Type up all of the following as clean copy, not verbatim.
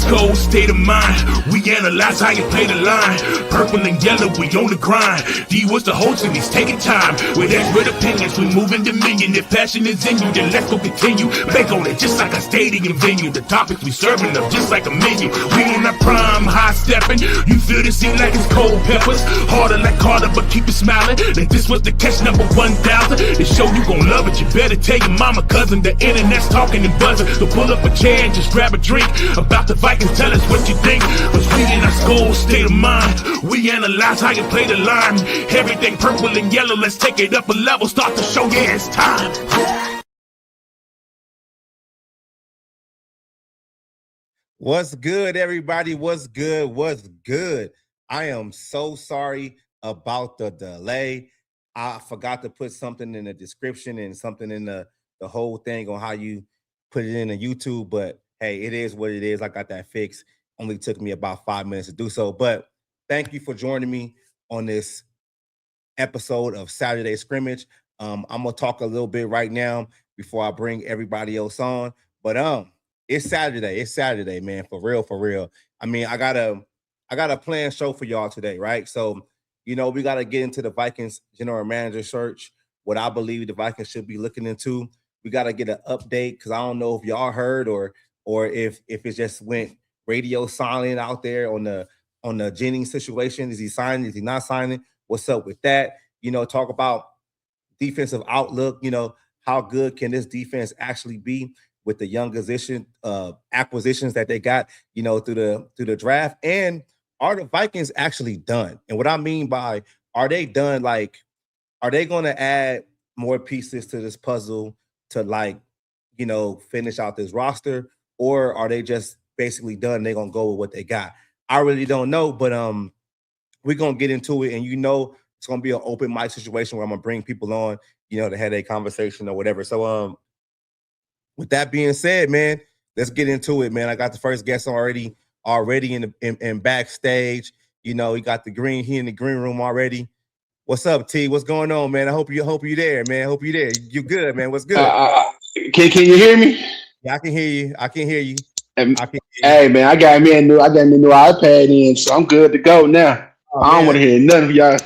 Skull state of mind. We analyze how you play the line. Purple and yellow, we on the grind. D was the host and he's taking time. With expert opinions, we moving dominion. If passion is in you, then let's go continue. Make on it just like a stadium venue. The topics we serving them just like a menu. We in our prime, high stepping. You feel the seat like it's cold peppers. Harder like Carter, but keep it smiling. Like this was the catch number 1,000. The show you gon' love it. You better tell your mama, cousin. The internet's talking and buzzing. So pull up a chair and just grab a drink. About the Vikings, tell us what you think. Cause we in our skull state of mind. We analyze how you play the line. Everything purple and yellow. Let's take it up a level. Start the show. Yeah, it's time. What's good, everybody? What's good? What's good? I am so sorry about the delay. I forgot to put something in the description and something in the whole thing on how you put it in the YouTube. But hey, it is what it is. I got that fixed. Only took me about 5 minutes to do so. But thank you for joining me on this episode of Saturday Scrimmage. I'm gonna talk a little bit right now before I bring everybody else on. But it's Saturday. It's Saturday, man. For real, for real. I mean, I got a planned show for y'all today, right? So, you know, we got to get into the Vikings general manager search, what I believe the Vikings should be looking into. We got to get an update because I don't know if y'all heard or if it just went radio silent out there on the Jennings situation. Is he signing? Is he not signing? What's up with that? You know, talk about defensive outlook. You know, how good can this defense actually be with the young acquisitions that they got, you know, through the draft? And are the Vikings actually done? And what I mean by are they done, like, are they going to add more pieces to this puzzle to, like, you know, finish out this roster? Or are they just basically done? They're going to go with what they got. I really don't know, but we're going to get into it. And, you know, it's going to be an open mic situation where I'm going to bring people on, you know, to have a conversation or whatever. So, with that being said, man, let's get into it, man. I got the first guest already in backstage. You know, he got he in the green room already. What's up, T? What's going on, man? I hope you're there, man. I hope you're there. You good, man? What's good? Can you hear me? Yeah, I can hear you. I can hear you. Hey, man, I got me a new iPad in, so I'm good to go now. Oh, I don't want to hear none of y'all.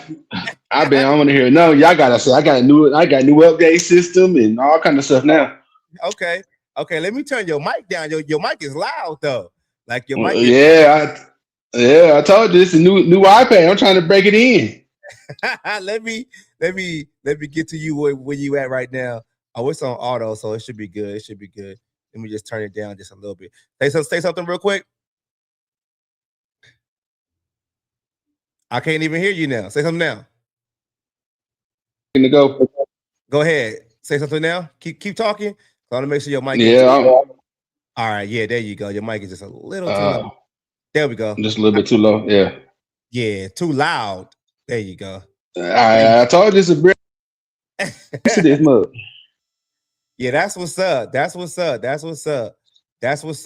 I don't want to hear none of y'all. Gotta say, I got a new update system and all kind of stuff now. Okay. Let me turn your mic down. Your mic is loud though. Like your mic. I told you it's a new iPad. I'm trying to break it in. let me get to you where you at right now. Oh, it's on auto, so it should be good. It should be good. Let me just turn it down just a little bit. Say something real quick. I can't even hear you now. Say something now. Go ahead. Say something now. Keep talking. I want to make sure your mic. Yeah. All right. Yeah, there you go. Your mic is just a little too low. There we go. Just a little bit too low. Yeah. Yeah, too loud. There you go. I told you it's a brick. This mug. Yeah, that's what's up. That's what's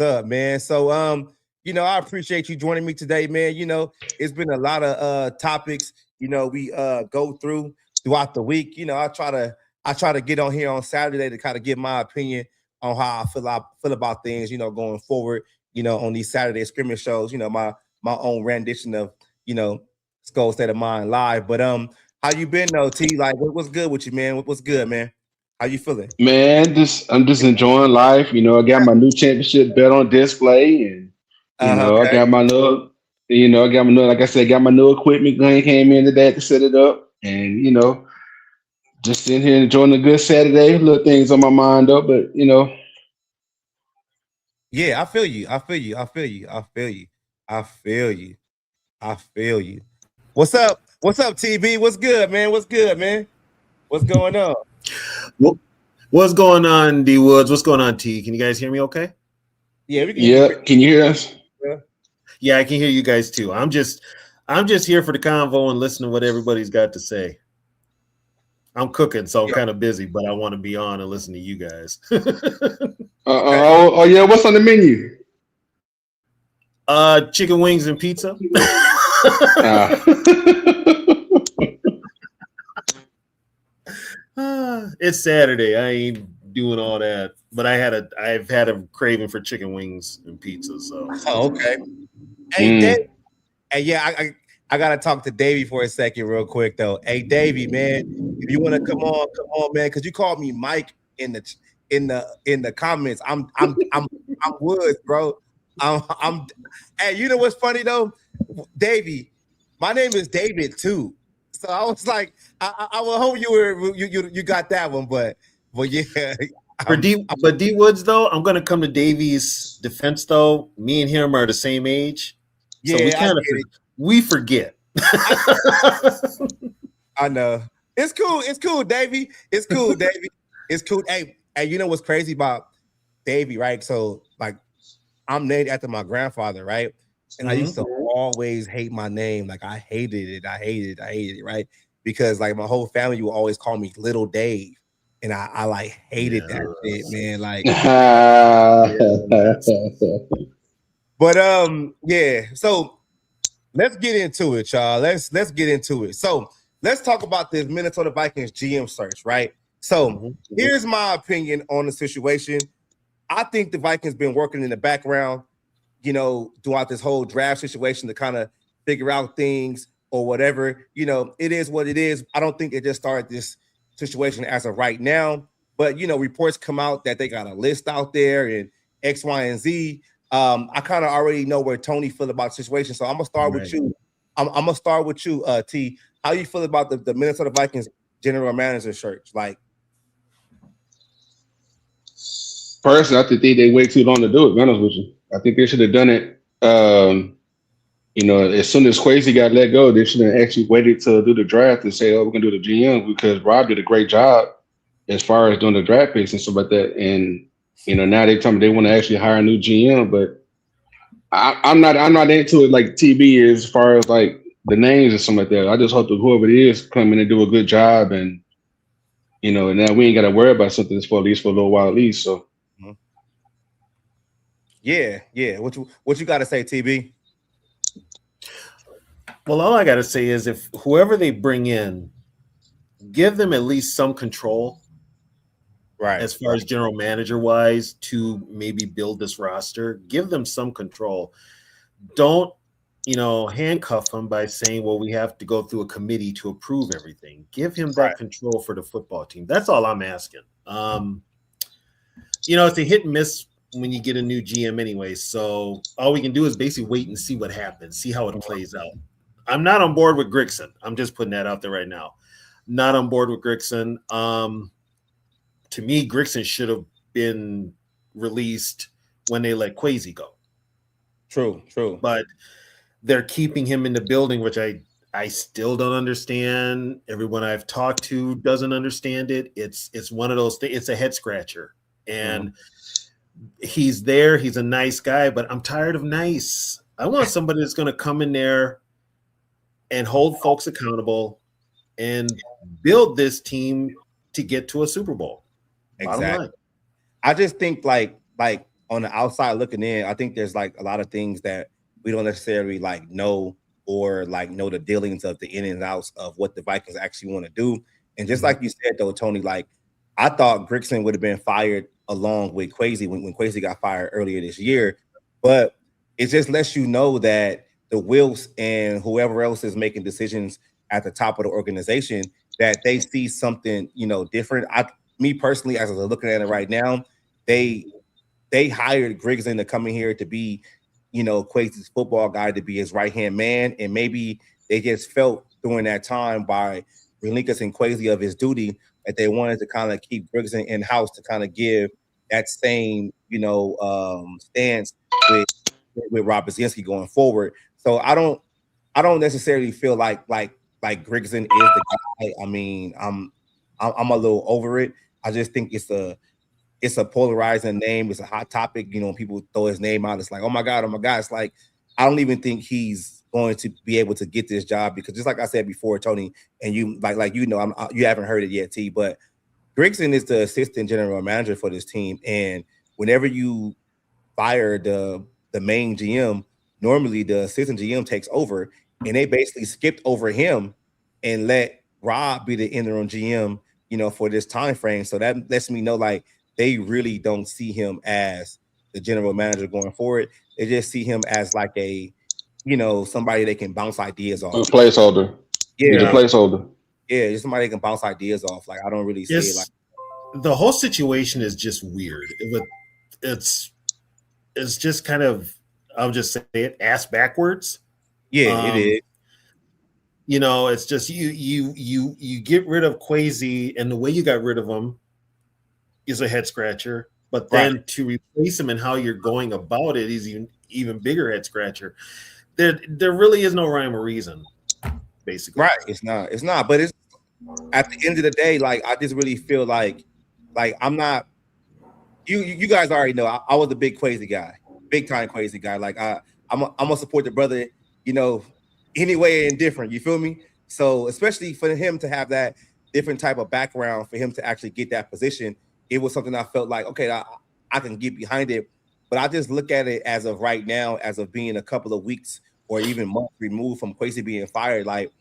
up, man. So, you know, I appreciate you joining me today, man. You know, it's been a lot of topics, you know, we go throughout the week. You know, I try to get on here on Saturday to kind of give my opinion on how I feel about things, you know, going forward, you know, on these Saturday Scrimmage shows, you know, my own rendition of, you know, Skull State of Mind live. But how you been though, T? Like, what's good with you, man? What's good, man? How you feeling? Man, I'm just enjoying life. You know, I got my new championship belt on display, and you know, okay. I got my new, like I said, got my new equipment. Glenn came in today to set it up, and you know, just sitting here enjoying a good Saturday. Little things on my mind though, but you know. Yeah, I feel you. What's up, TB? What's good, man? What's going on? What's going on, D Woods? What's going on, T? Can you guys hear me okay? Yeah, we can. Yeah, can you hear us? Yeah, I can hear you guys too. I'm just here for the convo and listen to what everybody's got to say. I'm cooking, so I'm kind of busy, but I want to be on and listen to you guys. Oh yeah, what's on the menu? Chicken wings and pizza. It's Saturday. I ain't doing all that. But I've had a craving for chicken wings and pizza. So okay. Hey, Dave. Hey, yeah, I gotta talk to Davey for a second, real quick though. Hey, Davey, man, if you want to come on, man, because you called me Mike in the comments. I'm Woods, bro. I'm. Hey, you know what's funny though, Davey? My name is David too. So I was like, I will hope you got that one, but yeah. But D Woods though, I'm gonna come to Davey's defense though. Me and him are the same age, so we forget. I know. It's cool. It's cool, Davey. It's cool, Davey. It's cool. Hey, you know what's crazy about Davey, right? So like, I'm named after my grandfather, right? And I used to always hate my name. Like I hated it. I hated it, right? Because like my whole family would always call me Little Dave. And I like hated that shit, man. Like but yeah, so let's get into it, y'all. Let's get into it. So let's talk about this Minnesota Vikings GM search, right? So here's my opinion on the situation. I think the Vikings been working in the background, you know, throughout this whole draft situation to kind of figure out things or whatever. You know, it is what it is. I don't think they just started this situation as of right now, but you know, reports come out that they got a list out there and X, Y, and Z. I kind of already know where Tony feel about the situation, so I'm gonna start with you. I'm gonna start with you, T. How you feel about the Minnesota Vikings general manager search? Like, personally, I think they wait too long to do it. To be honest with you, I think they should have done it. You know, as soon as Kwesi got let go, they should have actually waited to do the draft and say, "Oh, we're gonna do the GM," because Rob did a great job as far as doing the draft picks and stuff like that. And you know, now they tell me they want to actually hire a new GM, but I'm not into it like TB is as far as like the names and something like that. I just hope that whoever it is come in and do a good job, and you know, now we ain't got to worry about something that's for at least for a little while at least. So, yeah. What you got to say, TB? Well, all I got to say is if whoever they bring in, give them at least some control, right? As far as general manager wise, to maybe build this roster, give them some control. Don't, you know, handcuff him by saying, well, we have to go through a committee to approve everything. Give him that control for the football team. That's all I'm asking. You know, it's a hit and miss when you get a new GM anyway. So all we can do is basically wait and see what happens, see how it plays out. I'm not on board with Grigson. I'm just putting that out there right now. Not on board with Grigson. To me, Grigson should have been released when they let Kwesi go. True. But they're keeping him in the building, which I still don't understand. Everyone I've talked to doesn't understand it. It's one of those things. It's a head scratcher. And he's there. He's a nice guy, but I'm tired of nice. I want somebody that's going to come in there and hold folks accountable and build this team to get to a Super Bowl. Exactly. I just think like on the outside looking in, I think there's like a lot of things that we don't necessarily like know or like know the dealings of the in and outs of what the Vikings actually want to do. And just like you said though, Tony, like I thought Grigson would have been fired along with Kwesi when Kwesi got fired earlier this year, but it just lets you know that the Wilfs and whoever else is making decisions at the top of the organization, that they see something, you know, different. Me personally, as I'm looking at it right now, they hired Grigson to come in here to be, you know, Kwesi's football guy, to be his right-hand man. And maybe they just felt during that time by relinquishing Kwesi of his duty that they wanted to kind of keep Grigson in-house to kind of give that same, you know, stance with Rob Brzezinski going forward. So I don't necessarily feel like Grigson is the guy. I mean, I'm a little over it. I just think it's a polarizing name. It's a hot topic. You know, when people throw his name out, it's like, oh my God. It's like, I don't even think he's going to be able to get this job, because just like I said before, Tony, and you like you know, you haven't heard it yet, T, but Grigson is the assistant general manager for this team. And whenever you fire the main GM, normally the assistant GM takes over, and they basically skipped over him and let Rob be the interim GM, you know, for this time frame. So that lets me know like they really don't see him as the general manager going forward. They just see him as like a, somebody they can bounce ideas A off. placeholder. He's a Yeah, placeholder. yeah, just somebody they can bounce ideas off. Like I don't really see it like. The whole situation is just weird. It's just kind of, I'll just say it, ass backwards. Yeah, it is. It's just you get rid of Kwesi, and the way you got rid of him is a head scratcher. But then to replace him and how you're going about it is even bigger head scratcher. There really is no rhyme or reason, basically. Right. It's not. But it's at the end of the day, like I just really feel like I'm not. You guys already know I was a big Kwesi guy, big time Kwesi guy. Like I'm gonna support the brother, anyway and different. You feel me? So especially for him to have that different type of background, for him to actually get that position, it was something I felt like, okay, I can get behind it. But I just look at it as of right now, as of being a couple of weeks or even months removed from Kwesi being fired. Like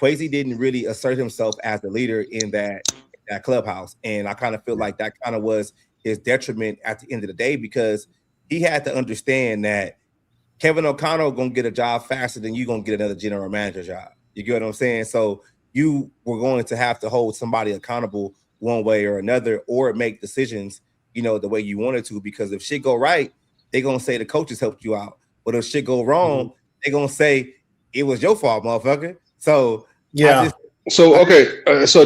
Kwesi didn't really assert himself as the leader in that clubhouse, and I kind of feel like that kind of was his detriment at the end of the day, because he had to understand that Kevin O'Connell gonna get a job faster than you gonna get another general manager job. You get what I'm saying? So you were going to have to hold somebody accountable one way or another, or make decisions, the way you wanted to. Because if shit go right, they're gonna say the coaches helped you out. But if shit go wrong, they're gonna say it was your fault, motherfucker. So yeah. So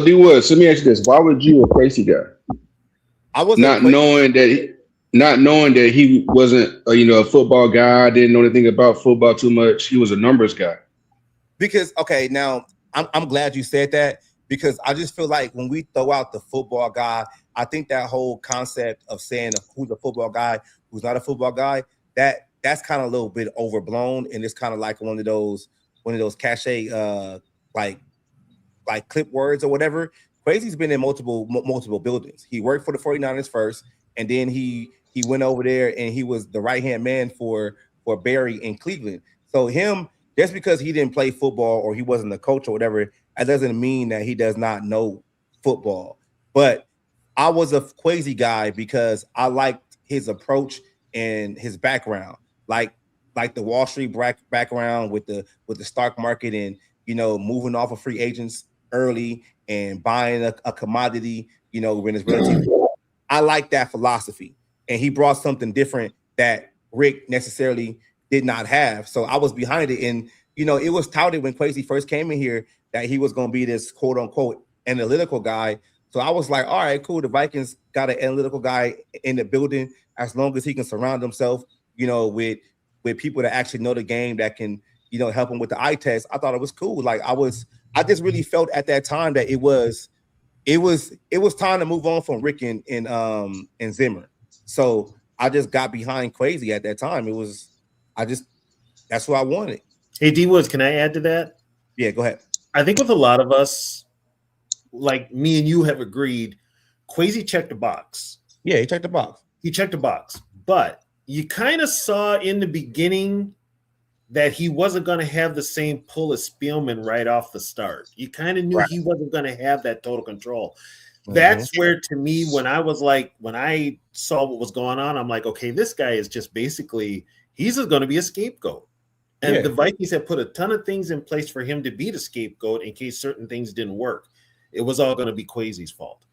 D Woods, let me ask you this: why would you a Kwesi guy? I was not knowing that he wasn't a football guy, didn't know anything about football too much. He was a numbers guy. Because now I'm glad you said that, because I just feel like when we throw out the football guy, I think that whole concept of saying who's a football guy, who's not a football guy, that's kind of a little bit overblown, and it's kind of like one of those cliche like clip words or whatever. Kwesi's been in multiple buildings. He worked for the 49ers first, and then he went over there and he was the right-hand man for Barry in Cleveland. So him, just because he didn't play football or he wasn't a coach or whatever, that doesn't mean that he does not know football. But I was a Kwesi guy because I liked his approach and his background, like the Wall Street background with the stock market, and moving off of free agents early and buying a commodity, when it's relative. I like that philosophy, and he brought something different that Rick necessarily did not have. So I was behind it, and it was touted when Kwesi first came in here that he was going to be this quote unquote analytical guy. So I was like, all right, cool. The Vikings got an analytical guy in the building, as long as he can surround himself, with people that actually know the game, that can, help him with the eye test. I thought it was cool. Like I just really felt at that time that it was time to move on from Rick and Zimmer. So I just got behind Kwesi at that time. That's what I wanted. Hey, D Woods, can I add to that? Yeah, go ahead. I think with a lot of us, like me and you have agreed, Kwesi checked the box. Yeah, he checked the box. But you kind of saw in the beginning that he wasn't going to have the same pull as Spielman right off the start. You kind of knew he wasn't going to have that total control. That's where, to me, when I saw what was going on, I'm like, okay, this guy is just basically, he's just going to be a scapegoat. And the Vikings have put a ton of things in place for him to be the scapegoat in case certain things didn't work. It was all going to be Kwesi's fault.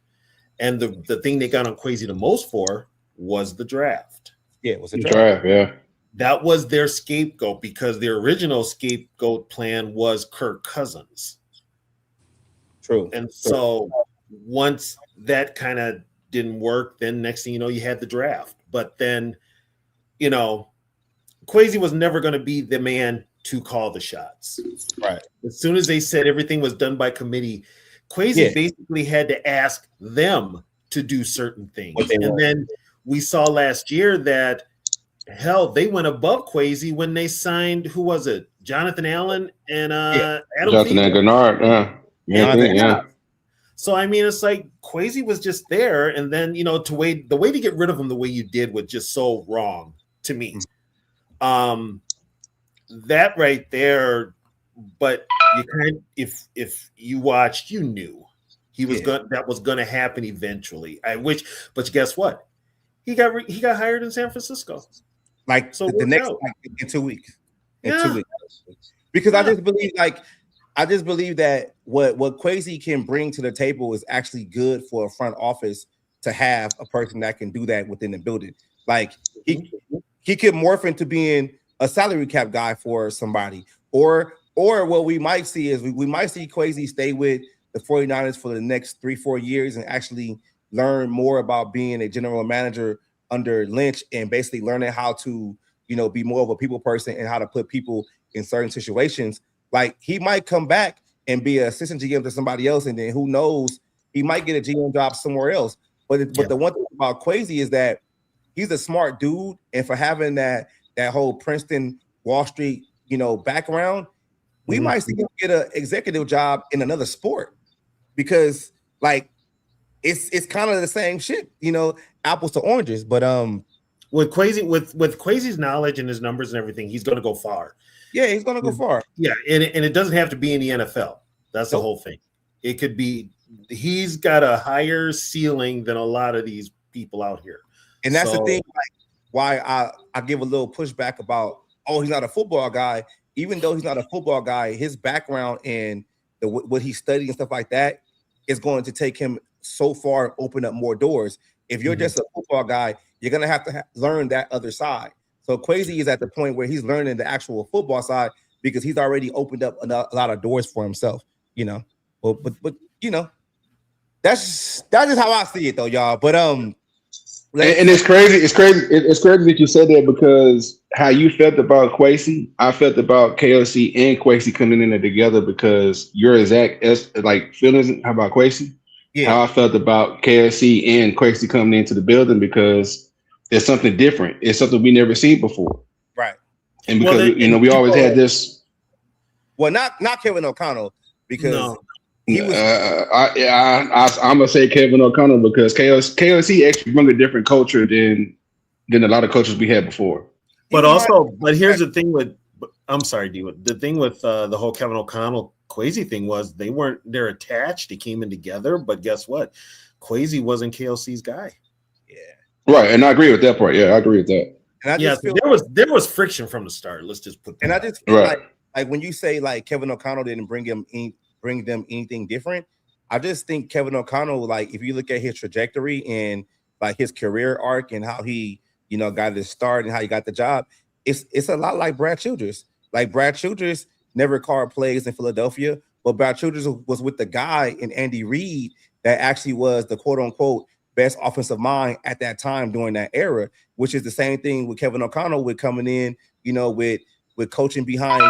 And the thing they got on Kwesi the most for was the draft. Yeah, it was a draft. Yeah. That was their scapegoat, because their original scapegoat plan was Kirk Cousins. True. And so once that kind of didn't work, then next thing you know, you had the draft. But then, Kwesi was never going to be the man to call the shots. Right. As soon as they said everything was done by committee, Kwesi basically had to ask them to do certain things. And then we saw last year that, hell, they went above Kwesi when they signed, who was it? Jonathan Allen and Adam Jonathan and Gennard. Yeah. So I mean, it's like Kwesi was just there, and then the way to get rid of him the way you did was just so wrong to me. That right there, but you if you watched, you knew That was going to happen eventually. But guess what? He got hired in San Francisco. Like so the next in 2 weeks. In 2 weeks. Because I just believe that what Kwesi can bring to the table is actually good for a front office to have a person that can do that within the building. Like he could morph into being a salary cap guy for somebody, or what we might see is we might see Kwesi stay with the 49ers for the next 3-4 years and actually learn more about being a general manager under Lynch and basically learning how to, be more of a people person and how to put people in certain situations. Like he might come back and be an assistant GM to somebody else, and then who knows, he might get a GM job somewhere else. But the one thing about Kwesi is that he's a smart dude, and for having that whole Princeton, Wall Street, background, we might see him get an executive job in another sport because, like, it's kind of the same shit, apples to oranges. But with Kwesi's knowledge and his numbers and everything, he's going to go far. Yeah, he's going to go far. Yeah, and it doesn't have to be in the NFL. That's the whole thing. It could be he's got a higher ceiling than a lot of these people out here. And that's the thing, like, why I give a little pushback about, he's not a football guy. Even though he's not a football guy, his background and what he studied and stuff like that is going to take him so far and open up more doors. If you're just a football guy, you're going to have to learn that other side. So Kwesi is at the point where he's learning the actual football side because he's already opened up a lot of doors for himself, But that's just how I see it though, y'all. But and it's crazy. It's crazy that you said that because how you felt about Kwesi, I felt about KOC and Kwesi coming in there together because your exact feelings about Kwesi. Yeah. How I felt about KOC and Kwesi coming into the building because it's something different. It's something we never seen before. Right. And because we always had this. Well, not Kevin O'Connell because he was. I'm gonna say Kevin O'Connell because KOC actually brought a different culture than a lot of coaches we had before. But here's the thing with. I'm sorry, D. The thing with the whole Kevin O'Connell Kwesi thing was they're attached. They came in together, but guess what? Kwesi wasn't KLC's guy. Yeah. Right, and I agree with that part. Yeah, I agree with that. And I just feel there was friction from the start. Let's just put that. And I just feel like when you say like Kevin O'Connell didn't bring them anything different, I just think Kevin O'Connell, like if you look at his trajectory and like his career arc and how he got his start and how he got the job, it's a lot like Brad Childress. Like Brad Childress never called plays in Philadelphia, but Brad Childress was with the guy in Andy Reid that actually was the quote unquote best offensive mind at that time during that era, which is the same thing with Kevin O'Connell with coming in, with coaching behind,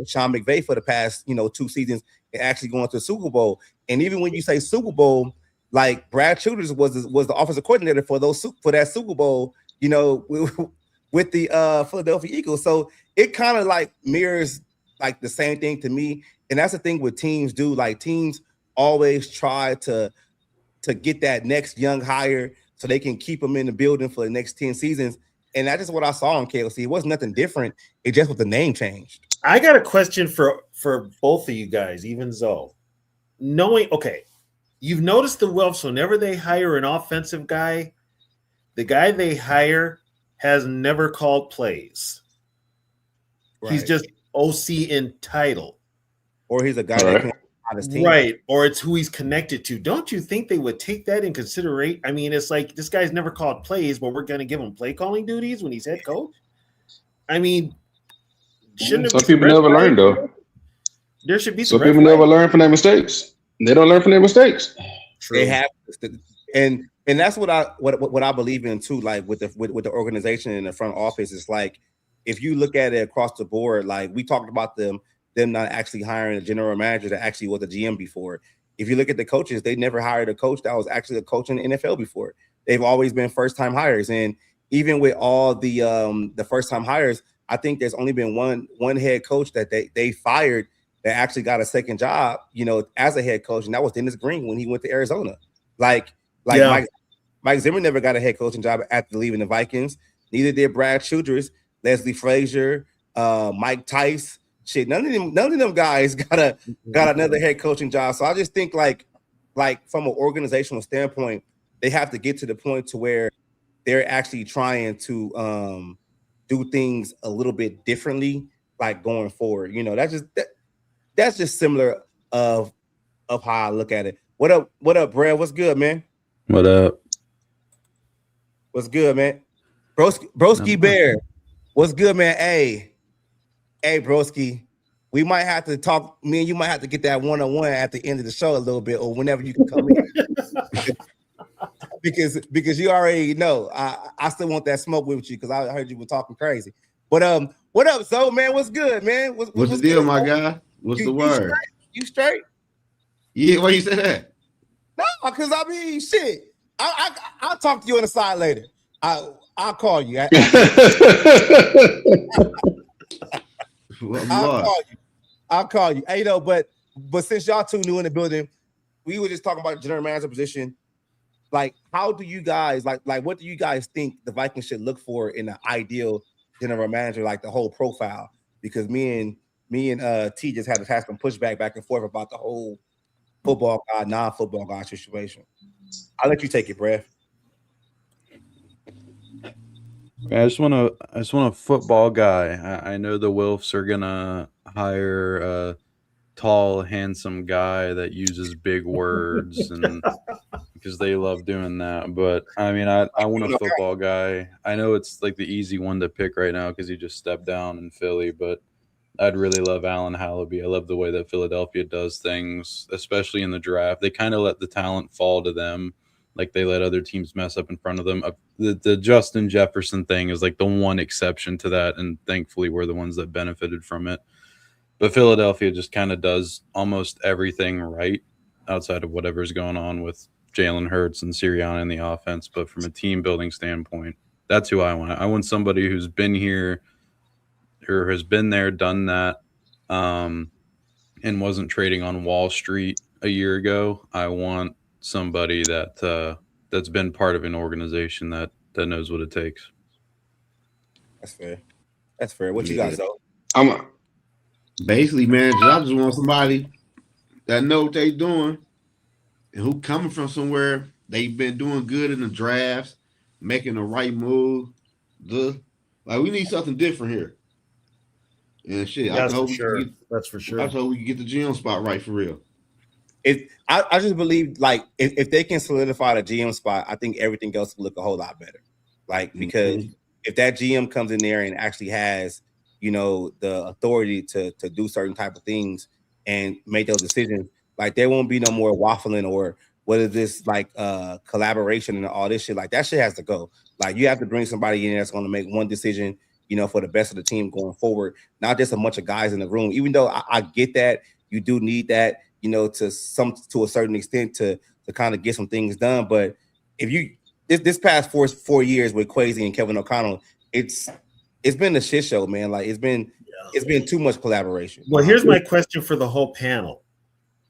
Sean McVay for the past, 2 seasons and actually going to the Super Bowl. And even when you say Super Bowl, like Brad Childress was the offensive coordinator for that Super Bowl, with the Philadelphia Eagles. So it kind of like mirrors like the same thing to me. And that's the thing with teams do. Like teams always try to get that next young hire so they can keep them in the building for the next 10 seasons. And that's just what I saw in KLC. It wasn't nothing different. It just was the name changed. I got a question for both of you guys, even Zoe. You've noticed the Wilfs, whenever they hire an offensive guy, the guy they hire has never called plays. Right. He's just OC in title. Or he's a guy that can on his team. Right. Or it's who he's connected to. Don't you think they would take that in consideration? I mean, it's like this guy's never called plays, but we're going to give him play calling duties when he's head coach. I mean, some people never learn though. There should be some people never learn from their mistakes. They don't learn from their mistakes. True. They have, and that's what I believe in too. Like with the organization in the front office, it's like if you look at it across the board, like we talked about them not actually hiring a general manager that actually was a GM before. If you look at the coaches, they never hired a coach that was actually a coach in the NFL before. They've always been first-time hires. And even with all the first-time hires, I think there's only been one head coach that they fired that actually got a second job, as a head coach, and that was Dennis Green when he went to Arizona. Like Mike Zimmer never got a head coaching job after leaving the Vikings. Neither did Brad Childress, Leslie Frazier, Mike Tice. Shit, none of them guys got another head coaching job. So I just think like like from an organizational standpoint, they have to get to the point to where they're actually trying to do things a little bit differently, like going forward. You know, that's just similar of how I look at it. What up, Brad? What's good, man? What up? What's good, man? Broski Bear. What's good, man? Hey, Broski. We might have to talk. Me and you might have to get that one-on-one at the end of the show a little bit, or whenever you can come in. because you already know I still want that smoke with you because I heard you were talking crazy. But what up, Zoe, man? What's good, man? What's the deal, good, my man? guy? What's the word? You straight? Yeah, why you say that? No, because I mean, shit. I'll talk to you on the side later. I'll call you. I'll call you. Hey, you know, but since y'all two new in the building, we were just talking about the general manager position. Like, how do you guys like what do you guys think the Vikings should look for in an ideal general manager, like the whole profile? Because me and T just had to have some pushback back and forth about the whole football guy, non-football guy situation. I'll let you take it, Brad. I just want a football guy. I know the Wilfs are gonna hire a tall, handsome guy that uses big words, and because they love doing that. But I mean, I want a football guy. I know it's like the easy one to pick right now because he just stepped down in Philly, but I'd really love Alan Hallaby. I love the way that Philadelphia does things, especially in the draft. They kind of let the talent fall to them. Like they let other teams mess up in front of them. The Justin Jefferson thing is like the one exception to that, and thankfully we're the ones that benefited from it. But Philadelphia just kind of does almost everything right outside of whatever's going on with Jalen Hurts and Sirianni in the offense. But from a team building standpoint, that's who I want. I want somebody who's been here or has been there, done that, and wasn't trading on Wall Street a year ago. I want somebody that's been part of an organization that knows what it takes. That's fair. What you got, Zoe? I'm basically, man, I just want somebody that know what they doing and who coming from somewhere they've been doing good in the drafts, making the right move. We need something different here. And shit, that's for sure. That's for sure. I hope we can get the GM spot right for real. I just believe like if they can solidify the GM spot, I think everything else will look a whole lot better. Like because if that GM comes in there and actually has, you know, the authority to do certain type of things and make those decisions, like there won't be no more waffling or whether this like collaboration and all this shit. Like that shit has to go. Like you have to bring somebody in that's going to make one decision, you know, for the best of the team going forward, not just a bunch of guys in the room. Even though I get that you do need that, you know, to a certain extent to kind of get some things done. But if you this past 4 years with Kwesi and Kevin O'Connell, it's been a shit show, man. Like it's been too much collaboration. Well, here's my question for the whole panel.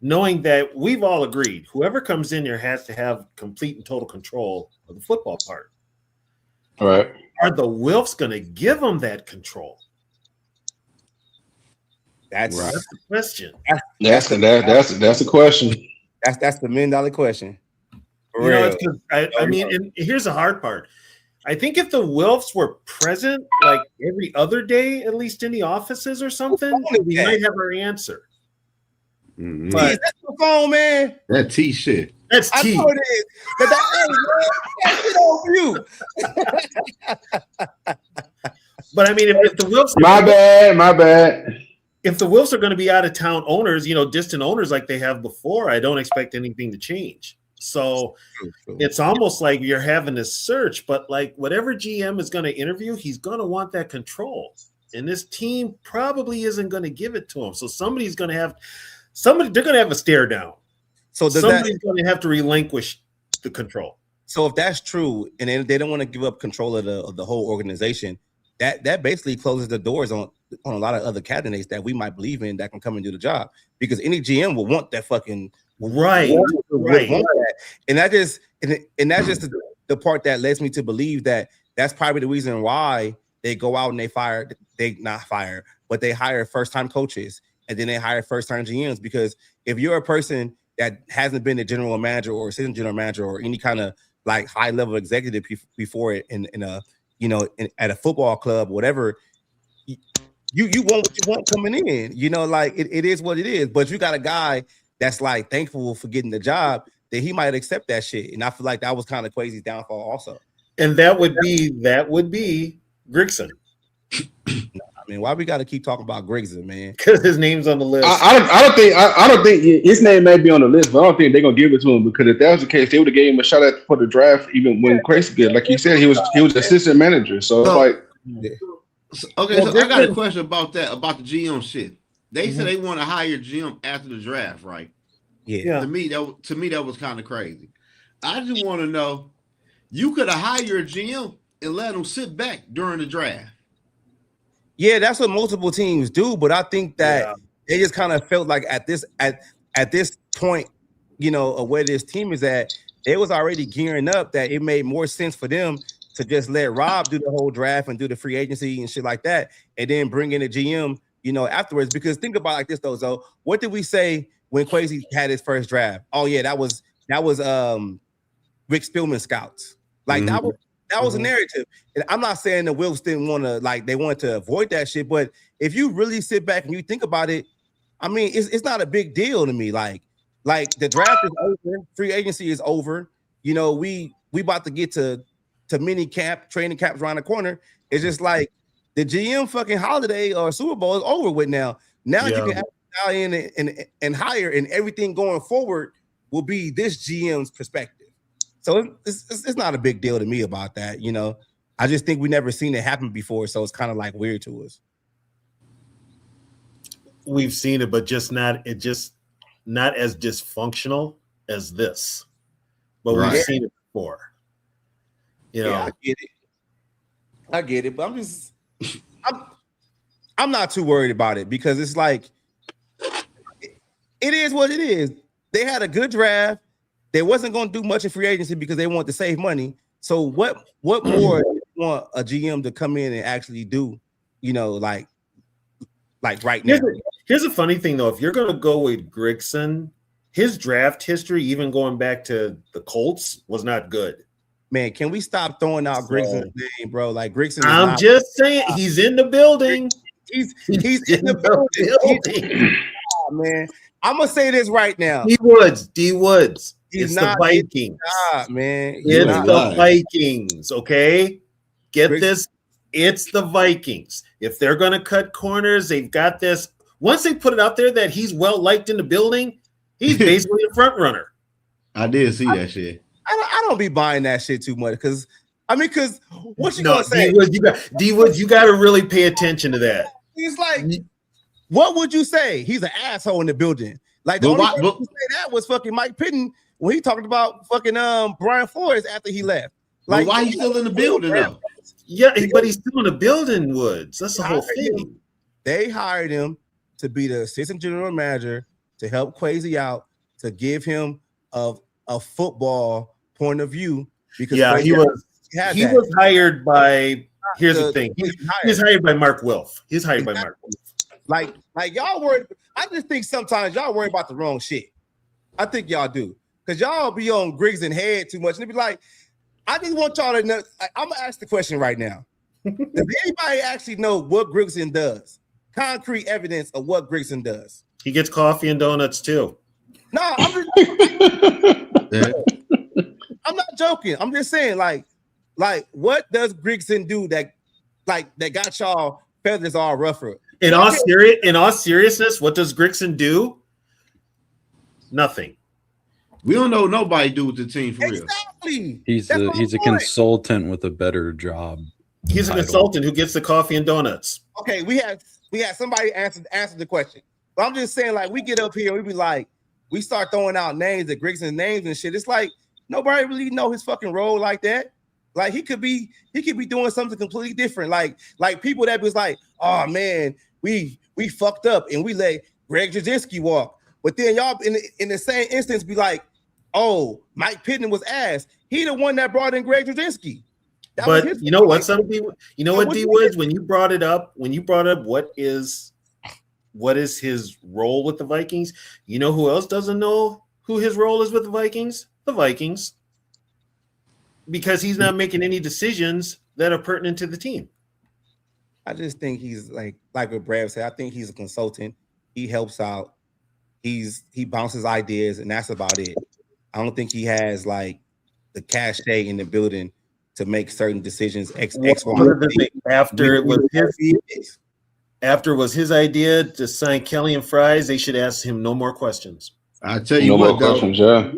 Knowing that we've all agreed, whoever comes in here has to have complete and total control of the football part. All right. Are the Wilfs going to give them that control? That's the question. That's the question. That's the $1 million question. You know, I mean, and here's the hard part. I think if the Wilfs were present like every other day, at least in the offices or something, we might have our answer. Mm-hmm. But that's the phone, man. That T shit. That's T. I know it is. But that's on you. But I mean, if the Wilfs, my bad. If the Wilfs are going to be out of town owners, you know, distant owners like they have before, I don't expect anything to change. So it's almost like you're having to search, but like whatever GM is going to interview, he's going to want that control. And this team probably isn't going to give it to him. So they're going to have a stare down. So somebody's going to have to relinquish the control. So if that's true, and they don't want to give up control of the whole organization, that basically closes the doors on a lot of other candidates that we might believe in that can come and do the job, because any GM will want that fucking right. And that's just the part that lets me to believe that that's probably the reason why they go out and they hire first-time coaches and then they hire first-time GMs. Because if you're a person that hasn't been a general manager or assistant general manager or any kind of like high level executive before it in a at a football club, whatever. You want what you want coming in, like it is what it is. But you got a guy that's like thankful for getting the job that he might accept that shit, and I feel like that was kind of Quasi's downfall also. And that would be Grigson. I mean, why we got to keep talking about Grigson, man? Because his name's on the list. I don't think his name may be on the list, but I don't think they're gonna give it to him, because if that was the case, they would have gave him a shot at for the draft even when Crazy did. Like you said, he was assistant manager, so it's like. Okay, so I got a question about that, about the GM shit. They said they want to hire GM after the draft, right? Yeah. To me, that was kind of crazy. I just want to know, you could have hired a GM and let him sit back during the draft. Yeah, that's what multiple teams do, but I think that they just kind of felt like at this point, of where this team is at, they was already gearing up that it made more sense for them to just let Rob do the whole draft and do the free agency and shit like that, and then bring in a GM, afterwards. Because think about it like this though, Zo. What did we say when Quasi had his first draft? Oh yeah, that was Rick Spielman scouts. Like that was a narrative. And I'm not saying the Wilfs didn't want to, like, they wanted to avoid that shit, but if you really sit back and you think about it, I mean, it's not a big deal to me. Like the draft is over, free agency is over. We about to get to mini camp, training camps around the corner. It's just like the GM fucking holiday or Super Bowl is over with now. Now you can dial in and hire, and everything going forward will be this GM's perspective. So it's not a big deal to me about that. I just think we never seen it happen before, so it's kind of like weird to us. We've seen it, but just not as dysfunctional as this. But we've seen it before. I get it, but I'm not too worried about it, because it's like it is what it is. They had a good draft. They wasn't going to do much in free agency because they want to save money. So what more do you want a GM to come in and actually do? Like right now. Here's a funny thing though. If you're going to go with Grigson, his draft history, even going back to the Colts, was not good. Man, can we stop throwing out Grigson's name, bro? Like Grigson. I'm just saying, he's in the building. He's in the building. Oh, man, I'm gonna say this right now. D Woods. It's the Vikings. Man. It's the Vikings. Okay, get this. It's the Vikings. If they're gonna cut corners, they've got this. Once they put it out there that he's well liked in the building, he's basically a front runner. I did see that shit. I don't be buying that shit too much, because what you gonna say? D Woods, you got to really pay attention to that. He's like, what would you say? He's an asshole in the building. Like the only person who say that was fucking Mike Pitton when he talked about fucking Brian Flores after he left. Like, why he's still in the building though? Yeah, but he's still in the building, Woods. That's the whole thing. They hired him to be the assistant general manager, to help Quasi out, to give him a football point of view, because he was hired by. Here's the thing. He's hired by Mark Wilf. He's hired by Mark Wilf. Like y'all worried. I just think sometimes y'all worry about the wrong shit. I think y'all do, because y'all be on Griggs and head too much, and they be like, I just want y'all to know. I'm gonna ask the question right now. Does anybody actually know what Grigson does? Concrete evidence of what Grigson does. He gets coffee and donuts too. No, I'm not joking. I'm just saying, like, what does Grigson do that got y'all feathers all ruffled? In all seriousness, what does Grigson do? Nothing. We don't know nobody do with the team for real. Exactly. He's a consultant with a better job. He's a consultant who gets the coffee and donuts. Okay, we had somebody answer the question. But I'm just saying, like, we get up here, we be like, we start throwing out names, the Grigson's names and shit. It's like nobody really know his fucking role like that. Like he could be doing something completely different. Like people that was like, oh man, we fucked up and we let Greg Jasinski walk. But then y'all in the same instance be like, oh, Mike Pitton was ass. He the one that brought in Greg Jasinski. But you know what, D Woods, when you brought up what is his role with the Vikings, you know who else doesn't know who his role is with the Vikings? The Vikings. Because he's not making any decisions that are pertinent to the team. I just think he's like what Brad said. I think he's a consultant. He helps out. He bounces ideas, and that's about it. I don't think he has like the cachet in the building to make certain decisions. After it was his idea to sign Kelly and Fries, they should ask him no more questions. I tell you no what, more questions, yeah.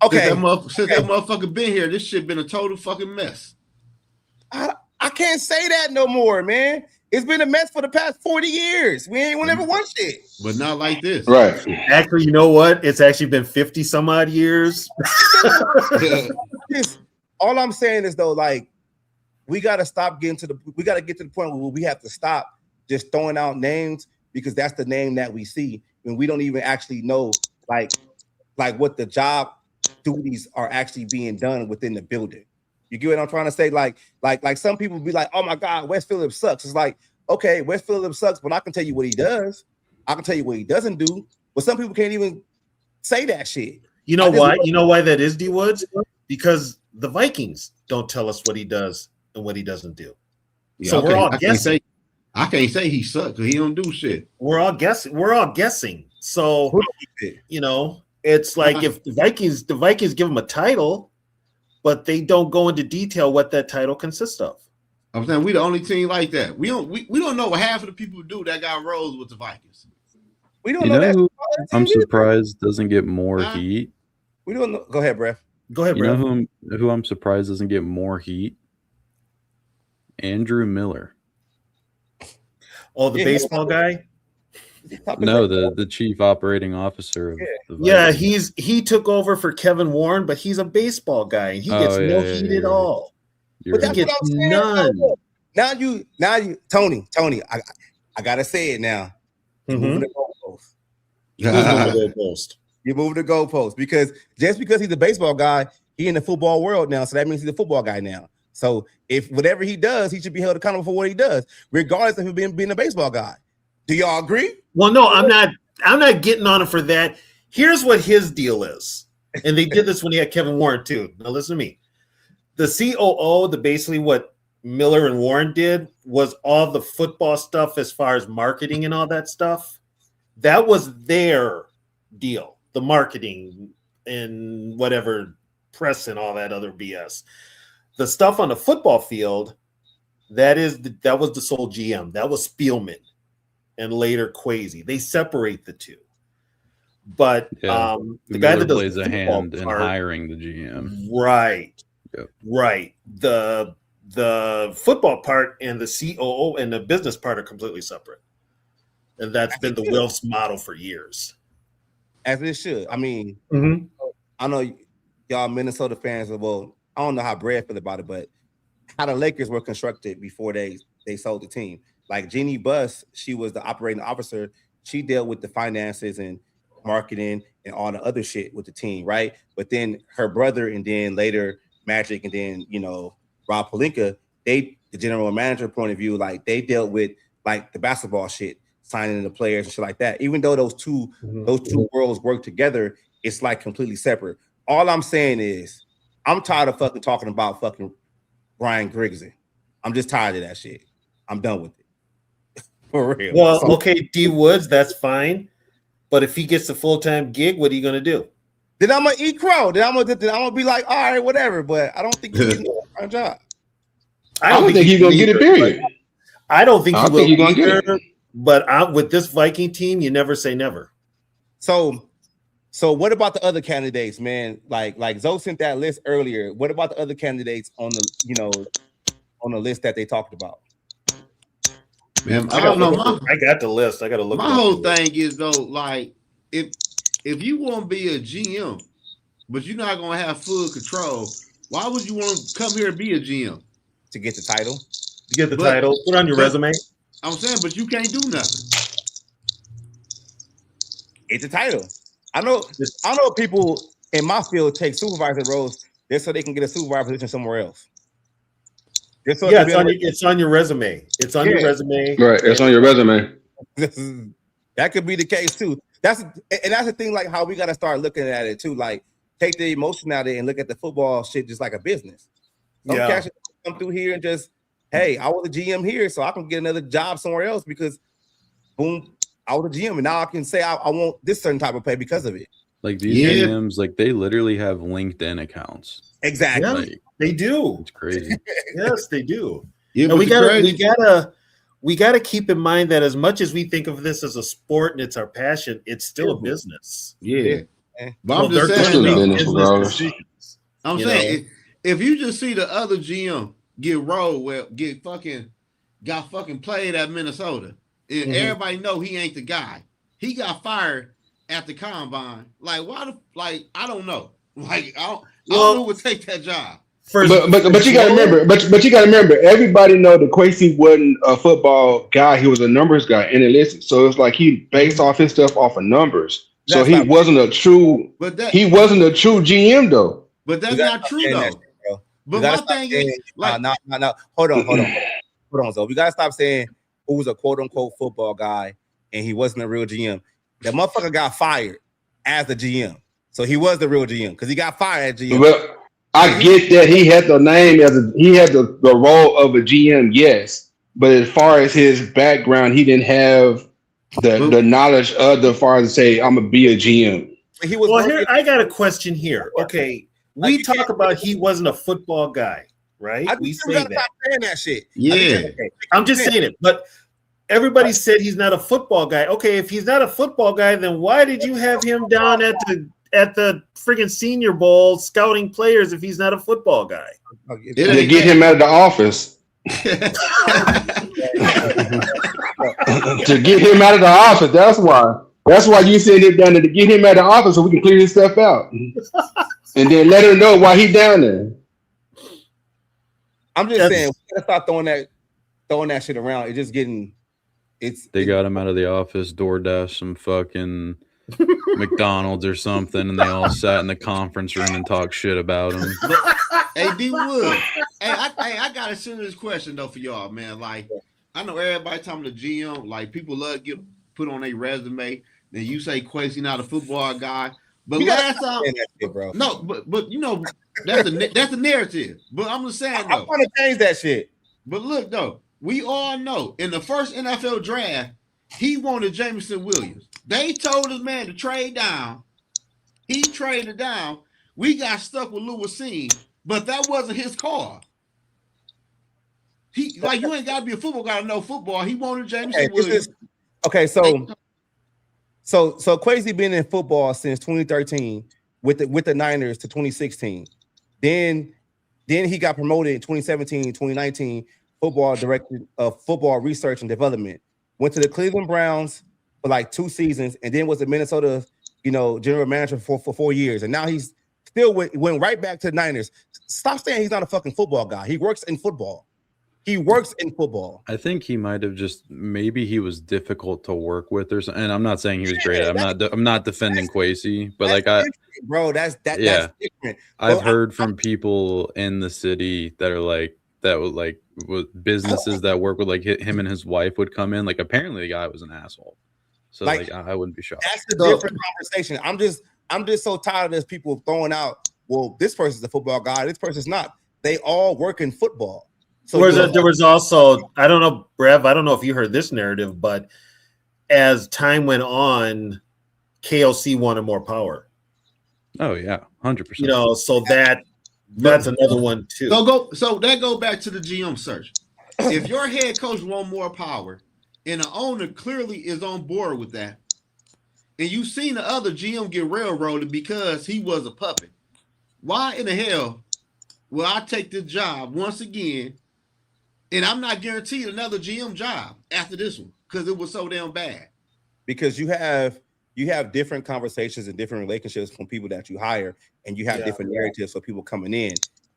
Okay. Since that motherfucker been here, this shit been a total fucking mess. I can't say that no more, man. It's been a mess for the past 40 years. We ain't never won shit. But not like this. Right. Actually, you know what? It's actually been 50 some odd years. All I'm saying is though, like, we gotta get to the point where we have to stop just throwing out names because that's the name that we see and we don't even actually know like what the job duties are actually being done within the building. You get what I'm trying to say? Like some people be like, oh my God, Wes Phillips sucks. It's like, okay, Wes Phillips sucks, but I can tell you what he does. I can tell you what he doesn't do. But some people can't even say that shit. You know why? You know why that is, D Woods? Because the Vikings don't tell us what he does and what he doesn't do. Yeah, so we're all guessing. I can't say he sucks because he don't do shit. We're all guessing. So you know, it's like if the Vikings give him a title, but they don't go into detail what that title consists of. I'm saying we the only team like that. We don't know what half of the people do that got roles with the Vikings. We don't know that. Who I'm surprised doesn't get more heat. We don't know. Go ahead, Bref. Go ahead, Bref. You know who I'm surprised doesn't get more heat? Andrew Miller. Oh, the baseball guy? No, the chief operating officer of the Vikings. He took over for Kevin Warren, but he's a baseball guy and he gets no heat at all. But he gets none. Now you, Tony, I gotta say it now. You're moving the goalpost. You're moving the goalpost because just because he's a baseball guy, he in the football world now, so that means he's a football guy now. So if whatever he does, he should be held accountable for what he does, regardless of him being a baseball guy. Do y'all agree? Well, no, I'm not getting on him for that. Here's what his deal is. And they did this when he had Kevin Warren too. Now listen to me. The COO, basically what Miller and Warren did was all the football stuff as far as marketing and all that stuff. That was their deal. The marketing and whatever press and all that other BS. The stuff on the football field, that was the sole GM. That was Spielman and later Kwesi. They separate the two. But the guy that plays a hand in hiring the GM. Right. Yep. Right. The football part and the COO and the business part are completely separate. And that's been the Wilf's model for years. As it should. I mean, I know y'all Minnesota fans are, well, I don't know how Brad feel about it, but how the Lakers were constructed before they sold the team. Like Jeannie Buss, she was the operating officer. She dealt with the finances and marketing and all the other shit with the team, right? But then her brother and then later Magic and then, Rob Pelinka, the general manager point of view, like they dealt with like the basketball shit, signing the players and shit like that. Even though those two worlds work together, it's like completely separate. All I'm saying is I'm tired of fucking talking about fucking Brian Grigson. I'm just tired of that shit. I'm done with it. For real. Well, okay, D Woods, that's fine. But if he gets a full-time gig, what are you going to do? Then I'm going to eat crow. Then I'm going to be like, all right, whatever. But I don't think he's getting a job. I don't think he's going to get it, period. I don't think he will either. But with this Viking team, you never say never. So what about the other candidates, man? Like Zoe sent that list earlier. What about the other candidates on the, on the list that they talked about? Man, I don't know. I got the list. I got to look. My whole thing is though, like if you want to be a GM, but you're not going to have full control, why would you want to come here and be a GM? To get the title. To get the title. Put on your resume. I'm saying, but you can't do nothing. It's a title. I know people in my field take supervisor roles just so they can get a supervisor position somewhere else. So it's on your resume. It's on your resume. Right, it's on your resume. That could be the case too. That's the thing, like how we gotta start looking at it too. Like take the emotion out of it and look at the football shit just like a business. Some cats come through here and just, hey, I was a GM here, so I can get another job somewhere else because boom, I was a GM, and now I can say I want this certain type of pay because of it. Like these GMs, like they literally have LinkedIn accounts. Exactly, like, they do. It's crazy. Yes, they do. Yeah, and we gotta keep in mind that as much as we think of this as a sport and it's our passion, it's still a business. Yeah. But I'm just saying, I'm saying if you just see the other GM get rolled, got fucking played at Minnesota, and everybody know he ain't the guy. He got fired at the combine. Like, I don't know. Like, I don't know who would take that job. But you gotta remember, but you gotta remember, everybody know that Kwesi wasn't a football guy, he was a numbers guy, and it so it's like he based off his stuff off of numbers. So he wasn't a true GM though. But that's not true though. But my thing is like hold on, so we gotta stop saying who was a quote unquote football guy and he wasn't a real GM. That motherfucker got fired as the GM. So he was the real GM because he got fired as GM. But I get that he had the name he had the role of a GM, yes. But as far as his background, he didn't have the knowledge of the far as to say, I'm gonna be a GM. I got a question here. Okay. We talk about he wasn't a football guy, right? We say that. Stop saying that shit. Yeah. I'm just saying it, but everybody said he's not a football guy. Okay, if he's not a football guy, then why did you have him down at the friggin' Senior Bowl scouting players if he's not a football guy? To get him out of the office. To get him out of the office. That's why. That's why you sent him down there, to get him out of the office so we can clear this stuff out. And then let her know why he down there. I'm just saying, we gotta stop throwing that shit around. It's just getting. They got him out of the office, DoorDash some fucking McDonald's or something, and they all sat in the conference room and talked shit about him. Hey, D Wood. I got a serious question though for y'all, man. Like, I know everybody talking to GM, like people love to get put on their resume. Then you say Kwesi not a football guy. But last time, shit, bro. No, but you know that's a narrative. But I'm just saying though, I want to change that shit. But look though, we all know in the first NFL draft, he wanted Jameson Williams. They told his man to trade down. He traded down. We got stuck with Lewisine, but that wasn't his call. He like you ain't got to be a football guy to know football. He wanted Jameson Williams. So Kwesi been in football since 2013 with the Niners to 2016. Then he got promoted in 2017, 2019, football director of football research and development. Went to the Cleveland Browns for like 2 seasons, and then was the Minnesota, general manager for 4 years. And now he's still went right back to the Niners. Stop saying he's not a fucking football guy. He works in football. I think he might have maybe he was difficult to work with or something. And I'm not saying he was great. I'm not defending Kwesi, but that's different. I've heard from people in the city that are with businesses that work with him and his wife would come in. Like apparently the guy was an asshole. So I wouldn't be shocked. That's a different conversation. I'm just so tired of this people throwing out, well, this person's a football guy, this person's not. They all work in football. So there was also, I don't know, Brev, I don't know if you heard this narrative, but as time went on, KOC wanted more power. Oh yeah, 100%. So that's another one too. So that go back to the GM search. If your head coach want more power, and the owner clearly is on board with that, and you've seen the other GM get railroaded because he was a puppet, why in the hell will I take this job once again? And I'm not guaranteed another GM job after this one because it was so damn bad. Because you have different conversations and different relationships from people that you hire, and you have different narratives for people coming in.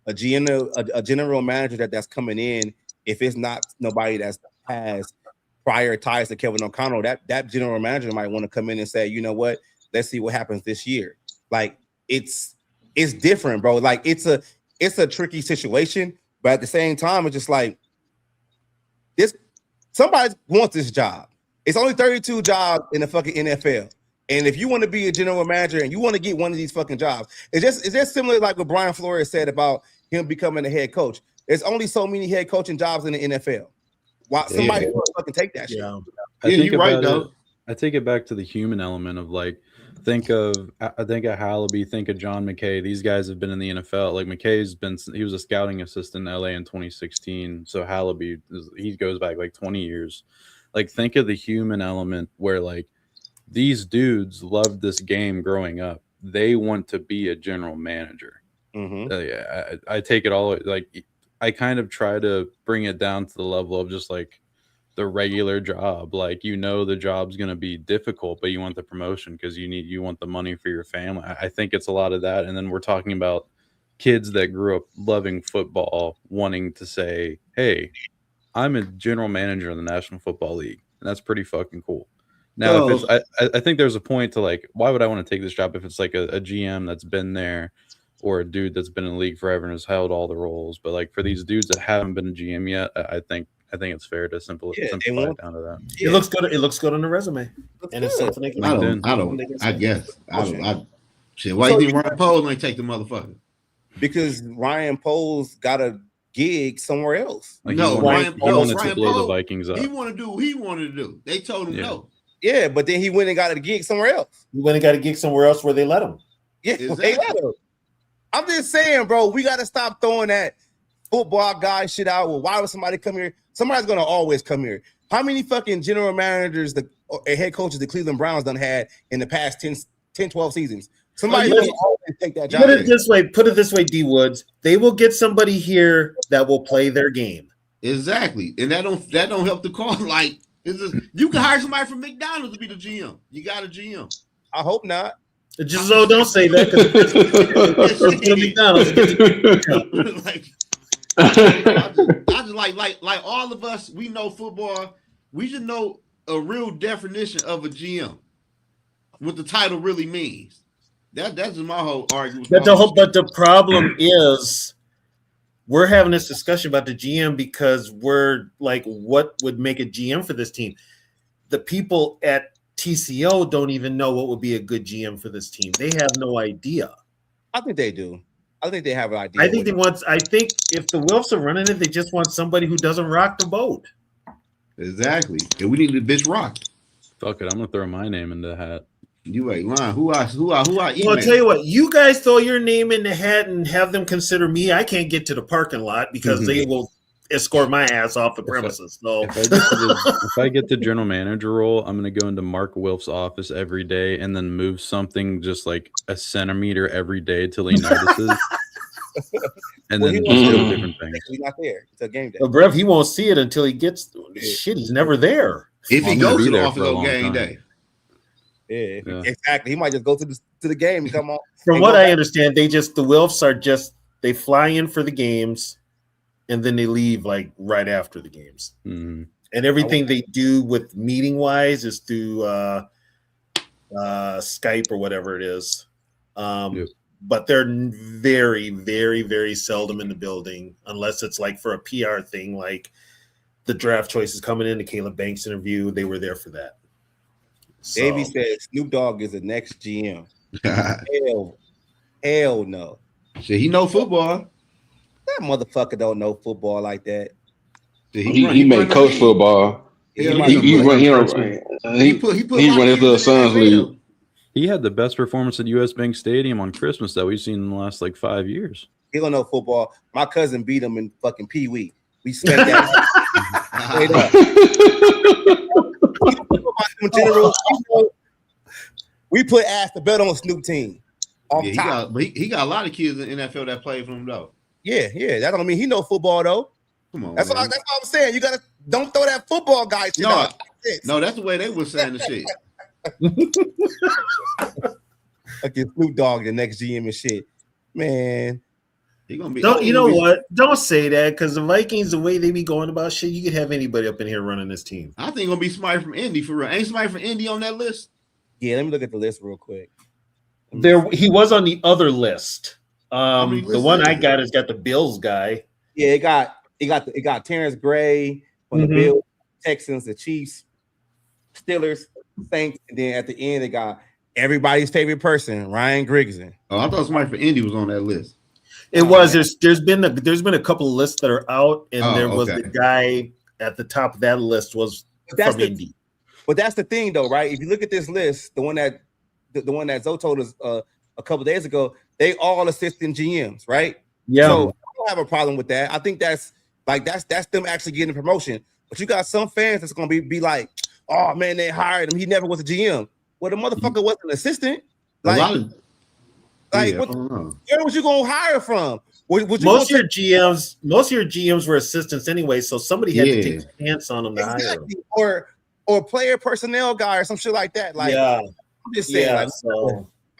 A general manager that's coming in, if it's not nobody that has prior ties to Kevin O'Connell, that general manager might want to come in and say, you know what, let's see what happens this year. Like it's different, bro. Like it's a tricky situation, but at the same time, it's just like, somebody wants this job. It's only 32 jobs in the fucking NFL. And if you want to be a general manager and you want to get one of these fucking jobs, it's just similar like what Brian Flores said about him becoming a head coach. There's only so many head coaching jobs in the NFL. Why somebody will fucking take that shit? Yeah, you're right though. I take it back to the human element of like, think of Hallaby, think of John McKay. These guys have been in the NFL. Like he was a scouting assistant in LA in 2016. So Hallaby, he goes back like 20 years. Like, think of the human element where like these dudes loved this game growing up. They want to be a general manager. Yeah, I take it all like I kind of try to bring it down to the level of just like the regular job. Like, the job's going to be difficult, but you want the promotion because you want the money for your family. I think it's a lot of that. And then we're talking about kids that grew up loving football, wanting to say, hey, I'm a general manager in the National Football League. And that's pretty fucking cool. Now, if it's, I think there's a point to like, why would I want to take this job if it's like a GM that's been there or a dude that's been in the league forever and has held all the roles? But like for these dudes that haven't been a GM yet, I think it's fair to simplify it down to that. It looks good. It looks good on the resume, and it's something they can. I guess. Shit. Why you think Ryan Poles ain't take the motherfucker? Because Ryan Poles got a gig somewhere else. Like Ryan Poles wanted to blow the Vikings up. He wanted to do what he wanted to do. They told him no. Yeah, but then he went and got a gig somewhere else. He went and got a gig somewhere else where they let him. Yeah, they let him. I'm just saying, bro, we got to stop throwing that football guy shit out. Well, why would somebody come here? Somebody's going to always come here. How many fucking general managers or head coaches the Cleveland Browns done had in the past 10, 12 seasons? Somebody will always take that job. Put it this way, D Woods. They will get somebody here that will play their game. Exactly. And that don't help the cause. Like, you can hire somebody from McDonald's to be the GM. You got a GM. I hope not. Just so don't say that because like, I just like all of us. We know football. We should know a real definition of a GM. What the title really means. That's just my whole argument. But the problem is, we're having this discussion about the GM because we're like, what would make a GM for this team? The people at TCO don't even know what would be a good GM for this team. They have no idea. I think they do. I think they have an idea. I think if the Wilfs are running it, they just want somebody who doesn't rock the boat. Exactly. And we need the bitch rocked. Fuck it. I'm gonna throw my name in the hat. You ain't lying. Who I Well, I'll tell you what, you guys throw your name in the hat and have them consider me. I can't get to the parking lot because they will escort my ass off the premises. So if I get the general manager role, I'm going to go into Mark Wilf's office every day and then move something just like a centimeter every day till he notices. And then just do different things. He's not there. It's a game day. But Brev, he won't see it until he gets shit. He's never there. If he goes to the office on game day. Yeah, exactly. He might just go to the game and come on. From what I understand, the Wilfs are they fly in for the games and then they leave like right after the games. Mm-hmm. And everything they do with meeting wise is through Skype or whatever it is. But they're very, very, very seldom in the building unless it's like for a PR thing, like the draft choices coming in, the Caleb Banks interview. They were there for that. So. Davey said Snoop Dogg is the next GM. Hell no. Shit, he know football. That motherfucker don't know football like that. He made coach football. He run his little son's league. He had the best performance at US Bank Stadium on Christmas that we've seen in the last like 5 years. He don't know football. My cousin beat him in fucking Pee Wee. We spent that. We put ass to bet on Snoop team. He got a lot of kids in the NFL that play for him though. Yeah. That don't mean he know football though. Come on, that's what I'm saying. You gotta don't throw that football guy shit out. No, that's the way they were saying the shit. Okay, Snoop Dogg, the next GM and shit, man. He gonna be. You know what? Don't say that because the Vikings, the way they be going about shit, you could have anybody up in here running this team. I think gonna be somebody from Indy for real. Ain't somebody from Indy on that list? Yeah, let me look at the list real quick. He was on the other list. The one I got has got the Bills guy. Yeah, it got Terrence Gray on the Bills, Texans, the Chiefs, Steelers, Saints, and then at the end they got everybody's favorite person, Ryan Grigson. Oh, I thought somebody for Indy was on that list. It was. There's been a couple of lists that are out, and there was the guy at the top of that list was from Indy. But that's the thing, though, right? If you look at this list, the one that Zoe told us a couple days ago, they all assistant GMs, right? Yeah. So I don't have a problem with that. I think that's them actually getting promotion. But you got some fans that's gonna be like, oh man, they hired him. He never was a GM. Well, the motherfucker was an assistant. Where was you gonna hire from? Most of your GMs were assistants anyway, so somebody had to take a chance on them to hire them. Or player personnel guy or some shit like that. Like, I'm just saying,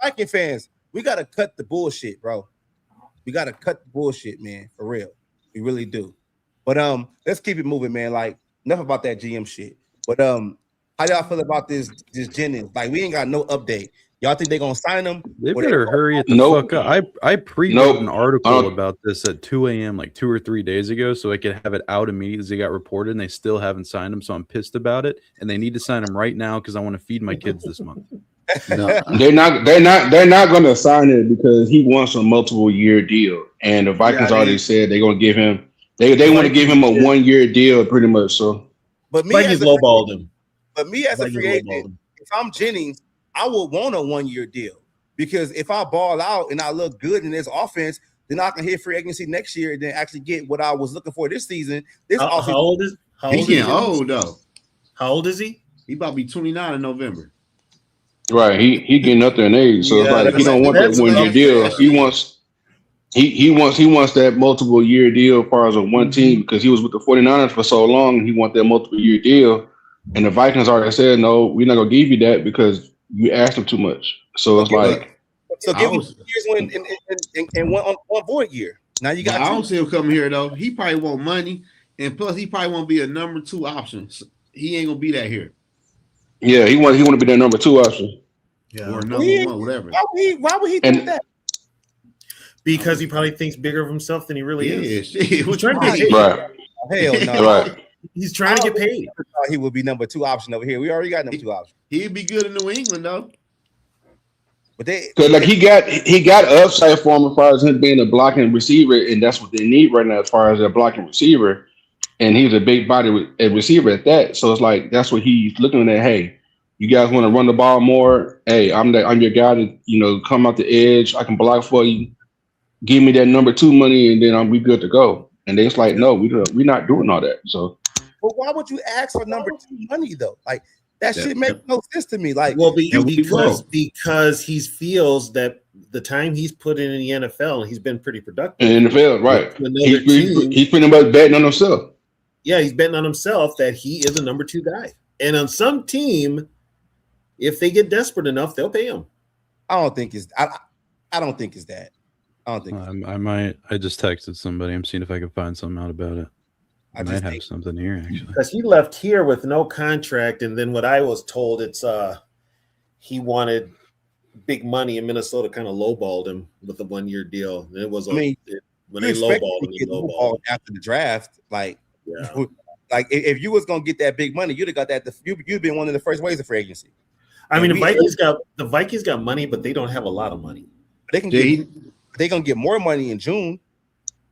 Viking fans, we gotta cut the bullshit, bro. We gotta cut the bullshit, man, for real. We really do. But let's keep it moving, man. Like, enough about that GM shit. But how y'all feel about this Jennings? Like, we ain't got no update. Y'all think they're gonna sign him? They better hurry it the fuck up. I pre-wrote an article about this at 2 a.m. like 2 or 3 days ago, so I could have it out immediately as it got reported, and they still haven't signed him, so I'm pissed about it. And they need to sign him right now because I want to feed my kids this month. No, they're not going to sign it because he wants a multiple year deal, and the Vikings already said they're going to give him. They want to give him a 1 year deal, pretty much. So, but me as a free agent, if I'm Jennings, I would want a 1 year deal because if I ball out and I look good in this offense, then I can hit free agency next year and then actually get what I was looking for this season. How old is he? Old though. How old is he? He about to be 29 in November. Right, he getting up there in age, so it's like he don't want that 1 year deal. He wants that multiple year deal as far as a one team because he was with the 49ers for so long. He want that multiple year deal, and the Vikings already said no, we're not gonna give you that because you asked him too much. So it's like, so give him 2 years and one void year. Now you got. I don't see him coming here though. He probably want money, and plus he probably won't be a number 2 option. So he ain't gonna be that here. Yeah, he want to be their number 2 option. Yeah, or number 1, whatever. Why would he think that? Because he probably thinks bigger of himself than he really is. Shit. He's trying to get paid. Right. Hell no. Right. He's trying to get paid. He would be number 2 option over here. We already got number 2 option. He'd be good in New England though. But like he got upside for him as far as him being a blocking receiver, and that's what they need right now as far as a blocking receiver. And he's a big body receiver at that. So it's like that's what he's looking at. Hey, you guys want to run the ball more? Hey, I'm your guy to come out the edge. I can block for you. Give me that number 2 money, and then we good to go. And they're like, no, we're not doing all that. So, but why would you ask for number 2 money though? Like that shit makes no sense to me. Like, well, because he feels that the time he's put in the NFL, he's been pretty productive. In the NFL, right? He's pretty much betting on himself. Yeah, he's betting on himself that he is a number 2 guy. And on some team, if they get desperate enough, they'll pay him. I don't think it's that. I don't think. I just texted somebody. I'm seeing if I can find something out about it. I might have something here actually. Because he left here with no contract, and then what I was told, it's he wanted big money, and Minnesota kind of lowballed him with a 1 year deal. And it was when they lowballed him, lowballed after the draft. Like, like if you was gonna get that big money, you'd have got that. You'd been one of the first waves of free agency. I mean, the Vikings got money, but they don't have a lot of money. They're gonna get more money in June.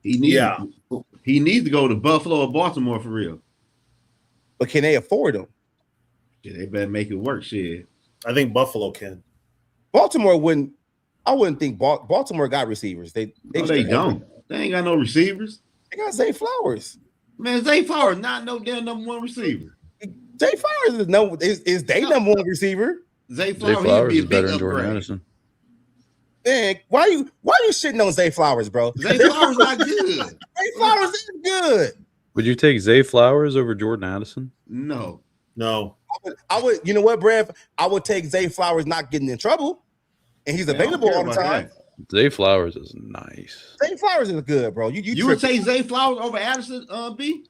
He needs to go to Buffalo or Baltimore for real. But can they afford them? Yeah, they better make it work. Shit. I think Buffalo can. Baltimore wouldn't. I wouldn't think Baltimore got receivers. They don't. They ain't got no receivers. They got Zay Flowers. Man, Zay Flowers not no damn number 1 receiver. Zay Flowers is they number 1 receiver. Zay Flowers is better than Jordan Addison. Man, why you shitting on Zay Flowers, bro? Zay Flowers not good. Zay Flowers is good. Would you take Zay Flowers over Jordan Addison? No. I would. You know what, Brev? I would take Zay Flowers not getting in trouble, and he's available all the time. Zay Flowers is nice. Zay Flowers is good, bro. You would take Zay Flowers over Addison, B?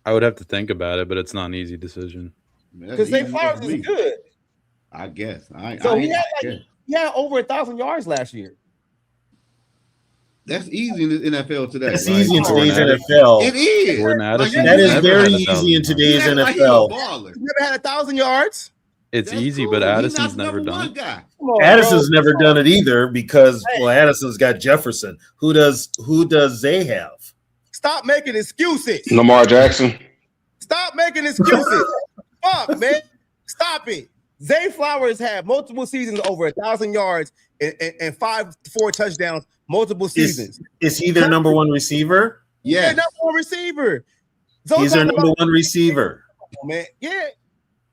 I would have to think about it, but it's not an easy decision. Because Zay Flowers is good. I guess. He had over 1,000 yards last year. That's easy in the NFL today. That's easy in today's NFL. It is. Jordan Addison. That is very easy in today's NFL. He never had 1,000 yards. It's That's easy, cool. but He's Addison's not the never number done one it. guy. Addison's never done it either because Addison's got Jefferson. Who does Zay have? Stop making excuses. Lamar Jackson. Stop making excuses. Fuck, man. Stop it. Zay Flowers had multiple seasons over 1,000 yards and 4 touchdowns, multiple seasons. Is he their number one receiver? Yeah, Yes. number one receiver. He's their number one receiver. Man, yeah.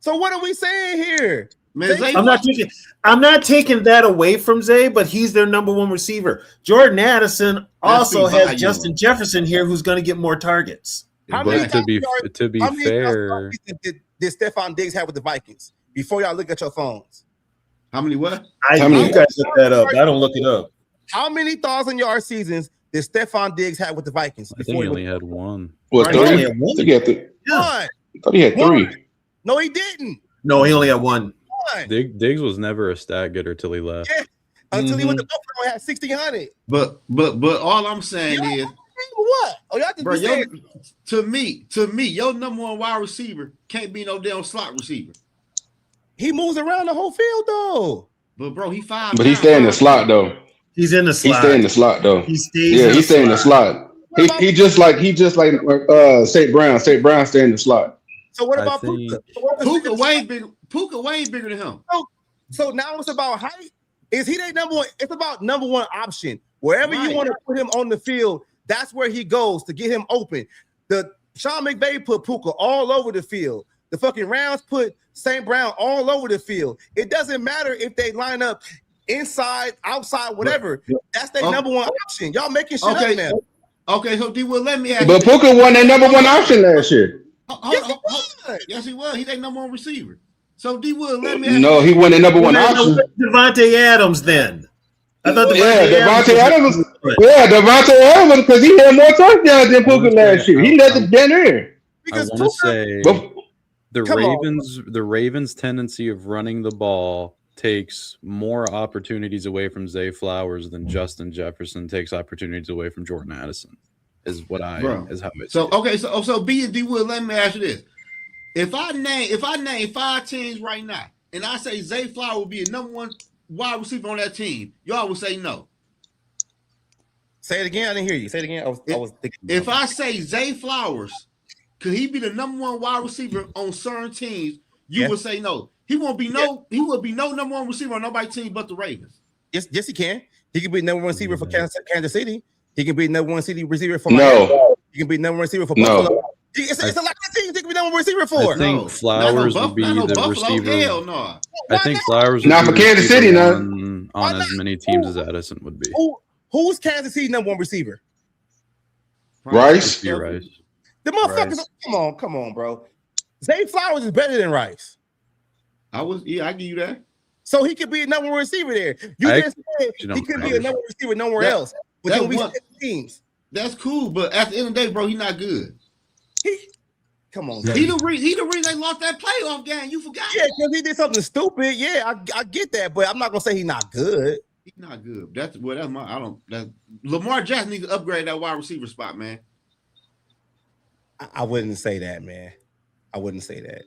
So what are we saying here? Man, Zay I'm not taking that away from Zay, but he's their number one receiver. Jordan Addison also has Justin Jefferson here, who's going to get more targets. How many But to be fair, did Stephon Diggs have with the Vikings? Before y'all look at your phones. How many what? You guys look that up. I don't look it up. How many 1,000-yard seasons did Stephon Diggs have with the Vikings? I think he only had one. What, Right, 3? he only had one. I think he had three. One. I thought he had 3. No, he didn't. No, he only had one. One. Diggs was never a stat getter till he left. Yeah. Until he went to Buffalo and had 1,600. But all I'm saying is, What? Oh, y'all just bro, be saying, to me, your number one wide receiver can't be no damn slot receiver. he moves around the whole field though. But bro, he 5. But he stay in the slot though. He's in the He slot. stay in the slot though. He stays. Yeah, he stay in the slot. He just like St. Brown. St. Brown stay in the slot. So what I about think- Puka? Puka way bigger than him. So now it's about height. Is he their number one? It's about number one option. Wherever you Right. want to put him on the field, that's where he goes to get him open. The Sean McVay put Puka all over the field. The fucking Rams put St. Brown all over the field. It doesn't matter if they line up inside, outside, whatever. That's their number one option. Y'all making shit up now. Okay, so D will let me ask But you. Puka won their number one option last year. Yes, he was. He their number one receiver. So D Wood, let me ask No, he won their number one option. Devontae Adams then. I thought Devontae Adams. Yeah, Devontae Adams because he had more touchdowns than Puka last year. He let the den in. I want to say the Ravens' tendency of running the ball takes more opportunities away from Zay Flowers than Justin Jefferson takes opportunities away from Jordan Addison. Is how it. So okay, so B and D Wood, let me ask you this: if I name 5 teams right now, and I say Zay Flowers will be a number one wide receiver on that team, y'all would say no. Say it again. I didn't hear you. Say it again. I was thinking. If I say Zay Flowers, could he be the number one wide receiver on certain teams? You would say no. He won't be no. He will be no number one receiver on nobody's team but the Ravens. Yes, he can. He can be number one receiver for Kansas City. He can be number one receiver for No. He can be number one receiver for No. Buffalo. It's a lot of teams he can be number one receiver for. I think Flowers would be the receiver. Hell no. I think Flowers would Not be for Kansas receiver City, no. on as many teams as Addison would be. Who's Kansas City number one receiver? Rice. Rice. The motherfuckers. Come on, bro. Zay Flowers is better than Rice. I give you that. So he could be a number one receiver there. You just said he could be a number one receiver nowhere else. But then we teams. That's cool, but at the end of the day, bro, he's not good. Come on, he the reason they lost that playoff game. You forgot? Yeah, because he did something stupid. Yeah, I get that, but I'm not gonna say he's not good. He's not good. Lamar Jackson needs to upgrade that wide receiver spot, man. I wouldn't say that, man. I wouldn't say that.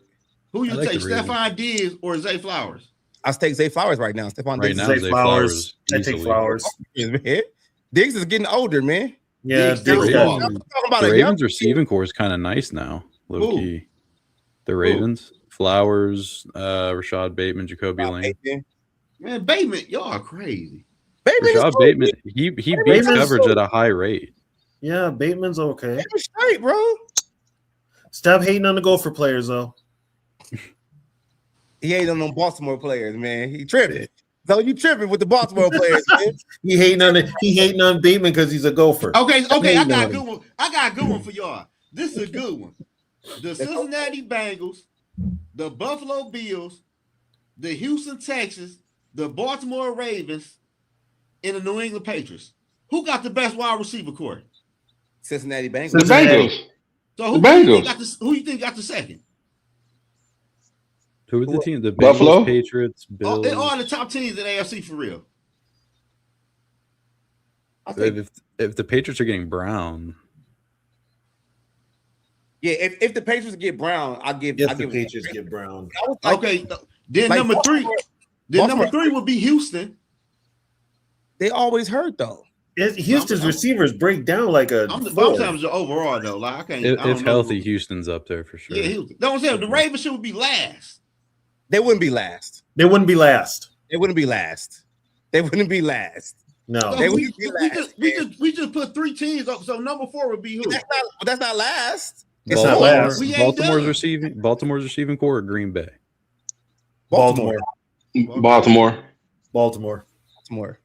Who you take, Stephon Diggs or Zay Flowers? I'll take Zay Flowers right now. Stephon Diggs. Zay Flowers. I take Flowers. Diggs is getting older, man. Yeah, the Ravens receiving core is kind of nice now. Low key. The Ravens, Flowers, Rashad Bateman, Jacoby Lane. Man, Bateman, y'all are crazy. Rashad Bateman, he beats coverage at a high rate. Yeah, Bateman's okay. Bateman's straight, bro. Stop hating on the Gopher players, though. He hating on them Baltimore players, man. He tripping. So you tripping with the Baltimore players, man. He hating on Bateman because he's a Gopher. Okay, I got a good one. I got a good one for y'all. This is a good one. The Cincinnati Bengals, the Buffalo Bills, the Houston Texans, the Baltimore Ravens, and the New England Patriots. Who got the best wide receiver core? Cincinnati Bengals. The Bengals. So who you think got the second? Who are the teams? The Buffalo, Bengals, Patriots, Bills. They're all the top teams in AFC for real. If the Patriots are getting Brown. Yeah, if the Patriots get Brown, I'll give the Patriots get Brown. Okay, Then Like number three. Then Baltimore- number 3 would be Houston. They always hurt though. Houston's receivers break down like a. I'm talking overall though. Like I can't. I If don't healthy, know. Houston's up there for sure. Yeah, Houston. No, I'm saying the Ravens should be last. They wouldn't be last. They wouldn't be last. They wouldn't be last. They wouldn't be last. No, They we, wouldn't be last. we just put 3 teams up. So number 4 would be who? That's not last. It's not last. We ain't done. Baltimore's receiving core or Green Bay? Baltimore.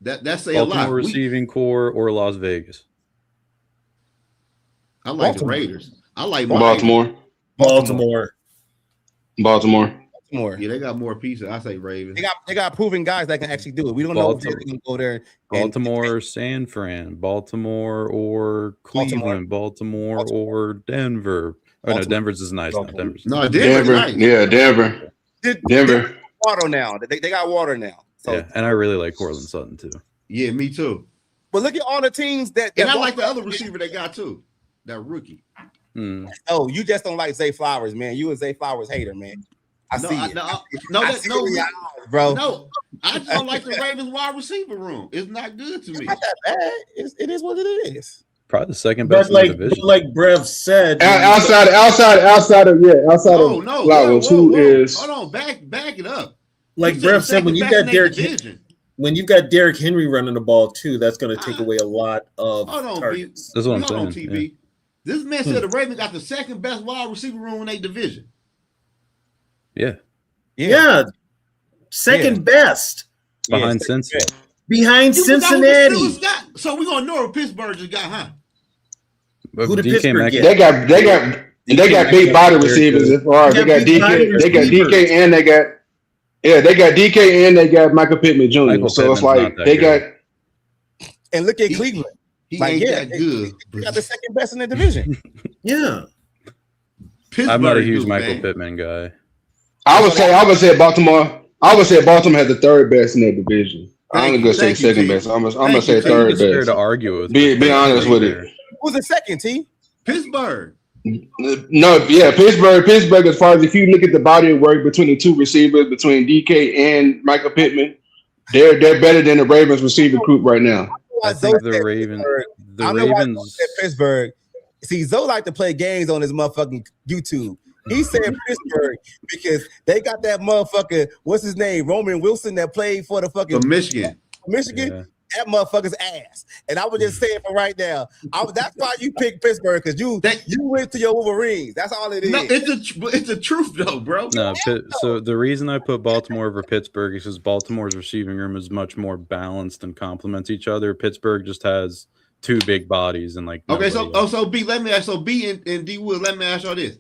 That's say a lot. Baltimore receiving core or Las Vegas? I like the Raiders. I like Baltimore. Yeah, they got more pieces. I say Ravens. They got proven guys that can actually do it. We don't know if they're going to go there. Baltimore or San Fran, Baltimore or Cleveland, Baltimore or Denver. Oh no, Denver's is nice now. Denver. Nice. Yeah, Denver. Denver. Water now. They got water now. So, yeah, and I really like Cortland Sutton too. Yeah, me too. But look at all the teams that and I like the other receiver they got too. That rookie. Oh, you just don't like Zay Flowers, man. You a Zay Flowers hater, man. I see it. Bro. No, I just don't like the Ravens wide receiver room. It's not good to me. It's not that bad. It is what it is. Probably the second best in the division. Like Brev said, outside of Flowers, who is hold on, back it up. Like Brev said, when you've got Derrick Henry running the ball too, that's going to take away a lot of targets. That's what I'm saying. TV. Yeah. This man said the Ravens got the second best wide receiver room in their division. Yeah. Second best behind Cincinnati. Behind Cincinnati. So we're gonna know what Pittsburgh just got, huh? Who did Pittsburgh get? They got big body receivers as far as they got DK and they got DK and they got Michael Pittman Jr. So it's like they got. And look at Cleveland. He ain't that good. They got the second best in the division. Yeah. I'm not a huge Michael Pittman guy. I would say Baltimore. I would say Baltimore has the third best in their division. I'm gonna go say second best. I'm gonna say third best. To argue with. Be honest with it. Who's the second, T? Pittsburgh. No, yeah, Pittsburgh. As far as if you look at the body of work between the two receivers, between DK and Michael Pittman, they're better than the Ravens receiver group right now. I think the Ravens. Pittsburgh. See, Zoe like to play games on his motherfucking YouTube. He said Pittsburgh because they got that motherfucker. What's his name? Roman Wilson that played for the fucking Michigan. Yeah. That motherfucker's ass. And I was just saying for right now. That's why you picked Pittsburgh because you went to your Wolverines. That's all it is. No, it's the truth though, bro. No, so the reason I put Baltimore over Pittsburgh is because Baltimore's receiving room is much more balanced and complements each other. Pittsburgh just has two big bodies and like. Okay, so B, let me ask. So B and D Wood, let me ask y'all this.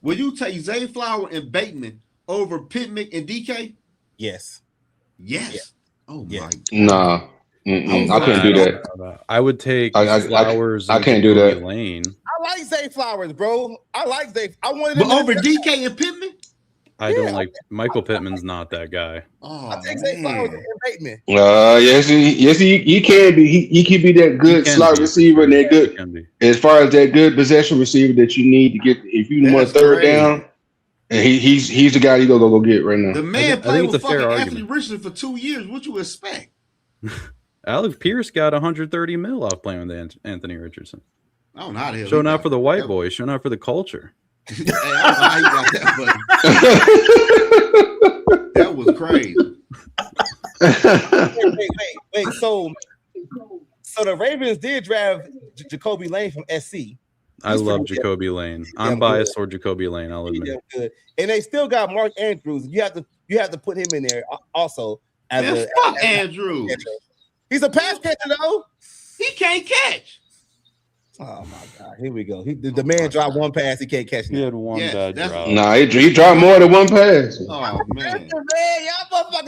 Will you take Zay Flower and Bateman over Pittman and DK? Yes. Yeah. Oh my. Nah. I couldn't do that. I would take Flowers. I can't do that. Lane. I like Zay Flowers, bro. I like Zay. I wanted but over DK and Pittman. I don't like Michael Pittman's not that guy. Oh, I take Zay Flowers and Bateman. Yes, he can be. He can be that good slot receiver and that good. As far as that good possession receiver that you need to get, if you want third down, and he's the guy you go get right now. The man played with fucking Anthony Richardson for 2 years. What you expect? Alec Pierce got 130 mil off playing with Anthony Richardson. I don't know how to showing out for the white boys, showing out for the culture. Hey, I don't know how you got that, buddy. That was crazy. Wait. So the Ravens did draft Jacoby Lane from SC. I love Jacoby Lane. I'm biased toward Jacoby Lane. I'll admit. Good. And they still got Mark Andrews. You have to put him in there also. Fuck Andrews. He's a pass catcher though. He can't catch. Oh my God! Here we go. The man dropped one pass. He can't catch. He had one bad drop. Nah, he dropped more than one pass. Oh man,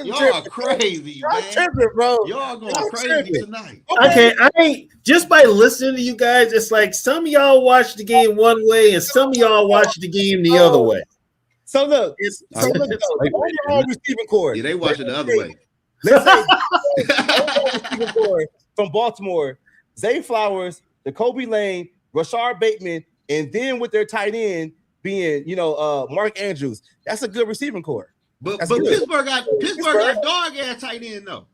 y'all are crazy, man. Tripping, bro. Y'all going crazy tonight. Okay, I just by listening to you guys, it's like some of y'all watch the game one way and some of y'all watch the game the other way. So look, overall receiving core. Yeah, they watch it the other way. Let's say receiving core from Baltimore: Zay Flowers, Jacoby Lane, Rashard Bateman, and then with their tight end being, Mark Andrews. That's a good receiving core. But Pittsburgh got dog ass tight end though.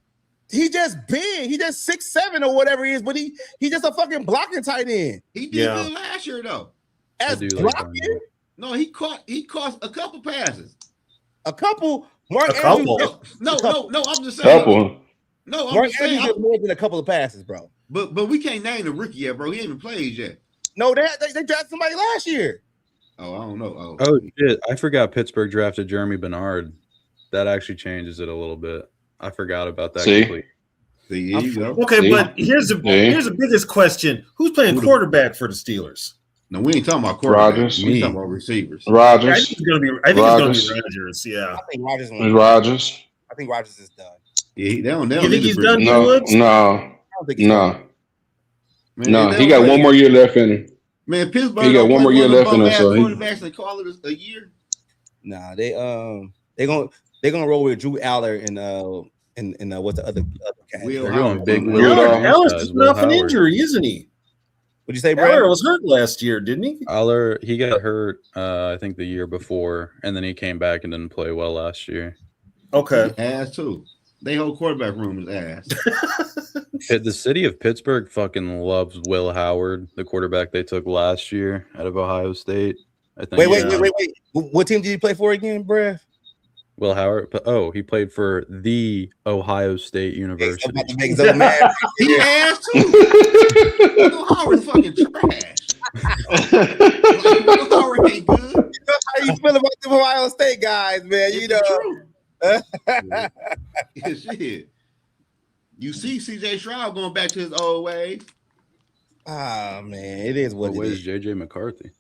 He just big. He just 6'7" or whatever he is, but he just a fucking blocking tight end. He did good last year though. As blocking? No, he caught a couple passes. A couple. No, I'm just saying. Couple. No, I'm just saying. More than a couple of passes, bro. But we can't name the rookie yet, bro. He ain't even played yet. No, they drafted somebody last year. Oh, I don't know. Oh shit! I forgot Pittsburgh drafted Jeremy Bernard. That actually changes it a little bit. I forgot about that. See, there you go. Okay, but here's the biggest question: who's playing quarterback for the Steelers? No, we ain't talking about quarterback. Rodgers. We talking about receivers. Rodgers. I think it's gonna be Rodgers. Yeah, I think Rodgers. I think Rodgers is done. Yeah, they don't you think he's done? No. Man, he got one more year left in him. Man, Pittsburgh. He got one more year left in him, so quarterbacks and call it a year. Nah, they gonna roll with Drew Aller and what's the other cat? They're going big. Aller's just been off an injury, isn't he? What'd you say, Brad? Aller was hurt last year, didn't he? Aller, he got hurt, I think the year before, and then he came back and didn't play well last year. Okay, ass too. They whole quarterback room is ass. The city of Pittsburgh fucking loves Will Howard, the quarterback they took last year out of Ohio State. I think. Wait. What team did he play for again, Brad? Will Howard. Oh, he played for the Ohio State University. He ass too. Will Howard's fucking trash. Will Howard ain't good. You know how you feel about the Ohio State guys, man. You know. Shit. You see CJ Stroud going back to his old ways. Ah, man, it is what it where's is. JJ McCarthy?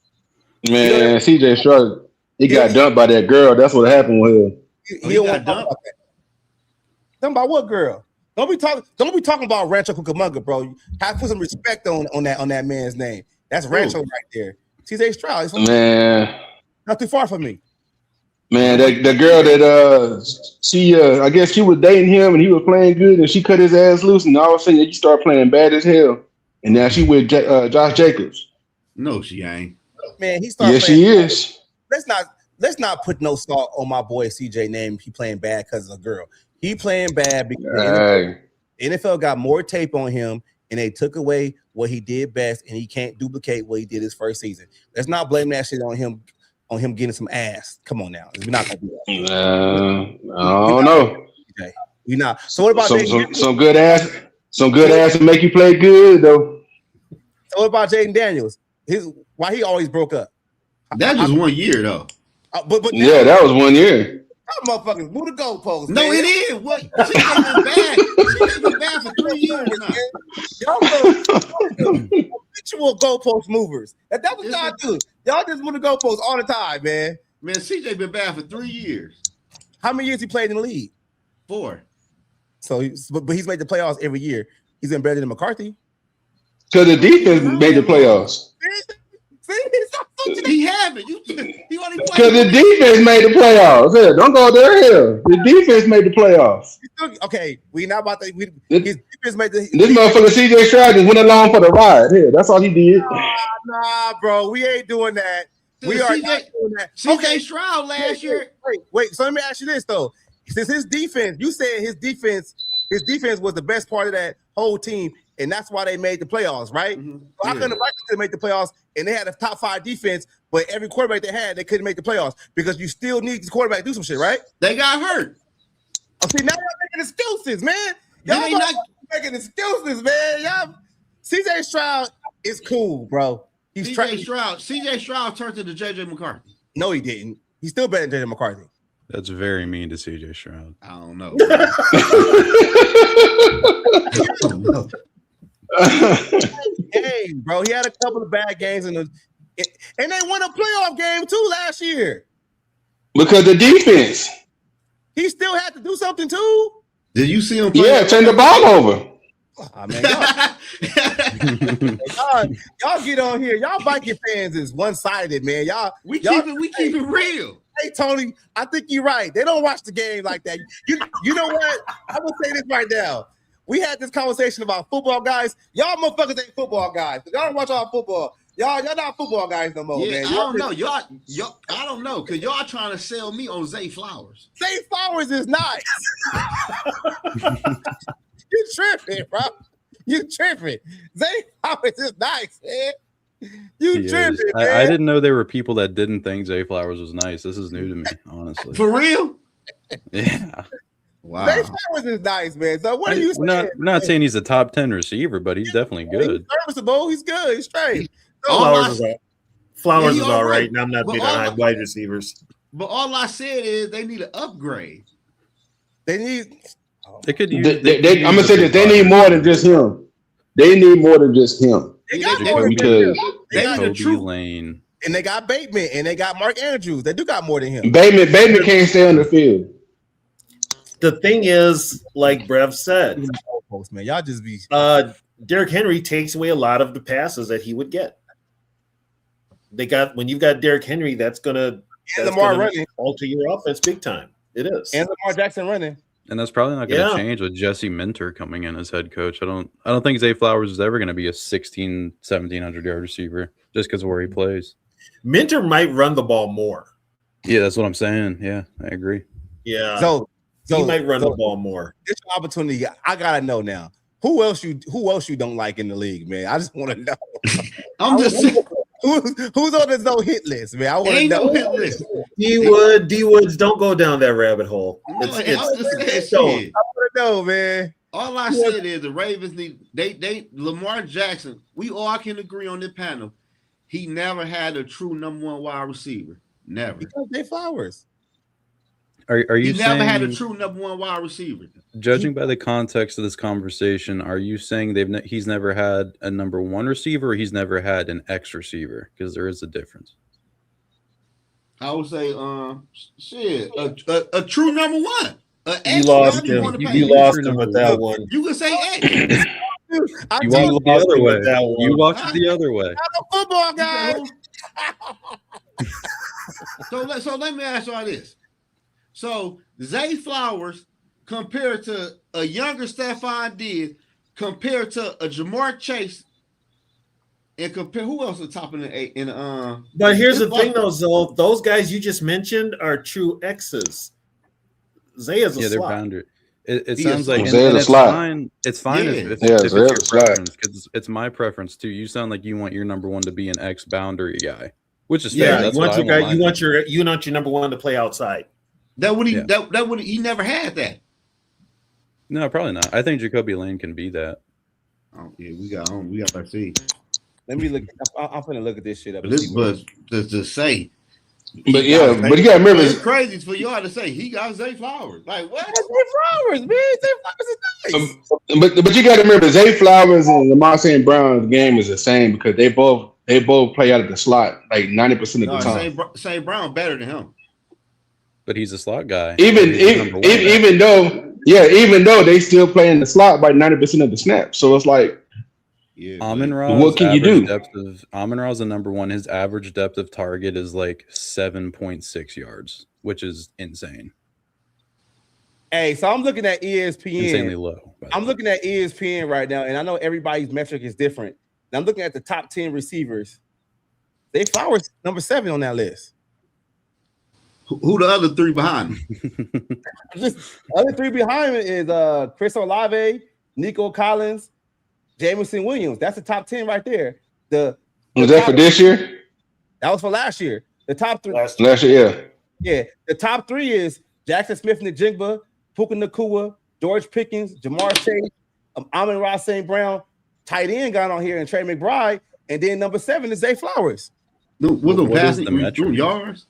Man, CJ Stroud, he got dumped by that girl. That's what happened with him. He got dumped. Talking about what girl? Don't be talking about Rancho Cucamonga, bro. Have to put some respect on that man's name. That's Rancho right there. CJ Stroud. Man, not too far from me. Man, the girl that she I guess she was dating him and he was playing good and she cut his ass loose and all of a sudden you start playing bad as hell and now she with Josh Jacobs. No, she ain't. Man, he started. Yes, she is. Let's not put no salt on my boy CJ name. He playing bad because of a girl. He playing bad because the NFL got more tape on him and they took away what he did best and he can't duplicate what he did his first season. Let's not blame that shit on him. On him getting some ass. Come on now. We're not gonna do that. I don't know. Okay. We're not. So what about some good ass? Some good ass to make you play good though. So what about Jaden Daniels? Why he always broke up? That's just 1 year though. But yeah, that was 1 year. Y'all motherfuckers move the goalposts. No, man. it is. What? She ain't been bad. She ain't been bad for 3 years now. Y'all habitual goalpost movers. That's what y'all do. Y'all just move the goalposts all the time, man. Man, CJ been bad for 3 years. How many years he played in the league? 4. So, but he's made the playoffs every year. He's been better than McCarthy. Because the defense made the playoffs. He haven't. He only because the defense made the playoffs. Yeah, don't go there. Here, the defense made the playoffs. Okay, we not about to. His defense made the. This motherfucker CJ Stroud just went along for the ride. Here, that's all he did. Nah, bro, we ain't doing that. We are not doing that. CJ Stroud last year. Wait. So let me ask you this though: since his defense, you said his defense was the best part of that whole team. And that's why they made the playoffs, right? Mm-hmm. So how come the Vikings couldn't make the playoffs and they had a top 5 defense, but every quarterback they had, they couldn't make the playoffs because you still need the quarterback to do some shit, right? They got hurt. Oh, see, now y'all making excuses, man. Y'all not making excuses, man. Y'all, CJ Stroud is cool, bro. CJ Stroud turned to the JJ McCarthy. No, he didn't. He's still better than JJ McCarthy. That's very mean to CJ Stroud. I don't know. Hey, bro, he had a couple of bad games and they won a playoff game too last year. Because the defense. He still had to do something too. Did you see him play? Yeah, turn the ball over. Oh, man, y'all get on here. Y'all Viking fans is one-sided, man. We keep it real. Hey, Tony, I think you're right. They don't watch the game like that. You know what? I'm gonna say this right now. We had this conversation about football guys. Y'all motherfuckers ain't football guys. Y'all don't watch all football. Y'all not football guys no more, man. I don't know. Y'all, I don't know, because y'all trying to sell me on Zay Flowers. Zay Flowers is nice. You tripping, bro. You tripping. Zay Flowers is nice, man. You tripping, man. I didn't know there were people that didn't think Zay Flowers was nice. This is new to me, honestly. For real? Yeah. Wow. Zay Flowers is nice, man. So what are you saying? I'm not saying he's a top 10 receiver, but he's definitely good. He's serviceable. He's good. He's straight. Flowers is all right, and I'm not big on wide receivers. But all I said is they need an upgrade. They need. They could use. I'm gonna say that they need more than just him. They need more than just him. They got more than him. They got Kobe Lane, and they got Bateman, and they got Mark Andrews. They do got more than him. Bateman can't stay on the field. The thing is, like Brev said, man, y'all just be. Derrick Henry takes away a lot of the passes that he would get. When you've got Derrick Henry, that's gonna alter your offense big time. It is. And Lamar Jackson running. and that's probably not going to change with Jesse Minter coming in as head coach. I don't think Zay Flowers is ever going to be a 1,700 yard receiver just because of where he plays. Minter might run the ball more. Yeah, that's what I'm saying. Yeah, I agree. Yeah. So he might run the ball more. This opportunity, I gotta know now. Who else you don't like in the league, man? I just want to know. I'm just saying. Who's on this no hit list, man? I want to know. No hit list. D Woods, don't go down that rabbit hole. I want to know, man. All I said is the Ravens need they Lamar Jackson. We all can agree on this panel. He never had a true number one wide receiver. Never. Because Zay Flowers. Are you he saying, never had a true number one wide receiver? Judging by the context of this conversation, are you saying he's never had a number one receiver, or he's never had an X receiver? Because there is a difference. I would say, a true number one. You lost him. You lost him with that one. You can say X. You walked the other way. You walked the other way. I'm a football guy. So let me ask y'all this. So Zay Flowers compared to a younger Stephon Diggs, compared to a Jamar Chase, and compare who else is top in the But here's the thing, though, Zoe. Those guys you just mentioned are true X's. Zay is a slot. They're boundary. It sounds like it's fine. It's fine if it's your slot. preference, because it's my preference too. You sound like you want your number one to be an X boundary guy, which is fair. That's you want your guy. You want your number one to play outside. He never had that. No, probably not. I think Jacoby Lane can be that. Oh yeah, we got to see. Let me look. I'm gonna look at this shit up. But to say, but you gotta remember, it's crazy for y'all to say he got Zay Flowers. Like what? Zay Flowers, man. Zay Flowers is nice. But you gotta remember, Zay Flowers and Lamar St. Brown's game is the same because they both play out of the slot like 90% of the time. St. Brown better than him. But he's a slot guy. Even though they still play in the slot by 90% of the snaps. So it's like, Amon-Ra, what can you do? Amon-Ra's the number one. His average depth of target is like 7.6 yards, which is insane. Hey, so I'm looking at ESPN. Insanely low. I'm looking at ESPN right now, and I know everybody's metric is different. And I'm looking at the top 10 receivers. Zay Flowers number 7 on that list. Who the other three behind him? The other three behind him is Chris Olave, Nico Collins, Jameson Williams. That's the top 10 right there. Was that for this year? That was for last year. The top 3. Last year, yeah. Yeah. The top 3 is Jackson Smith-Njigba, Puka Nacua, George Pickens, Jamar Chase, Amon-Ra St. Brown. Tight end got on here, and Trey McBride. And then number 7 is Zay Flowers. What is the metric? Yards?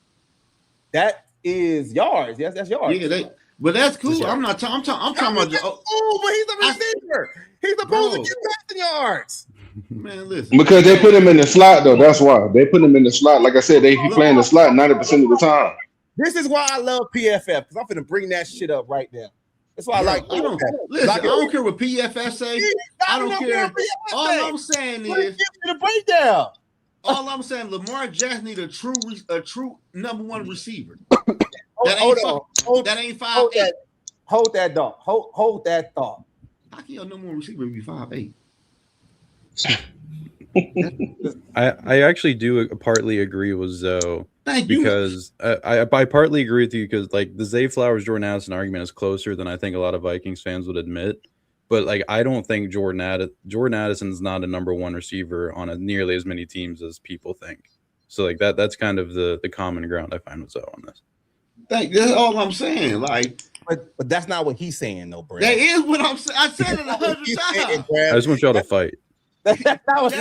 That is yards. Yes, that's yards. Yeah, but that's cool. I'm talking about. Oh, but he's a receiver. He's supposed to get passing yards. Man, listen. Because they put him in the slot, though. That's why they put him in the slot. Like I said, he play in the slot 90% of the time. This is why I love PFF, because I'm going to bring that shit up right now. That's why I like. I don't care what PFF say. I don't care. All I'm saying is the breakdown. All I'm saying, Lamar Jackson need a true number one receiver. That ain't 5'8". Hold that thought. Hold that thought. How can your number one receiver be 5'8"? I actually do partly agree with Zoe. Thank you. Because I partly agree with you because like the Zay Flowers Jordan Addison argument is closer than I think a lot of Vikings fans would admit. But like I don't think Jordan Addison's not a number one receiver on nearly as many teams as people think. So like that's kind of the common ground I find with Zoe on this. That's all I'm saying. Like, but that's not what he's saying, though, Brad. that is what I'm saying. I said it 100 times. I just want y'all to fight. That's not what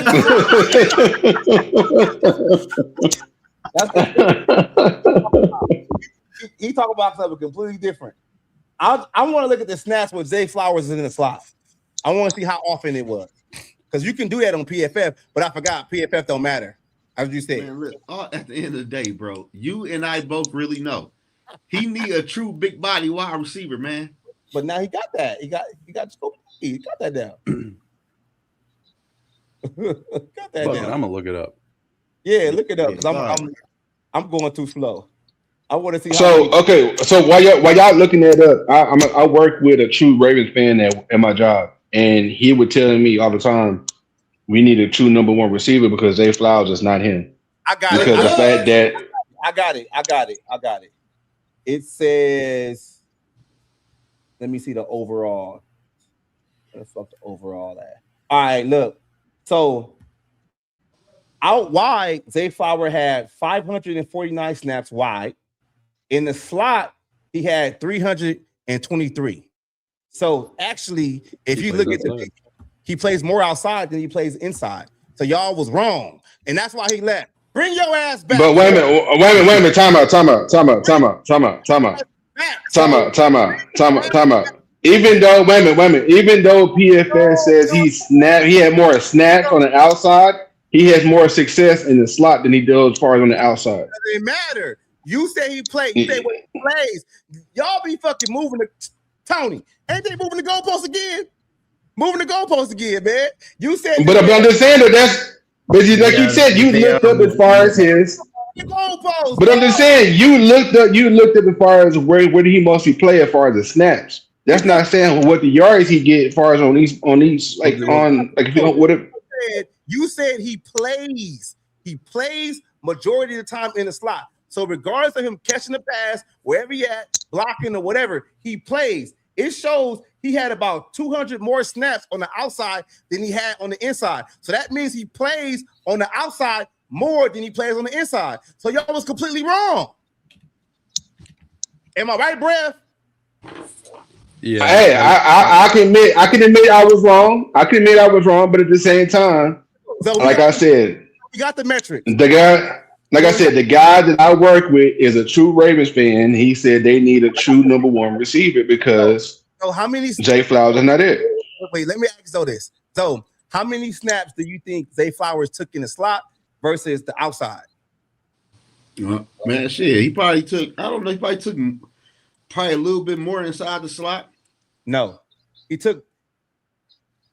he talk about something completely different. I want to look at the snaps with Zay Flowers in the slot. I want to see how often it was, because you can do that on PFF. But I forgot PFF don't matter, as you said. Man, look, at the end of the day, bro, you and I both really know he need a true big body wide receiver, man. But now he got that. He got that down. Got that down. I'm gonna look it up. Yeah, look it up because I'm going too slow. I want to see. So while y'all looking that up, I work with a true Ravens fan at my job, and he would telling me all the time, we need a true number one receiver because Zay Flowers is not him. I got because the fact that I got it. It says, let me see the overall. Where the fuck the overall at? All right, look. So out wide, Zay Flower had 549 snaps wide. In the slot, he had 323. So actually, if you look at he plays more outside than he plays inside. So y'all was wrong, and that's why he left. Bring your ass back. But wait a minute. Time out. Even though, wait a minute. Even though PFF says he had more snaps on the outside, he has more success in the slot than he does as far as on the outside. It doesn't matter. You say he played. You say when he plays. Y'all be fucking moving the Tony. Ain't they moving the goalposts again? Moving the goalposts again, man. You said. But I'm just saying but like you said, you looked up as far as his. But I'm just saying, you looked up as far as where did he mostly play as far as the snaps. That's not saying what the yards he get as far as on these like if you don't whatever. You said he plays. He plays majority of the time in the slot. So regardless of him catching the pass, wherever he at, blocking or whatever, he plays. It shows he had about 200 more snaps on the outside than he had on the inside. So that means he plays on the outside more than he plays on the inside. So y'all was completely wrong. Am I right, Brev? Yeah. Hey, I can admit I was wrong. But at the same time, I said, you got the metrics. The guy that I work with is a true Ravens fan. He said they need a true number one receiver because how many Zay Flowers is not it. Wait, let me ask Zoe this. So, how many snaps do you think Zay Flowers took in the slot versus the outside? Man, shit, he probably took. I don't know. He probably took a little bit more inside the slot. No, he took.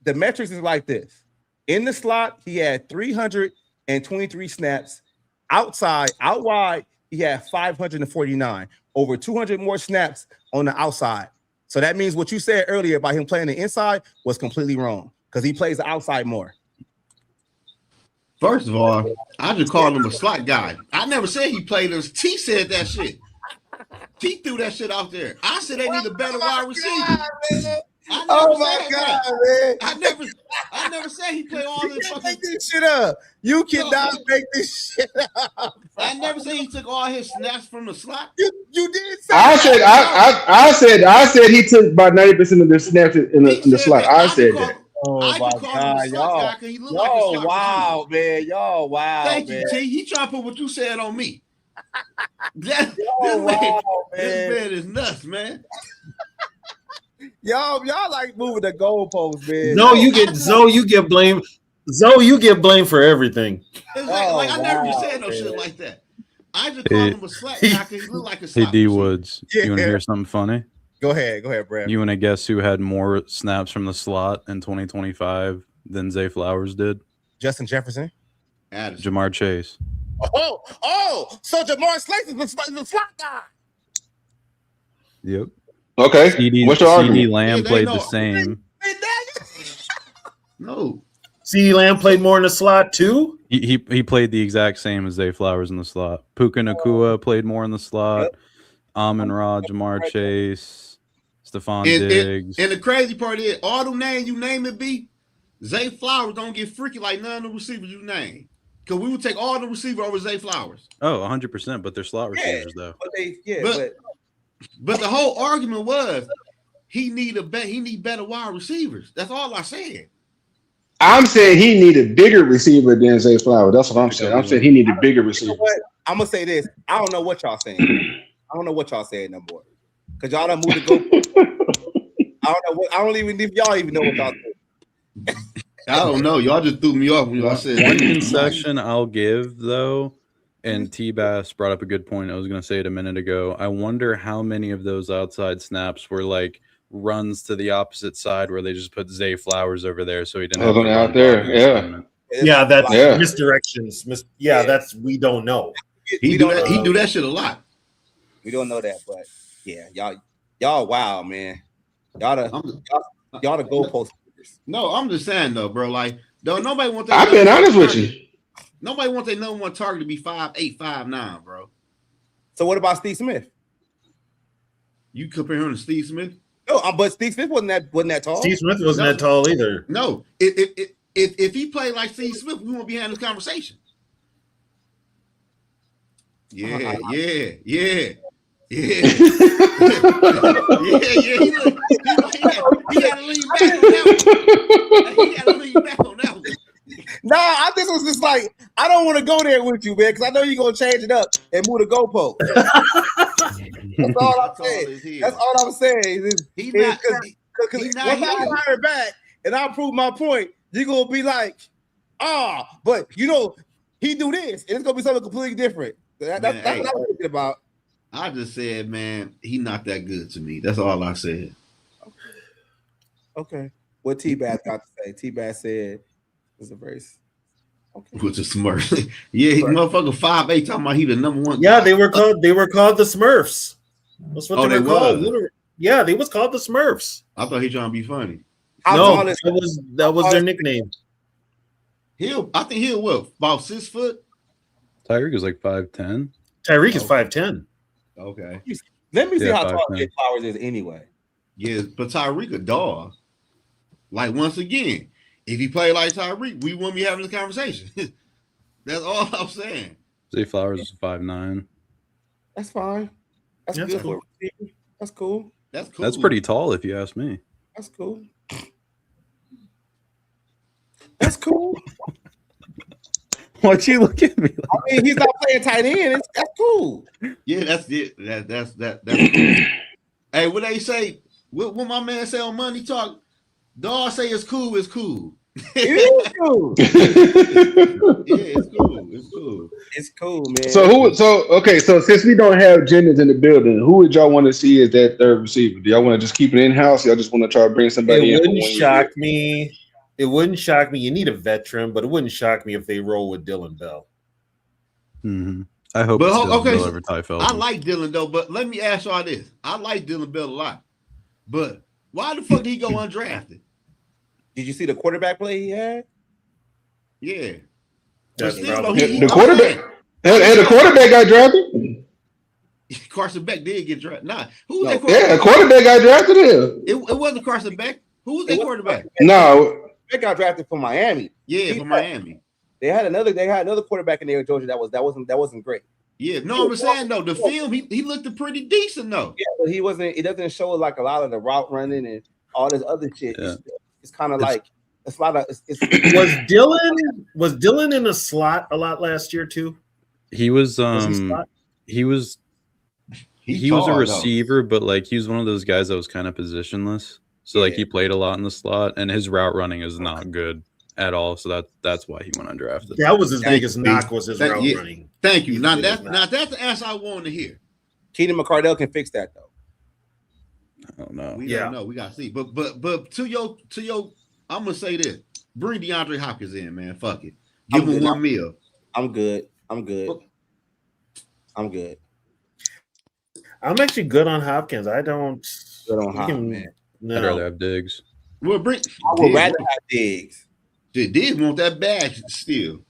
The metrics is like this. In the slot, he had 323 snaps. Out wide, he had 549. Over 200 more snaps on the outside. So that means what you said earlier about him playing the inside was completely wrong because he plays the outside more. First of all, I just called him a slot guy. I never said he played us. T said that shit. T threw that shit out there. I said they need a better wide receiver. Oh my God, man! I never said he played all this. Make this shit up. You cannot make this shit up. I never said he took all his snaps from the slot. You did say. I said he took about 90% of the snaps in the slot. I said that. Oh my God, y'all! Wow, man! Y'all, wow! Thank you, T. He trying to put what you said on me. This man is nuts, man. Y'all like moving the goalposts, man. No, you get blamed. Zoe, you get blamed for everything. I never be saying no shit like that. I just call him a slack knocker. He look like a Hey, D Woods, you want to hear something funny? Go ahead, Brad. You want to guess who had more snaps from the slot in 2025 than Zay Flowers did? Justin Jefferson. Jamar Chase. Oh! So Jamar Chase is the slot guy. Yep. Okay. What's the argument? CD Lamb played the same. No. CeeDee Lamb played more in the slot too. He played the exact same as Zay Flowers in the slot. Puka Nakua played more in the slot. Yep. Amon-Ra, Jamar Chase, Stephon And Diggs. the crazy part is, all them names you name it, B, Zay Flowers don't get freaky like none of the receivers you name. Because we would take all the receivers over Zay Flowers. Oh, 100%, but they're slot receivers, though. But the whole argument was he need better wide receivers. That's all I said. I'm saying he needed bigger receiver than Zay Flowers. That's what I'm saying. I'm saying he needed bigger receiver. I'm gonna say this. I don't know what y'all saying. I don't know what y'all saying no more. Cause y'all done moved to go. I don't even if y'all even know what y'all saying. I don't know. Y'all just threw me off when y'all said one concession I'll give though, and T-Bass brought up a good point. I was gonna say it a minute ago. I wonder how many of those outside snaps were like runs to the opposite side where they just put Zay Flowers over there so he didn't have to out there. Yeah, that's misdirections. That's we don't know. He do that shit a lot. We don't know that, but yeah, y'all wow, man. Y'all the goalpost. No, I'm just saying though, bro. Like, don't nobody want that. I've been honest with you. Nobody wants their number one target to be 5'8", 5'9", bro. So what about Steve Smith? You compare him to Steve Smith? No, but Steve Smith wasn't that tall. Steve Smith wasn't that tall either. No, if he played like Steve Smith, we won't be having this conversation. Yeah. Yeah. He had to lean back on that one. Nah, I think it was just like, I don't want to go there with you, man, because I know you're going to change it up and move the goalpost. That's all I'm saying. That's all I'm saying. Because once I hire back and I prove my point, you're going to be like, but you know, he do this, and it's going to be something completely different. That's what I'm thinking about. I just said, man, he not that good to me. That's all I said. Okay. What T-Bass got to say? T-Bass said it's a verse. Okay. Which is smart. Yeah, he motherfucker 5'8", talking about he the number one. Yeah, they were called the Smurfs. That's what they were called. Yeah, they was called the Smurfs. I thought he trying to be funny. No, that was their nickname. I think he'll what, about 6 foot? Tyreek is like 5'10". Tyreek is 5'10". Okay. Let me see how tall Jay Flowers is anyway. Yeah, but Tyreek a dog. Like, once again, if he played like Tyreek, we wouldn't be having this conversation. That's all I'm saying. Zay Flowers is 5'9". That's fine. That's good for a receiver. That's cool. That's pretty tall if you ask me. That's cool. That's cool. Why'd you look at me? I mean, he's not playing tight end. That's cool. Yeah, that's it. That's cool. Hey, what they say? What my man say on Money Talk? Dog say it's cool. It's cool. It is cool. Yeah, it's cool. It's cool. It's cool, man. So since we don't have Jennings in the building, who would y'all want to see as that third receiver? Do y'all want to just keep it in house? Y'all just want to try to bring somebody in? It wouldn't shock me. It wouldn't shock me. You need a veteran, but it wouldn't shock me if they roll with Dylan Bell. Mm-hmm. I hope it's Dylan Bell over Ty Feldman. I like Dylan though, but let me ask y'all this: I like Dylan Bell a lot, but why the fuck did he go undrafted? Did you see the quarterback play he had? Yeah, the quarterback. And the quarterback got drafted. Carson Beck did get drafted. Nah, who was that quarterback? Yeah, the quarterback got drafted here. It wasn't Carson Beck. Who was that quarterback? No, Beck got drafted from Miami. Yeah, from Miami. They had another quarterback in there in Georgia that wasn't great. Yeah, no, I'm saying though, the film he looked pretty decent though. Yeah, but he wasn't. It doesn't show like a lot of the route running and all this other shit. Yeah. It's kind of like it's a lot of. Was Dylan in a slot a lot last year too? He was. He was a receiver, but like he was one of those guys that was kind of positionless. So like he played a lot in the slot, and his route running is not good at all. So that's why he went undrafted. That was his biggest knock was his route running. Thank you. Now that's the answer I wanted to hear. Keenan McCardell can fix that though. I don't know. We don't know. We gotta see. But to your, I'm gonna say this: bring DeAndre Hopkins in, man. Fuck it. Give him $1 million. I'm good. I'm actually good on Hopkins. I don't. Good on Hopkins, man. No. I'd rather have Diggs. Well, I would rather have Diggs. Diggs want that bag still.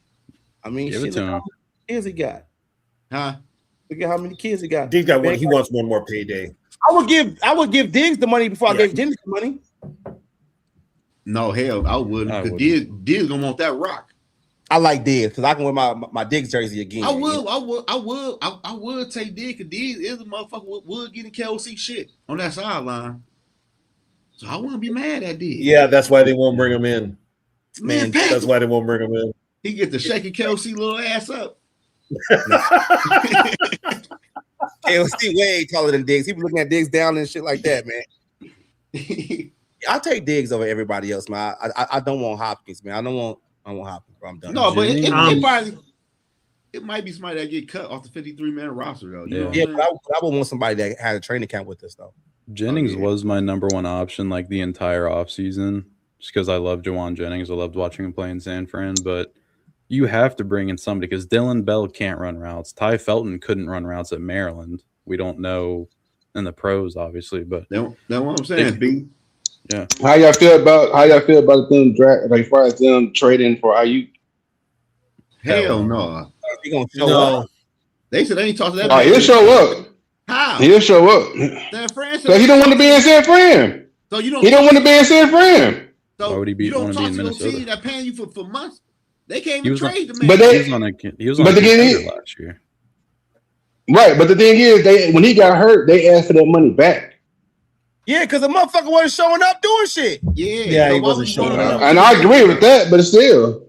I mean, Give it shit, to look how him. many kids he got. Huh? Look at how many kids he got. Diggs got one. He wants one more payday. I would give Diggs the money before I gave Jennings the money. No, hell, I wouldn't. Because Diggs gonna want that rock. I like Diggs because I can wear my Diggs jersey again. I would take Diggs because Diggs is a motherfucker would get in KOC shit on that sideline. So I wouldn't be mad at Diggs. Yeah, that's why they won't bring him in. Man, that's why they won't bring him in. He get the shaking KOC little ass up. KOC way taller than Diggs. He be looking at Diggs down and shit like that, man. I'll take Diggs over everybody else, man. I don't want Hopkins, man. I don't want Hopkins, bro. I'm done. No, but it might be somebody that get cut off the 53-man roster, though. You know but I would want somebody that had a training camp with us, though. Jennings was my number one option like the entire offseason just because I love Juwan Jennings. I loved watching him play in San Fran, but you have to bring in somebody because Dylan Bell can't run routes. Ty Felton couldn't run routes at Maryland. We don't know in the pros, obviously, but that's what I'm saying, B. Yeah. How y'all feel about them draft, like as far as them trading for Ayuk? Hell no. He gonna show up. They said they ain't talking to that. Oh, he'll show up. How? He'll show up. San Fran. So he don't want to be in San Fran. So you don't. He don't want to be in San Fran. So why would he want to be in those Minnesota? teams that paying you for months. They can't even trade the man. But he was on a contender last year. Right, but the thing is, when he got hurt, they asked for that money back. Yeah, because the motherfucker wasn't showing up doing shit. Yeah, so he wasn't showing up. And I agree with that, but still,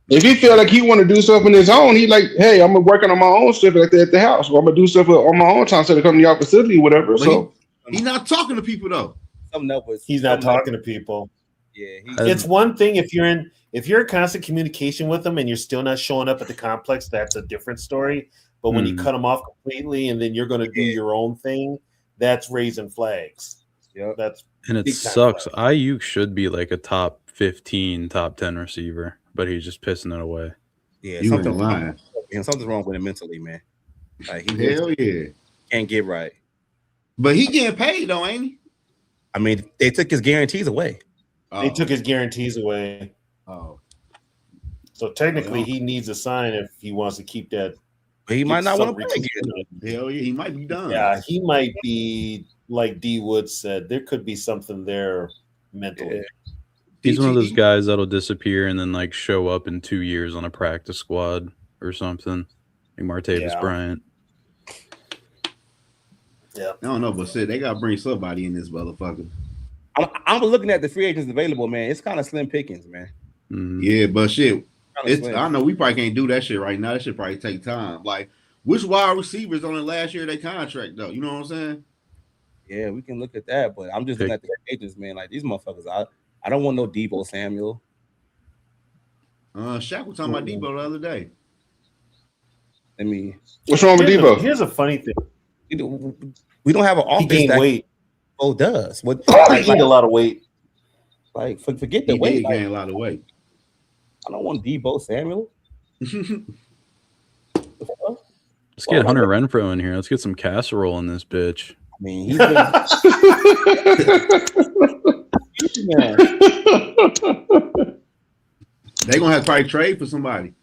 if he feel like he want to do stuff on his own, he like, hey, I'm working on my own stuff like that at the house, or I'm gonna do stuff on my own time instead of coming to your facility, whatever. So he's not talking to people though. He's not talking to people. Yeah, it's one thing if you're in constant communication with them and you're still not showing up at the complex, that's a different story. But when you cut them off completely and then you're going to do your own thing, that's raising flags. Yeah, and it sucks. Ayuk should be like a top 15, top 10 receiver, but he's just pissing it away. Yeah, something's wrong with him mentally, man. Like he can't get right. But he getting paid though, ain't he? I mean, they took his guarantees away. They took his guarantees away. Oh, so technically, he needs a sign if he wants to keep that. But he might not want to play again. Hell yeah, he might be done. Yeah, he might be like D Wood said. There could be something there mentally. Yeah. He's one of those guys that'll disappear and then like show up in 2 years on a practice squad or something. Like Martavis Bryant. Yeah, I don't know, but shit, they gotta bring somebody in this motherfucker. I'm looking at the free agents available, man. It's kind of slim pickings, man. Mm-hmm. Yeah, but shit, I know we probably can't do that shit right now. That shit probably take time. Like, which wide receivers on the last year of their contract though? You know what I'm saying? Yeah, we can look at that, but I'm just looking at the agents, man. Like these motherfuckers, I don't want no Debo Samuel. Shaq was talking about Debo the other day. I mean, what's wrong with Debo? Here's a funny thing. We don't have an offense he gained weight. Does what? He gained a lot of weight. Like forget the weight. He gained a lot of weight. I don't want Debo Samuel. Let's get Hunter Renfrow in here. Let's get some casserole in this bitch. I mean, he's been... They're gonna have to probably trade for somebody.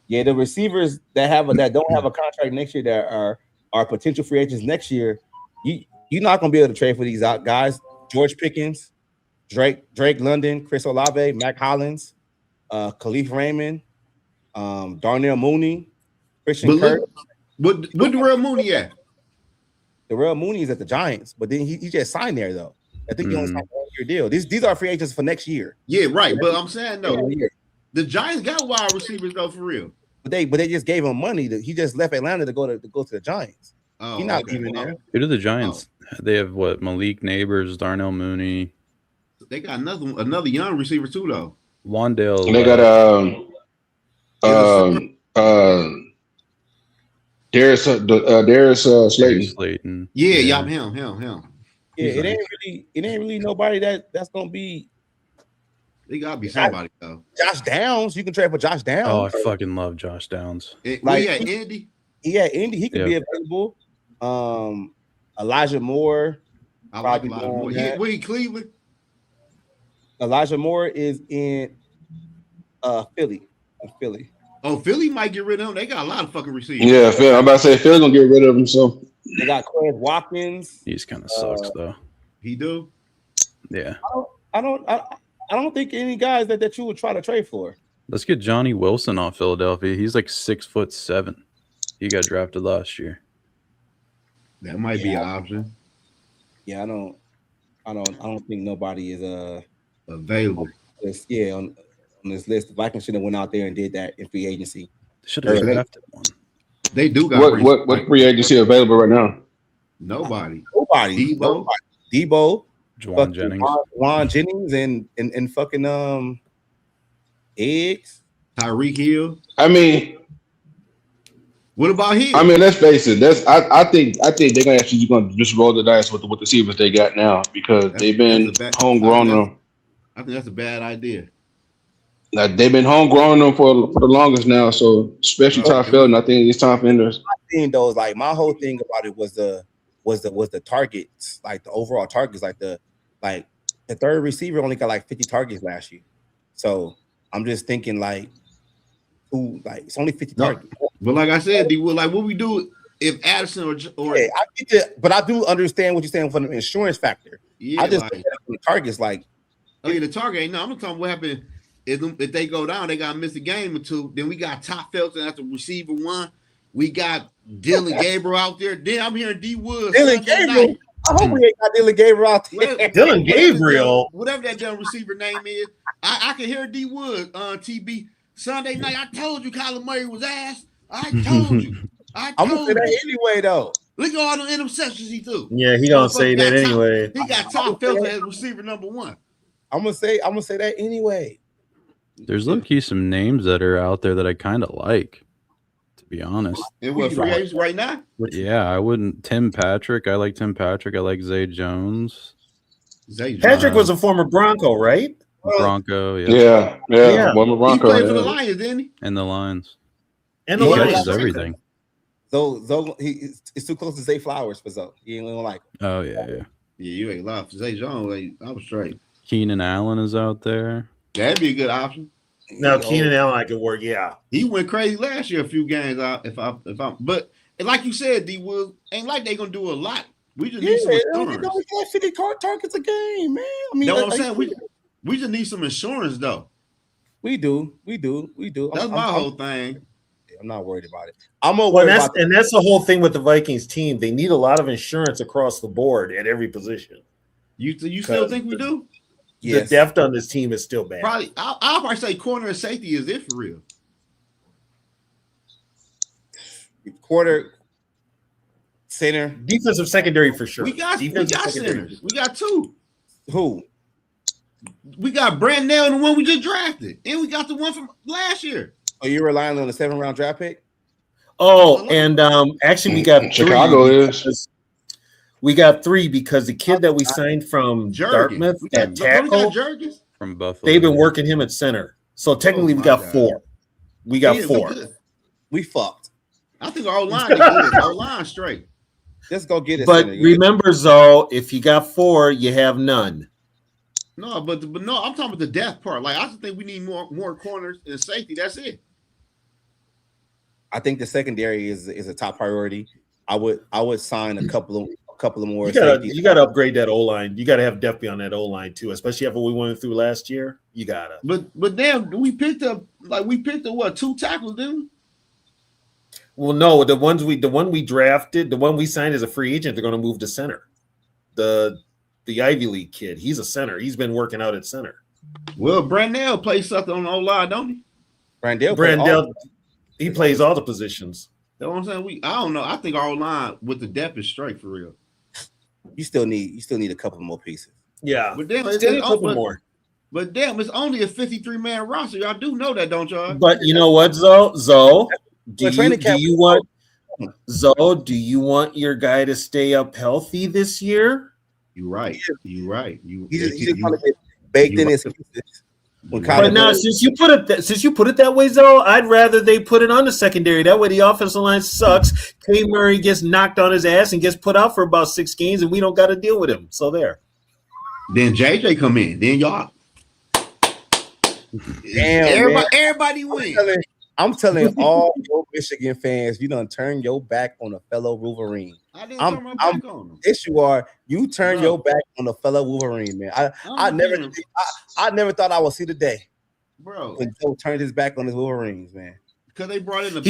Yeah, the receivers that don't have a contract next year that are potential free agents next year, you're not gonna be able to trade for these guys. George Pickens, Drake London, Chris Olave, Mac Hollins, Khalif Raymond, Darnell Mooney, Christian Kirk. What Darrell Mooney at? Darrell Mooney is at the Giants, but then he just signed there though. I think he only signed a 1-year deal. These are free agents for next year. Yeah, right. But I'm saying though, the Giants got wide receivers though for real. But they just gave him money. He just left Atlanta to go to the Giants. Oh, he's not leaving there. Who do the Giants? They have what? Malik Neighbors, Darnell Mooney. They got another young receiver too though. Wandale. And they got Darius Slayton. Yeah, him. Yeah, it ain't really nobody that's gonna be. They gotta be somebody though. Josh Downs, you can trade for Josh Downs. Oh, I fucking love Josh Downs. Indy. Yeah, Indy. He could be available. Elijah Moore. I like Elijah Moore. Where he Cleveland? Elijah Moore is in Philly. In Philly. Oh, Philly might get rid of him. They got a lot of fucking receivers. Yeah, Phil, I'm about to say Phil's gonna get rid of him. So They got Quez Watkins. He's kind of sucks though. He do. Yeah. I don't think any guys that you would try to trade for. Let's get Johnny Wilson off Philadelphia. He's like 6'7". He got drafted last year. That might be an option. Yeah, I don't think nobody is Available. on this list. The Vikings should have went out there and did that in free agency. Should have drafted one. They do got what free agency available right now? Nobody. Debo. Juwan Jennings. Juwan Jennings and fucking Eggs. Tyreek Hill. I mean, what about Hill? I mean, let's face it. I think they're gonna actually just roll the dice with the receivers they got now because they've been homegrown. I think that's a bad idea. Like they've been homegrown them for the longest now. So especially Todd Felton, I think it's time for Enders. My thing though is like my whole thing about it was the targets, like the overall targets, like the third receiver only got like 50 targets last year. So I'm just thinking like it's only 50 targets. But like I said, like what we do if Addison or yeah, I get that, but I do understand what you're saying from the insurance factor. Yeah, I just think the targets like the target ain't no. I'm talking what happened if they go down, they gotta miss a game or two. Then we got Todd Felton at the receiver one. We got Dylan Gabriel out there. Then I'm hearing D Woods. Dylan Gabriel. I hope we ain't got Dylan Gabriel out there. Dylan Gabriel, whatever that damn receiver name is, I can hear D Woods on TB Sunday night. I told you Kyler Murray was ass. I told you. I'm gonna say that anyway, though. Look at all the interceptions he threw. Yeah, he gonna say that anyway. He got Todd Felton as receiver number one. I'm gonna say that anyway. There's low-key some names that are out there that I kind of like, to be honest. And what free agents right now? Yeah, I wouldn't. Tim Patrick. I like Tim Patrick. I like Zay Jones. Patrick was a former Bronco, right? Bronco, yeah. Former Bronco. He played for the Lions, didn't he? And the Lions. And the Lions. Catches everything. Zoe, it's too close to Zay Flowers for Zoe. You ain't gonna like him. Oh yeah. Yeah, you ain't lying. Zay Jones, I was straight. Keenan Allen is out there. That'd be a good option. Now Keenan Allen, I could work. Yeah, he went crazy last year. A few games out. But like you said, D Wood ain't like they gonna do a lot. We just need some insurance. We got 50 targets a game, man. I mean, that's what I'm saying. We just need some insurance though. We do. That's my whole thing. I'm not worried about it. I'm more worried about and that's the whole thing with the Vikings team. They need a lot of insurance across the board at every position. You still think we do? Yes. The depth on this team is still bad. Probably, I'll probably say corner and safety is it for real. Quarter, center, defensive secondary for sure. We got centers. We got two. Who? We got Brandell and the one we just drafted, and we got the one from last year. Are you relying on the 7th-round draft pick? Oh, and actually, we got Chicago is. We got 3 because the kid that we signed from Dartmouth at tackle from Buffalo, they've been working him at center. So technically, we got 4. We got 4. We fucked. I think our line is good. Our line straight. Let's go get it. But remember, Zoe, if you got 4, you have none. No, but no, I'm talking about the depth part. Like I just think we need more corners and safety. That's it. I think the secondary is a top priority. I would sign a couple of more. You gotta upgrade that O line. You gotta have depth on that O line too, especially after we went through last year. You gotta. But damn, we picked up what 2 tackles, didn't we? Well, no, the one we drafted, the one we signed as a free agent, they're gonna move to center. The Ivy League kid, he's a center. He's been working out at center. Well, Brandell plays something on the O line, don't he? Brandell, he plays all the positions. That's what I'm saying. I don't know. I think our line with the depth is straight for real. You still need a couple more pieces. Yeah, but damn, a couple more. But damn, it's only a 53-man roster. Y'all do know that, don't y'all? But you know what, Zoe? Do you want your guy to stay up healthy this year? You're right. You're right. He's just gonna get baked in his excuses. But now, since you put it that way, though, I'd rather they put it on the secondary. That way, the offensive line sucks. K. Murray gets knocked on his ass and gets put out for about 6 games, and we don't got to deal with him. So there. Then JJ come in. Then y'all. Damn, everybody wins. I'm telling all your Michigan fans, you done turn your back on a fellow Wolverine. I didn't turn my back on them. Yes, you are. You turn your back on a fellow Wolverine, man. I never thought I would see the day, bro. When Joe turned his back on his Wolverines, man. Because they brought in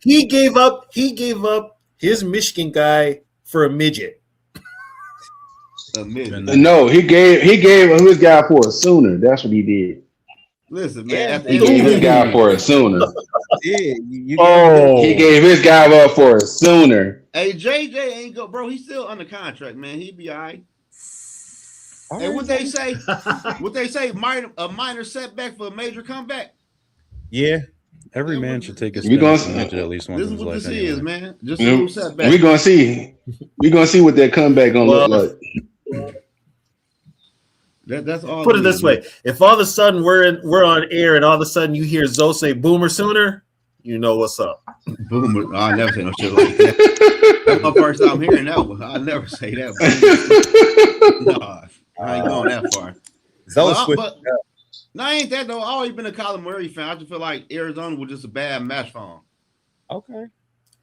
he gave up his Michigan guy for a midget. No, he gave his guy for a Sooner. That's what he did. Listen, man, he gave his guy for a Sooner. Yeah, he gave his guy up for a Sooner. Hey, JJ ain't go, bro. He's still under contract, man. He be all right. Hey, what they say? A minor setback for a major comeback. Yeah. Every man should take a step at least once in his life. This is what this is, man. Just a little setback. We're gonna see. We're gonna see what that comeback gonna look like. That's all. Put it this way: if all of a sudden we're on air and all of a sudden you hear Zoe say "Boomer Sooner," you know what's up. Boomer. Oh, I never say no shit like that. That's my first time hearing that one. I never say that. No, I ain't going that far. But no, ain't that though. I've always been a Kyler Murray fan. I just feel like Arizona was just a bad match for him. Okay,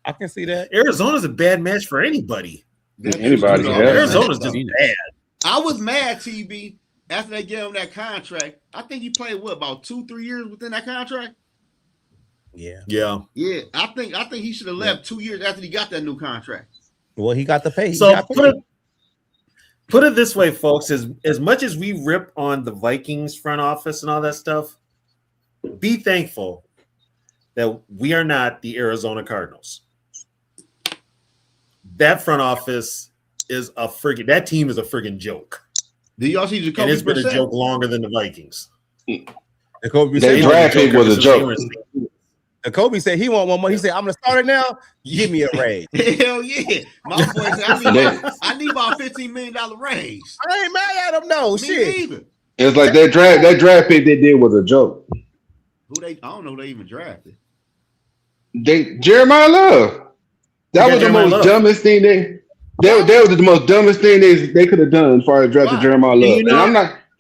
I can see that. Arizona's a bad match for anybody. Anybody. Arizona's just bad. I was mad, TB, after they gave him that contract. I think he played about 2-3 years within that contract. Yeah. I think he should have left 2 years after he got that new contract. Well, he got the pay. So put it this way, folks: as much as we rip on the Vikings front office and all that stuff, be thankful that we are not the Arizona Cardinals. That front office is that team is a friggin' joke. Do y'all see Jacoby? And it's been a joke longer than the Vikings. That draft pick was a joke. Jacoby said he want one more. He said, "I'm gonna start it now. Give me a raise." Hell yeah! My boy said, "I need about $15 million raise." I ain't mad at him. No shit. Neither. It's like that draft pick they did was a joke. I don't know who they even drafted. Jeremiah Love. That was the most dumbest thing that was the most dumbest thing they could have done as far as drafting Jeremiah Love.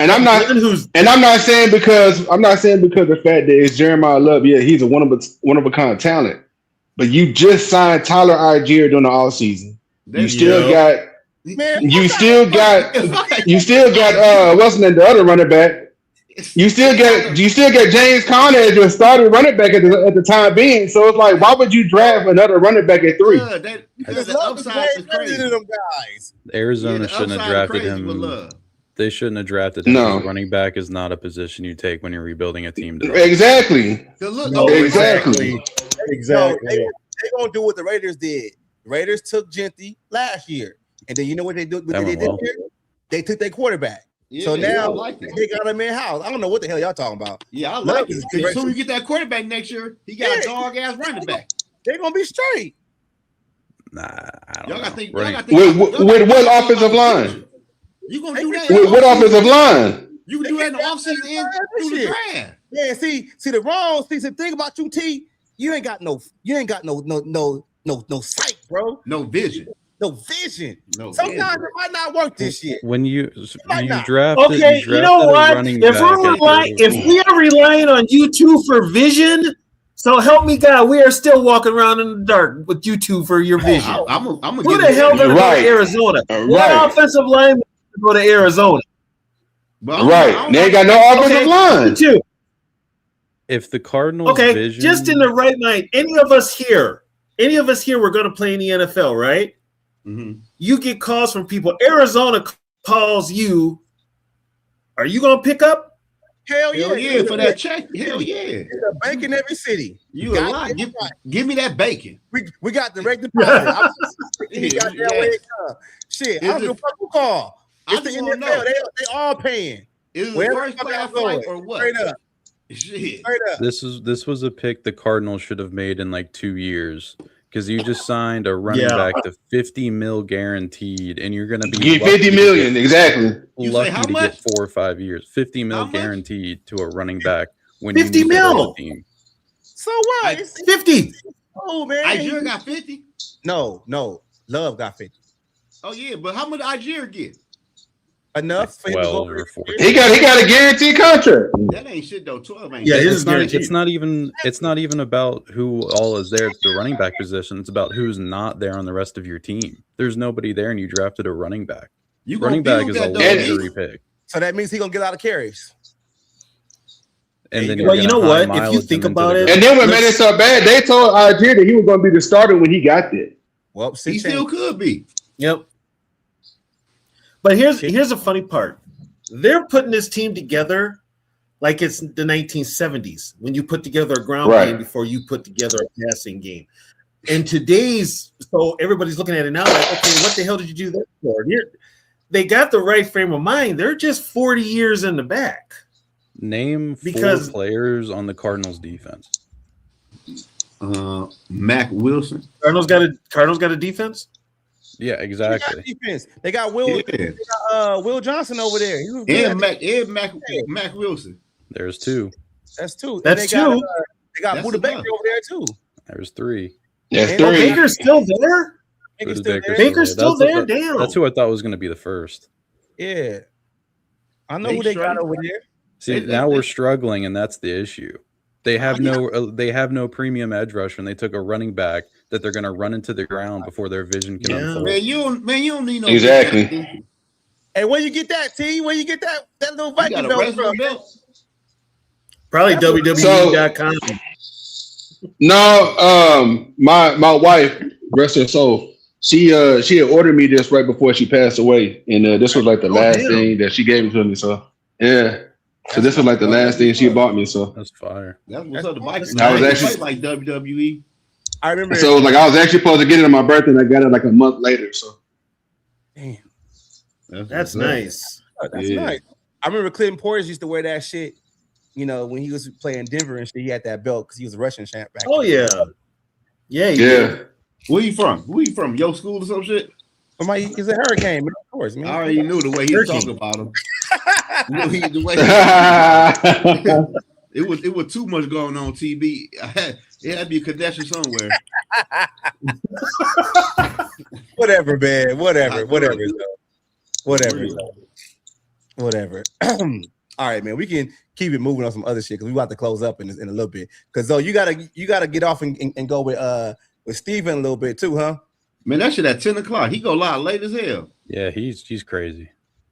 And I'm not saying because the fact that it's Jeremiah Love, yeah, he's a one of a kind talent. But you just signed Tyler Algier during the offseason. You still got what's the name, the other running back. You still get James Conner as your starting running back at the time being. So it's like, why would you draft another running back at 3? The upside is crazy. Them guys. Arizona shouldn't have drafted him. They shouldn't have drafted him. No. Running back is not a position you take when you're rebuilding a team. Exactly. Exactly. They're gonna do what the Raiders did. The Raiders took Gentry last year, and then you know what they did? They took their quarterback. Yeah, so now they got him in house. I don't know what the hell y'all talking about. Yeah, I like it. Because as soon as you get that quarterback next year, he got a dog ass running back. They're gonna be straight. Nah, I don't know. With what offensive line? You gonna do that? With what offensive line? You can do that in the offseason and through the draft. Yeah, see the wrong thing about you, T. You ain't got no sight, bro. No vision. Sometimes it might not work this year. When you draft, okay, you know what? If we are relying on you two for vision, so help me God, we are still walking around in the dark with you two for your vision. Who the hell gonna go to Arizona? What offensive line go to Arizona? Right, they ain't got no offensive line. Too. If the Cardinals, vision... just in the right mind, any of us here, we're going to play in the NFL, right? Mm-hmm. You get calls from people. Arizona calls you. Are you going to pick up? Hell yeah, for that check. Hell yeah. There's a bank in every city. You a lot. Give me that bacon. We got direct deposit. Shit, I don't give a fuck who call. It's the NFL. They all paying. Is it the first class flight or what? Straight up. Shit. This was a pick the Cardinals should have made in like 2 years. Because you just signed a running back to $50 million guaranteed, and you're going to be 50 million exactly. Lucky to get 4 or 5 years. $50 million guaranteed to a running back when 50 you need mil. Team. So what? 50. Oh man, Algier got 50. No, Love got 50. Oh yeah, but how much Algier get? enough for him to go 12 or 14. He got a guaranteed contract. That ain't shit though. 12 ain't. Yeah, shit. It's not even about who all is there at the running back position. It's about who's not there on the rest of your team. There's nobody there, and you drafted a running back. Running back is a luxury pick. So that means he's gonna get a lot of carries. And then well, you know what? If you think about it, and then when made it so bad, they told RG that he was going to be the starter when he got there. Well, he still could be. Yep. But here's the funny part. They're putting this team together like it's the 1970s when you put together a ground game before you put together a passing game. And so everybody's looking at it now like, okay, what the hell did you do that for? They got the right frame of mind. They're just 40 years in the back. Name 4 players on the Cardinals defense. Mac Wilson. Cardinals got a defense? Yeah, exactly. They got Will. They got, Will Johnson over there. And Mac Wilson. There's 2. That's 2. That's 2. They got Buda Baker over there too. There's 3. That's 3. Baker's still there. Baker's still there. Damn. That's who I thought was going to be the first. Yeah, I know who they got over there. See, now we're struggling, and that's the issue. They have no premium edge rusher, and they took a running back that they're going to run into the ground before their vision can unfold. Man, you don't need no exactly. Hey, where you get that, T? Where you get that little Viking belt from? Probably WWE.com. No, my wife, rest her soul, she had ordered me this right before she passed away, and this was like the last thing that she gave to me. So yeah. So this was like the last thing she bought me. So that's fire. That's what's up. The Vikings. I was actually like WWE. I remember. So like I was actually supposed to get it on my birthday, and I got it like a month later. So damn, that's nice. That's nice. I remember Clinton Portis used to wear that shit. You know, when he was playing Denver and shit, he had that belt because he was a Russian champ back. Oh yeah, yeah. Where you from? Where you from? Your school or some shit? He's a Hurricane, man. Of course, man. I already knew the way he was talking about him. It was too much going on TV. It had to be a connection somewhere. Whatever, man. Whatever. All right, man. We can keep it moving on some other shit because we about to close up in a little bit. Because though you gotta get off and go with Steven a little bit too, huh? Man, that shit at 10 o'clock. He go live late as hell. Yeah, he's crazy.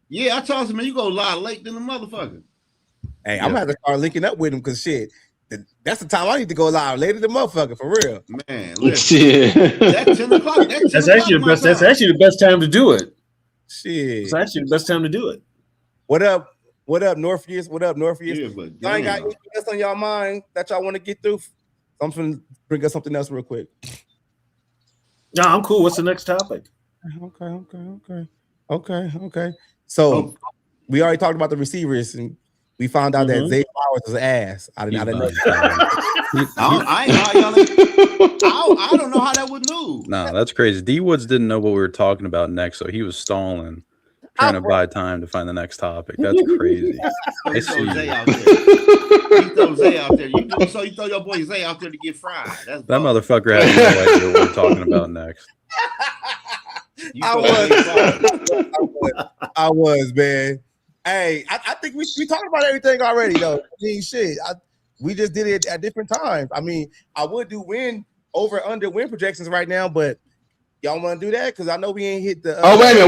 Yeah, I told him, man, you go live late than a motherfucker. Hey, I'm gonna have to start linking up with him because shit, that's the time I need to go live later than motherfucker for real. Man, listen, that's 10 o'clock. That's actually the best time to do it. Shit, it's actually the best time to do it. What up, Northeast? What up, Northeast? Yeah, but I ain't got anything else on y'all mind that y'all want to get through. I'm gonna bring up something else real quick. No, I'm cool. What's the next topic? Okay. So we already talked about the receivers, and we found out that Zay Flowers was ass. I didn't know. I don't know how that would move. Nah, that's crazy. D Woods didn't know what we were talking about next, so he was stalling, trying to buy time to find the next topic. That's crazy. I see Zay out there. You throw Zay out there. You throw your boy Zay out there to get fried. That motherfucker had no idea what we're talking about next. I was, man. Hey, I think we talked about everything already, though. I mean, shit. We just did it at different times. I mean, I would do over/under win projections right now, but y'all want to do that? Because I know we ain't hit the. Wait a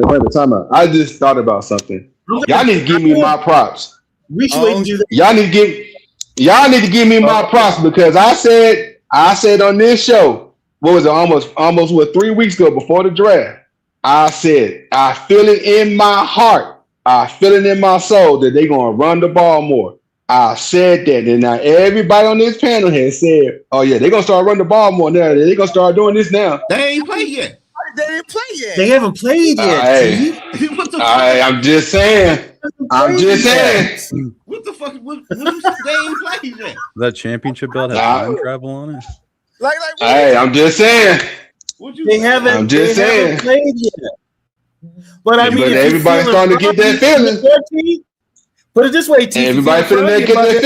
minute. Time out. I just thought about something. Y'all need to give me my props. We should do that. Y'all need to give me my props because I said on this show, what was it, almost 3 weeks ago before the draft, I said, I feel it in my heart, I feel it in my soul that they're going to run the ball more. I said that, and now everybody on this panel has said, oh yeah, they're going to start running the ball more now. They're going to start doing this now. They ain't played yet. They haven't played yet. I'm just saying. What the fuck? What you say? They ain't played yet. That championship belt has time travel on it. I'm just saying. They haven't played yet. But I mean, everybody's starting to get that feeling. Put it this way, T. Everybody feeling that, get that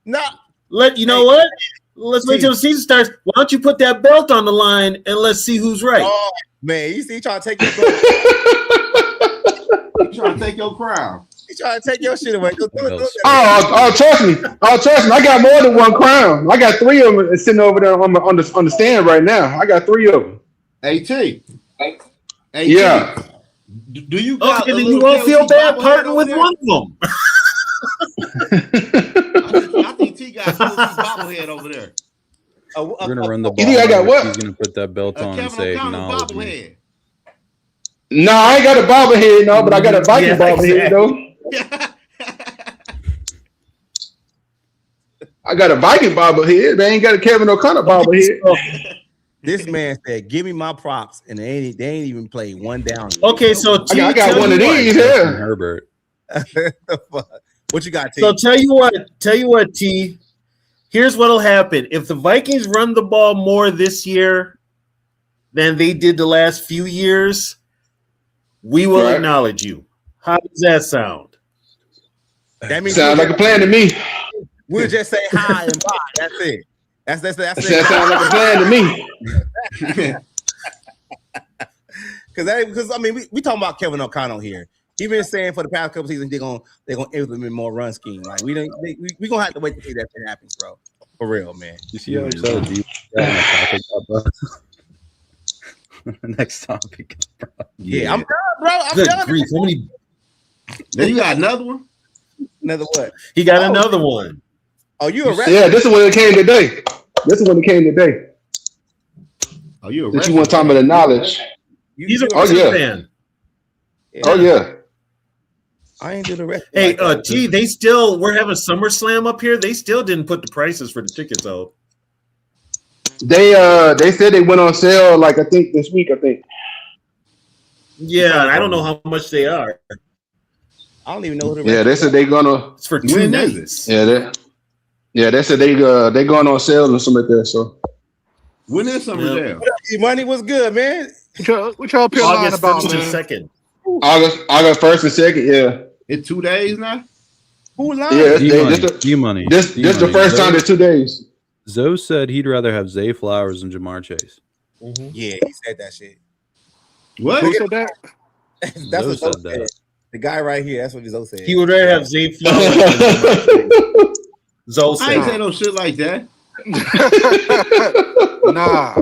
feeling. You know what? Let's wait till the season starts. Why don't you put that belt on the line and let's see who's right? Oh man, you see, trying to take the belt. He's trying to take your crown. He's trying to take your shit away. Trust me. Trust me. I got more than one crown. I got 3 of them sitting over there on the stand right now. I got 3 of them. AT. Yeah. Do you got okay, then you won't feel bad parting with one of them. I think T got a bobblehead over there. We're gonna run the ball. You think I got what? He's gonna put that belt on and say acknowledge me. No, I ain't got a bobblehead, no, but I got a Viking bobblehead, though. I got a Viking bobblehead. They ain't got a Kevin O'Connor bobblehead. This man said, "Give me my props," and they ain't even played one down. Okay, so T, I got one of these here. Herbert. What you got, T? So tell you what, T. Here's what'll happen if the Vikings run the ball more this year than they did the last few years. We will acknowledge you. How does that sound? That means sounds like a plan to me. We'll just say hi and bye. That's it. That's it. That sounds like a plan to me. Because I mean, we talking about Kevin O'Connell here. He's been saying for the past couple seasons they're gonna implement more run scheme. Like we gonna have to wait to see that shit happens, bro. For real, man. You see how next topic. Yeah, I'm done, bro. I'm Good done. grief. How many? Then you got another one? Another what? He got another one. Oh, you a rap? Yeah, this is when it came today. Oh, you a that you want to talk about the knowledge. He's a wrestling fan. Yeah. Oh yeah. I ain't do the rest. Hey, T, we're having SummerSlam up here. They still didn't put the prices for the tickets out. They said they went on sale like I think this week. Yeah, I don't know how much they are. I don't even know who the Yeah, they said they're gonna. It's for 2 nights. Yeah, they said they going on sale or something like that. So when is SummerSlam? Money was good, man. What y'all pure lying August about, 1st and man? 2nd. August 1st and 2nd. Yeah. It's 2 days now. Who lying? Yeah, D-Money. This the first time in 2 days. Zoe said he'd rather have Zay Flowers than Jamar Chase. Mm-hmm. Yeah, he said that shit. What? Who said that? That's what Zoe said. The guy right here. That's what Zoe said. He would rather have Zay Flowers. Zoe I ain't said. say no shit like that. Nah.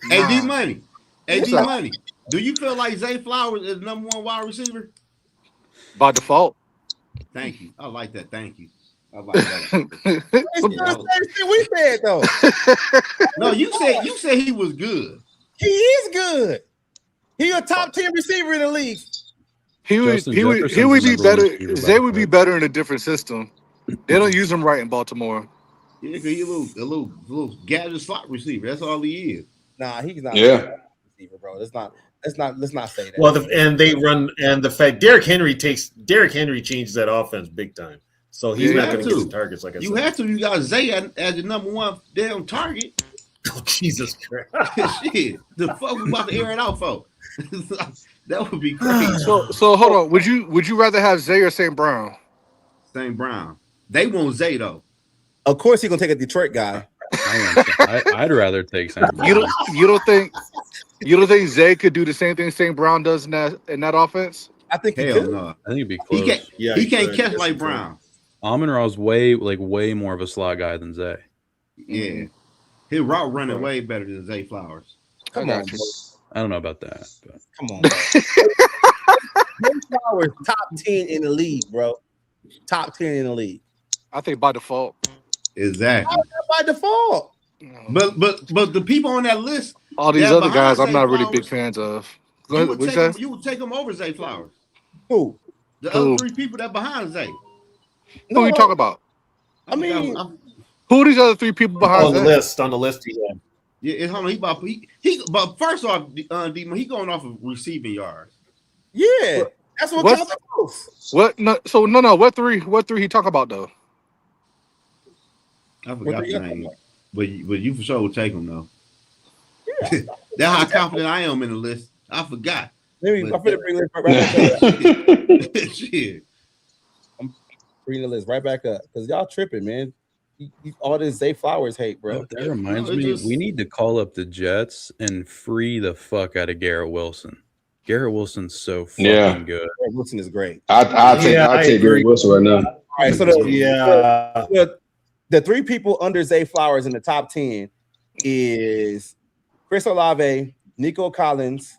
Hey, D-Money. D-Money. Do you feel like Zay Flowers is number 1 wide receiver? By default. Thank you. I like that. Thank you. I like that. It's the same shit we said though. No, you said he was good. He is good. He a top 10 receiver in the league. He would be better. Zay would be better in a different system. They don't use him right in Baltimore. Yeah, because he's a little gadget slot receiver. That's all he is. Nah, he's not. Yeah. Receiver, bro. Let's not say that. Well, the fact Derrick Henry changes that offense big time. So he's not going to get the targets like I said. You have to. You got Zay as your number 1 damn target. Oh, Jesus Christ. Shit. The fuck we about to air it out for? That would be crazy. So hold on. Would you rather have Zay or St. Brown? St. Brown. They want Zay though. Of course, he's gonna take a Detroit guy. I'd rather take St. Brown. You don't think Zay could do the same thing St. Brown does in that offense? I think hell no. I think it'd be close. He can't catch like Brown. Amon-Ra's way more of a slot guy than Zay. Yeah, his route running way better than Zay Flowers. Come on, I don't know about that. But. come on. Zay Flowers top 10 in the league, bro. Top 10 in the league. I think by default. Exactly. By default. But the people on that list, All these other guys, I'm not really big fans of. Go ahead, you would take them over Zay Flowers. Who? The other 3 people that behind Zay. Who are you talking about? I mean, who are these other 3 people behind on the list? Yeah, it's hold on. But first off, D-Man, he going off of receiving yards. Yeah, that's what counts the most. What? No, so no. What three he talking about though? I forgot the name, but you for sure will take him though. Yeah, that's how confident I am in the list. I forgot. Maybe I'm gonna bring the list right back up. Shit, I'm bringing the list right back up because y'all tripping, man. All this Zay Flowers hate, bro. That reminds me, we need to call up the Jets and free the fuck out of Garrett Wilson. Garrett Wilson's so fucking good. Garrett Wilson is great. I'll take Garrett Wilson right now. All right, so the three people under Zay Flowers in the top 10 is Chris Olave, Nico Collins,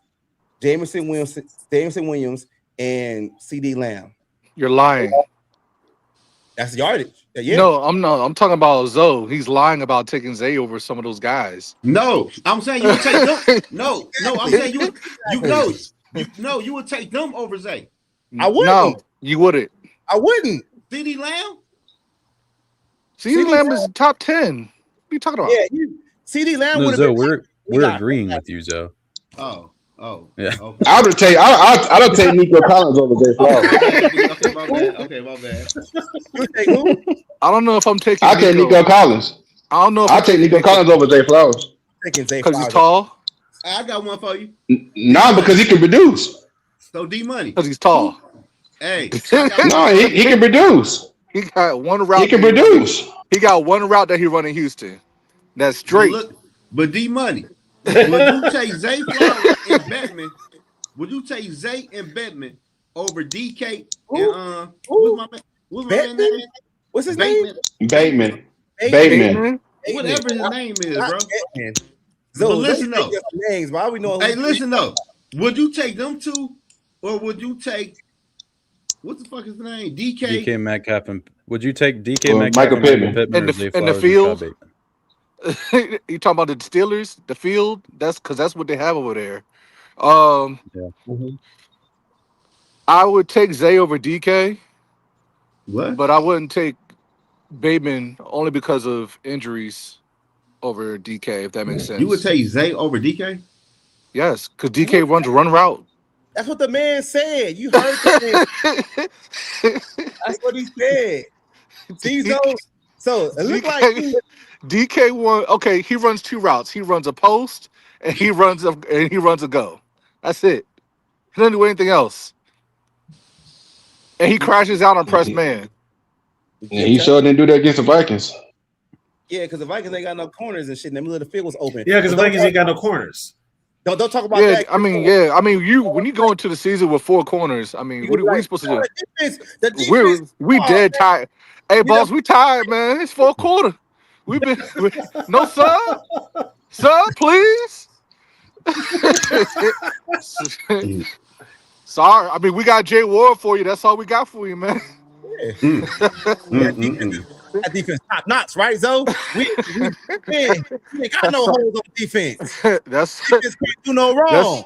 Jameson Williams, and CD Lamb. You're lying. That's yardage. Yeah. No, I'm not. I'm talking about Zoe. He's lying about taking Zay over some of those guys. No, I'm saying you would take them. No, I'm saying you would take them over Zay. I wouldn't. No, you wouldn't. I wouldn't. CD Lamb? CD Lamb is top 10. What are you talking about? Yeah, CD Lamb would have Zoe, been. we're agreeing with you, Zoe. Oh, yeah. Okay. I don't take Nico Collins over Zay Flowers. Okay, my bad. You take who? I don't know if I'm taking. I take Nico Collins. I don't know. If I take Nico Collins over Zay Flowers. Because he's tall. I got one for you. Nah, because he can produce. So D Money. Because he's tall. Hey. No, he can produce. He got one route. He can produce. He got one route that he run in Houston. That's straight. But D Money. Would you take Zay Flowers and Bettman? Would you take Zay and Bettman over DK and what's my man name? What's his name? Bateman. Whatever his name is, bro. So listen though. Names, why we know? Hey, listen though. Would you take them two, or would you take what the fuck is the name? DK Metcalf and would you take DK Metcalf Michael Pittman in the field? You talking about the Steelers, the field? That's because that's what they have over there. I would take Zay over DK. What? But I wouldn't take Bateman only because of injuries over DK, if that makes sense. You would take Zay over DK? Yes, because DK runs a run route. That's what the man said. You heard that. That's what he said. See, so it looked like DK won. Okay, he runs two routes. He runs a post and he runs a go. That's it. He doesn't do anything else. And he crashes out on press man. Yeah, he sure didn't do that against the Vikings. Yeah, because the Vikings ain't got no corners and shit. And the middle of the field was open. Yeah, because the Vikings ain't got no corners. Don't talk about that. I mean, you when you go into the season with four corners, I mean, what are we supposed to do? The defense, we dead tired. Hey, boss, we tired, man. It's fourth quarter. We've been no sir, please. Sorry, I mean we got Jay Ward for you. That's all we got for you, man. That defense top notch, right, Zoe? We ain't got no holes on defense. That's defense can't do no wrong.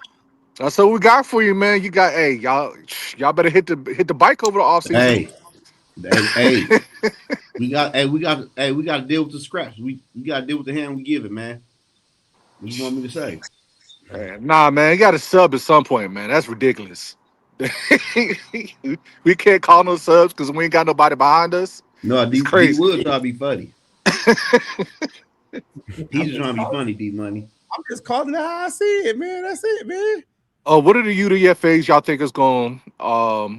That's what we got for you, man. You got y'all better hit the bike over the offseason. Hey, we got to deal with the scraps. We got to deal with the hand we give it, man. What do you want me to say? Nah, man, you got to sub at some point, man. That's ridiculous. We can't call no subs because we ain't got nobody behind us. No, D Wood trying to be funny. He's just trying to be funny, D Money. I'm just calling it how I see it, man. That's it, man. Oh, what are the UDFAs y'all think is going to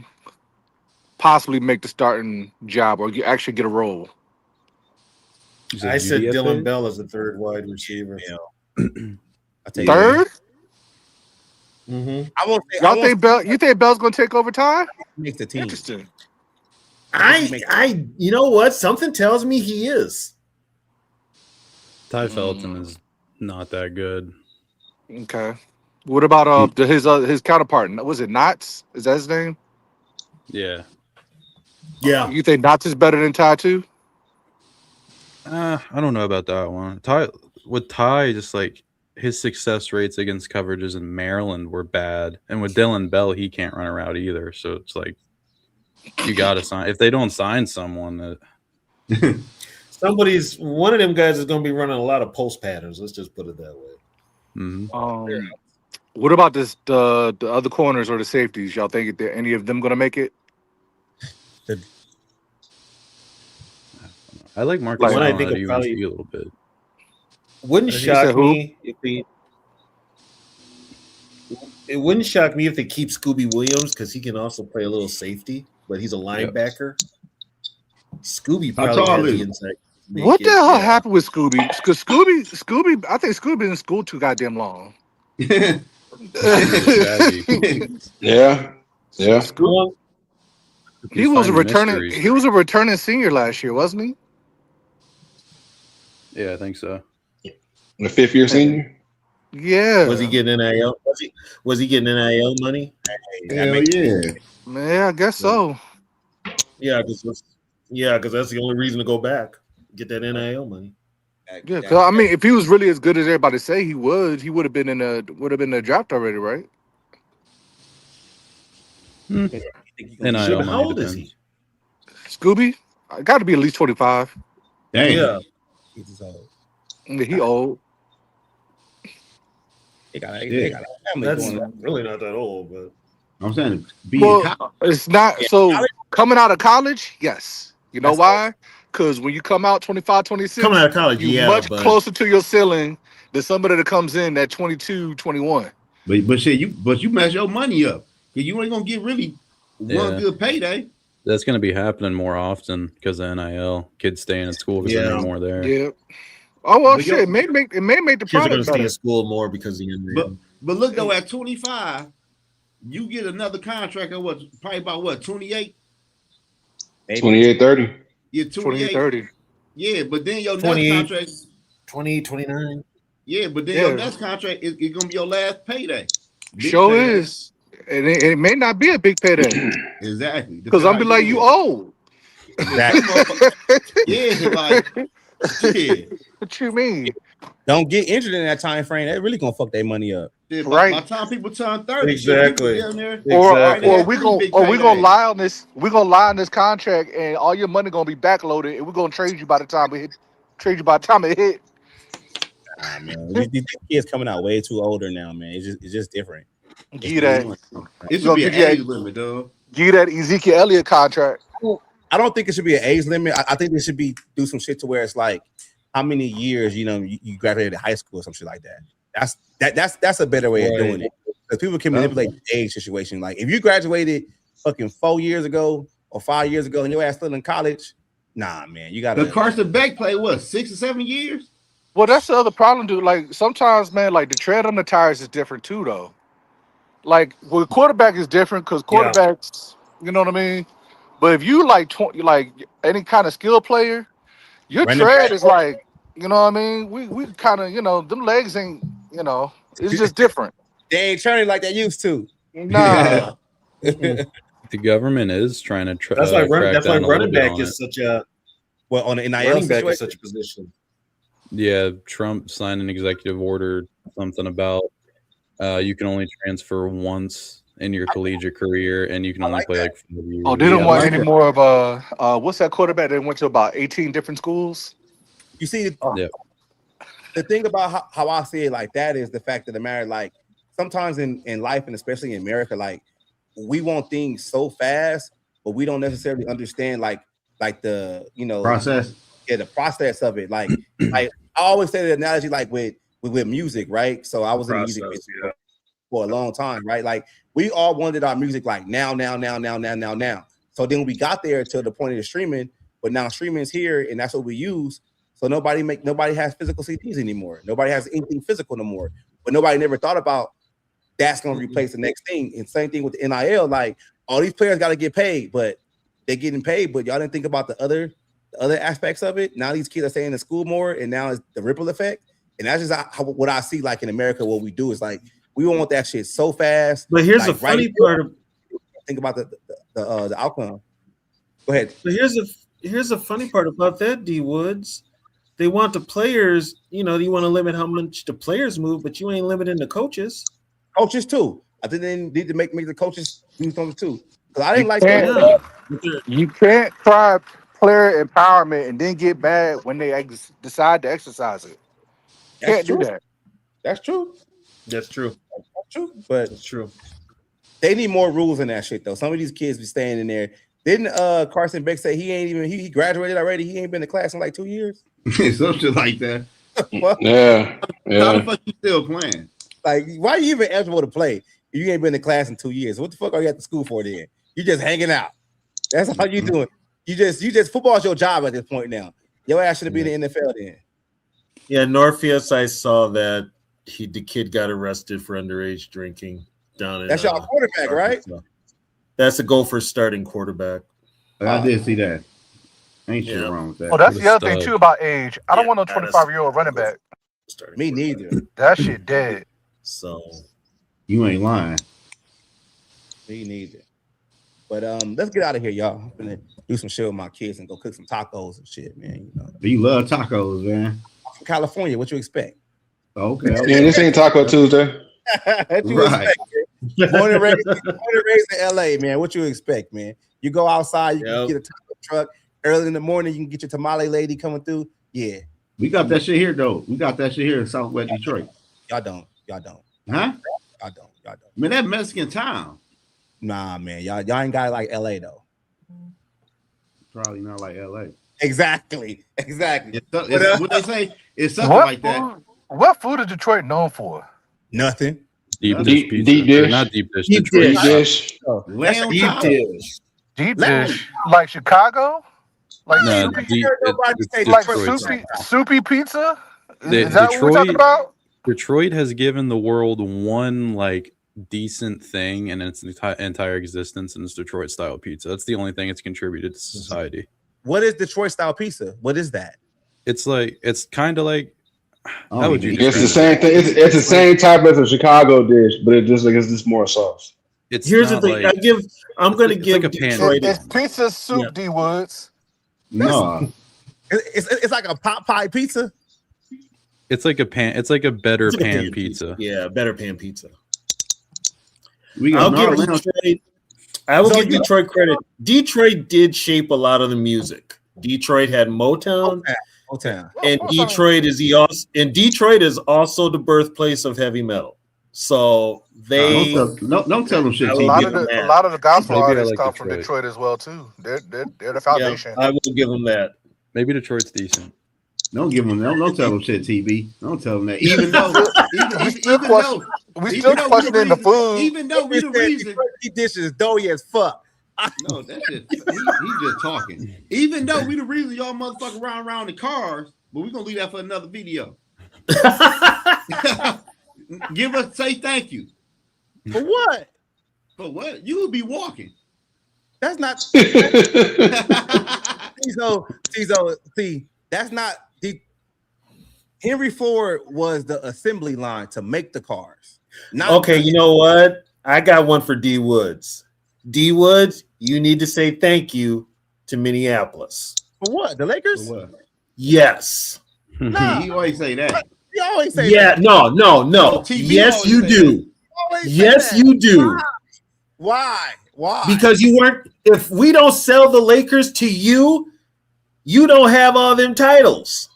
possibly make the starting job or you actually get a role? I said Dylan Bell as the third wide receiver. Third? Mm-hmm. I won't say. Y'all think Bell? You think Bell's going to take over time? Make the team. Interesting. I you know what? Something tells me he is. Ty Felton is not that good. Okay. What about his counterpart? Was it Knotts? Is that his name? Yeah. Yeah. You think Knotts is better than Ty too? I don't know about that one. Ty, just like his success rates against coverages in Maryland were bad, and with Dylan Bell, he can't run a route either. So it's like you got to sign. If they don't sign someone, one of them guys is going to be running a lot of post patterns. Let's just put it that way. Mm-hmm. What about the other corners or the safeties? Y'all think any of them going to make it? I like Marcus. I think a little bit. Wouldn't shock me if they. It wouldn't shock me if they keep Scooby Williams because he can also play a little safety, but he's a linebacker. Yep. Scooby probably has the insight. What the hell happened with Scooby? Because Scooby, I think Scooby been in school too goddamn long. Yeah. He was a returning. Mysteries. He was a returning senior last year, wasn't he? Yeah, I think so. The 5th-year senior. Yeah. Was he getting NIL? Was he getting NIL money? Hell yeah. Man, I guess so. Yeah, because that's the only reason to go back, get that NIL money. Yeah, 'cause, I mean, if he was really as good as everybody say he would have been in the draft already, right? NIL How old is he? Scooby, I got to be at least 25. Dang. Yeah. He's old. Yeah, he old. They got a Yeah. family That's going on. really not that old, but I'm saying Well, it's not. So coming out of college, yes. You know That's why? Because when you come out 25, 26, coming out of college, you're much closer to your ceiling than somebody that comes in at 22, 21. But shit, you mess your money up. You ain't gonna get really one good payday. That's going to be happening more often because of NIL. Kids staying in school because they're more there. Yeah. Oh well, But shit. It may make the kids are going to product stay better. in school more because of the NIL. But look though, at 25, you get another contract of probably about 28? 28, 30. Yeah, 28, 30. Yeah, but then your next 28, contract 20, 29. Yeah, but then your next contract is gonna be your last payday. Sure is. And it may not be a big payday. Exactly. Because I'm be like, you old. Exactly. Yeah, like shit. What you mean? Don't get injured in that time frame. That really gonna fuck their money up. Shit, Right. By the time people turn 30, Exactly. shit, there, Or we gonna lie on this. We're gonna lie on this contract, and all your money gonna be backloaded, and we're gonna trade you by the time it hit. Nah, man. These kids coming out way too older now, man. It's just different. Give that. It should be an age limit, though. Give that Ezekiel Elliott contract. I don't think it should be an age limit. I think they should do some shit to where it's like how many years you graduated high school or some shit like that. That's a better way of doing it. Because people can manipulate the age situation. Like if you graduated fucking 4 years ago or 5 years ago and your ass still in college, nah, man, you gotta. The Carson Beck played 6 or 7 years. Well, that's the other problem, dude. Like sometimes, man, like the tread on the tires is different too, though. Like with quarterback is different because quarterbacks, you know what I mean. But if you like any kind of skill player, your tread is like, you know what I mean. We kind of, them legs ain't, it's just different. They ain't turning like they used to. Nah. The government is trying to That's why crack down running back on is such a on the NIL running back situation? is such a position. Yeah, Trump signed an executive order, something about you can only transfer once in your collegiate career, and you can only play like 4 years. Oh, they don't want any more of what's that quarterback that went to about 18 different schools? You see, the thing about how I see it like that is the fact of the matter, like sometimes in life and especially in America, like we want things so fast, but we don't necessarily understand like the process. Yeah, the process of it. Like I always say the analogy like with music, right? So I was in music for a long time, right? Like we all wanted our music like now. So then we got there to the point of the streaming, but now streaming's here and that's what we use. So nobody has physical CDs anymore. Nobody has anything physical no more. But nobody never thought about that's going to replace the next thing. And same thing with the NIL. Like all these players got to get paid, but they're getting paid. But y'all didn't think about the other aspects of it. Now these kids are staying in school more, and now it's the ripple effect. And that's just what I see. Like in America, what we do is like we want that shit so fast. But here's like, the funny part of think about the outcome. Go ahead. But here's the funny part about that, D Woods. They want the players, you want to limit how much the players move, but you ain't limiting the coaches. Coaches too. I think they need to make the coaches do something too. Because I didn't like that. You can't try player empowerment and then get mad when they decide to exercise it. Can't do that. That's true. That's true. But it's true. They need more rules in that shit though. Some of these kids be staying in there. Didn't Carson Beck say he graduated already? He ain't been to class in like 2 years. Something like that. Yeah. How the fuck you still playing? Like, why you even eligible to play if you ain't been to class in 2 years? What the fuck are you at the school for then? You just hanging out. That's all you doing. You just football's your job at this point now. Your ass should be in the NFL then. Yeah, Northeast, I saw that the kid got arrested for underage drinking down in. That's y'all quarterback, right? That's a Gophers starting quarterback. I did see that. Ain't shit wrong with that. Oh, that's the other thing too about age. I don't want no 25-year-old running back. Me neither. That shit dead. So you ain't lying. Me neither. But let's get out of here, y'all. I'm gonna do some shit with my kids and go cook some tacos and shit, man. You love tacos, man. I'm from California. What you expect? Okay. Yeah, this ain't Taco Tuesday. What you expect, man? Born and raised in LA, man. What you expect, man? You go outside, you can get a taco truck. Early in the morning, you can get your tamale lady coming through. Yeah. We got that shit here, though. We got that shit here in Southwest Detroit. Y'all don't. Y'all don't. Huh? Y'all don't. Y'all don't. Man, that Mexican town. Nah, man. Y'all ain't got it like LA, though. Probably not like LA. Exactly. It's what they say. It's something like that. What food is Detroit known for? Nothing. Deep dish pizza. Deep dish. Not deep dish. Deep Detroit. dish. Lamb deep chop. dish. Deep dish, like Chicago, like No, soupy pizza. Is that Detroit, what we're talking about? Detroit has given the world one like decent thing in its entire existence, and it's Detroit style pizza. That's the only thing it's contributed to society. What is Detroit style pizza? What is that? It's kind of like. How would you? It's the same thing. It's the same type as a Chicago dish, but it's just more sauce. Here's the thing. Like, I'm going to give like Detroit. It's pizza soup, D Woods. No, it's like a pot pie pizza. It's like a pan. It's like a better pan pizza. Yeah, better pan pizza. I'll give Detroit. I will give Detroit credit. Detroit did shape a lot of the music. Detroit had Motown. And Detroit is also the birthplace of heavy metal. So they don't tell them shit. A lot of the gospel artists come from Detroit as well too. They're the foundation. Yeah, I will give them that. Maybe Detroit's decent. Don't give them. Don't tell them shit, TB. Don't tell them that. Even though we still questioning the food. Even though we the reason dishes doughy as fuck. No, that shit. He's just talking. Even though we the reason y'all motherfucking around in cars, but we're gonna leave that for another video. Say thank you. For what? For what? You would be walking. That's not. See, that's not. Henry Ford was the assembly line to make the cars. Okay, you know what? I got one for D Woods. D Woods, you need to say thank you to Minneapolis. For what? The Lakers? For what? Yes. Nah. He always say that. He always say that. No. Yes, you do. Yes, you do. Why? Because you weren't. If we don't sell the Lakers to you, you don't have all them titles.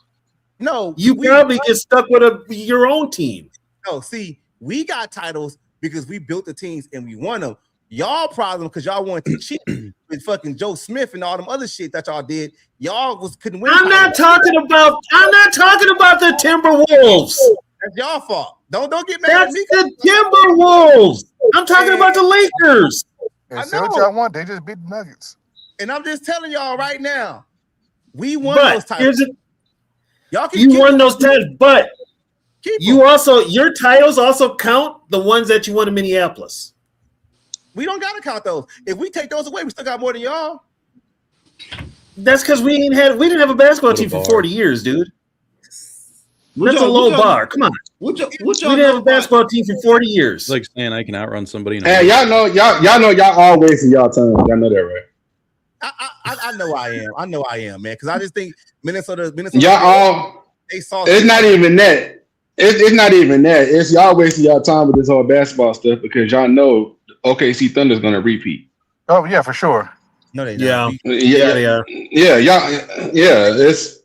No, you probably get stuck with your own team. No, see, we got titles because we built the teams and we won them. Y'all problem because y'all wanted to cheat with fucking Joe Smith and all them other shit that y'all did. Y'all couldn't win. I'm not talking about the Timberwolves. That's y'all fault. Don't get mad at me. The Timberwolves. I'm talking about the Lakers. I know what y'all want. They just beat the Nuggets. And I'm just telling y'all right now, we won those titles. You won those titles, but your titles also count the ones that you won in Minneapolis. We don't gotta count those. If we take those away, we still got more than y'all. That's because we didn't have a basketball team for 40 years, dude. That's a low bar. Come on. We didn't have a basketball team for 40 years. It's like saying I can outrun somebody. Hey, y'all know y'all always in y'all time. Y'all know that, right? I know I am, man. Because I just think Minnesota. Y'all all. It's not even that. It's not even that. It's y'all wasting y'all time with this whole basketball stuff because y'all know OKC Thunder's gonna repeat. Oh yeah, for sure. No, they not. Yeah, they are. Yeah, y'all. Yeah, it's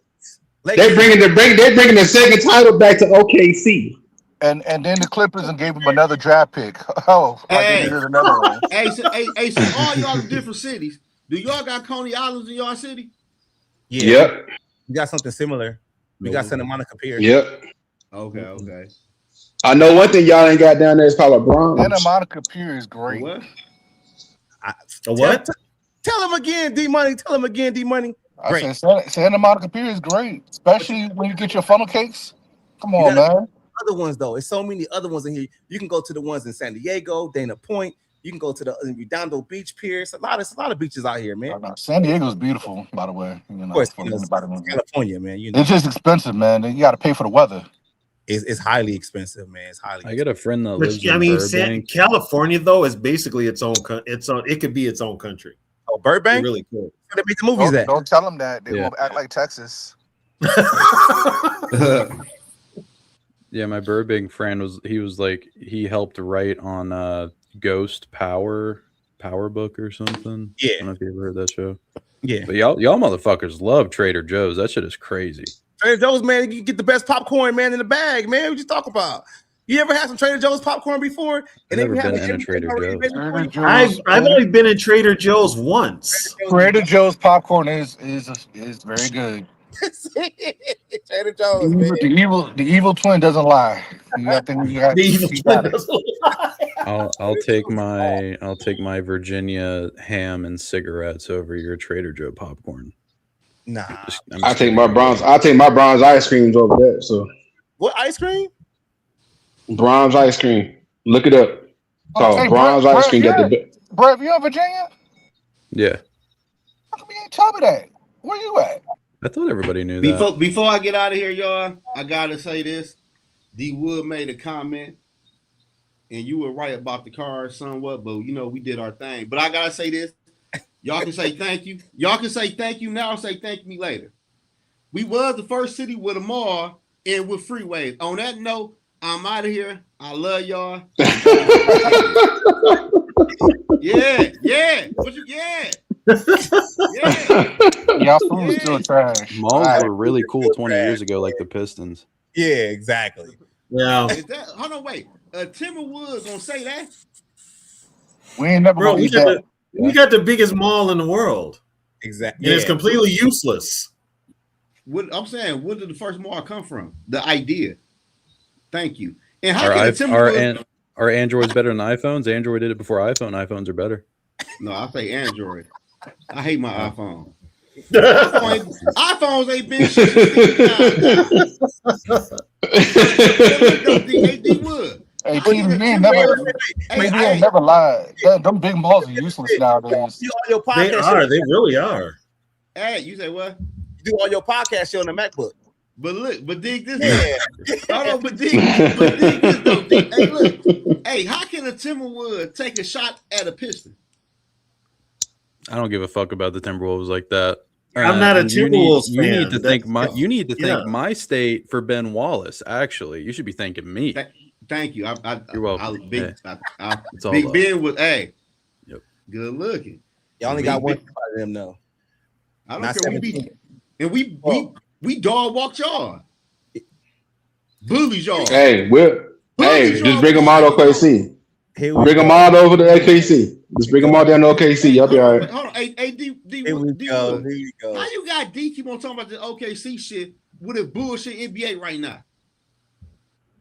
they're bringing the second title back to OKC. And then the Clippers and gave him another draft pick. Oh, hey, another one. So all y'all in different cities. Do y'all got Coney Islands in y'all city? Yeah. Yep. We got something similar. We got Santa Monica Pier. Yep. Okay. I know one thing y'all ain't got down there is called a Bronx. Santa Monica Pier is great. What? What? Tell him again, D Money. Tell him again, D Money. Santa Monica Pier is great, especially when you get your funnel cakes. Come on, man. other ones though. It's so many other ones in here. You can go to the ones in San Diego, Dana Point. You can go to the Redondo Beach Pier. It's a lot of beaches out here, man. San Diego's beautiful, by the way. You know, of course, it's California, man. You know, it's just expensive, man. You got to pay for the weather. It's highly expensive, man. It's highly. I got a friend that lives in Burbank. California though is basically its own. It could be its own country. Oh, Burbank, really cool. Where they make the movies at? Don't tell them that. They won't act like Texas. Yeah, my Burbank friend he helped write on Ghost Power Book or something. Yeah, I don't know if you ever heard that show. Yeah, but y'all motherfuckers love Trader Joe's. That shit is crazy. Trader Joe's, man, you get the best popcorn, man, in the bag, man. What you talk about? You ever had some Trader Joe's popcorn before? I've never been in a Trader Joe's. I've only been in Trader Joe's once. Trader Joe's popcorn is very good. Trader Joe's, man. The evil twin doesn't lie. The evil twin doesn't lie. I'll take my Virginia ham and cigarettes over your Trader Joe popcorn. Nah, I take my bronze ice creams over that. So what ice cream? Bronze ice cream. Look it up. Called Bronze ice cream. Brett, you in Virginia? Yeah. How come you ain't tell me that? Where you at? I thought everybody knew that. Before I get out of here, y'all, I gotta say this. D Wood made a comment, and you were right about the cars somewhat, but you know we did our thing. But I gotta say this. Y'all can say thank you. Y'all can say thank you now or say thank me later. We was the first city with a mall and with freeways. On that note, I'm out of here. I love y'all. Yeah. What you Y'all food is still trash. Malls were really cool 20 years ago, like the Pistons. Yeah, exactly. Yeah. Hold on, wait. Timberwood gonna say that? We ain't never gonna eat that. We got the biggest mall in the world. Exactly. And it's completely useless. What I'm saying, where did the first mall come from? The idea. Thank you. And how can are Androids better than iPhones? Android did it before iPhone. iPhones are better. No, I say Android. I hate my iPhone. iPhones ain't been shit. Hey, TV never lied. Them big malls are useless nowadays. They are. They really are. Hey, you say what? You do all your podcast shit on the MacBook. But look, dig this. Hold on, but dig this though. Hey, look. Hey, how can a Timberwood take a shot at a Piston? I don't give a fuck about the Timberwolves like that. I'm not a Timberwolves fan. You need to thank my state for Ben Wallace. Actually, you should be thanking me. Thank you. You're welcome. Big Ben was good looking. You only got one of them though. I don't care. We dog walked y'all. Bullies y'all. Hey, just bring them out to OKC. Bring them all over to OKC. Just bring them all down to OKC. Y'all be all right. Hold on. Hey, D. Here we go. How you got D keep on talking about the OKC shit with a bullshit NBA right now?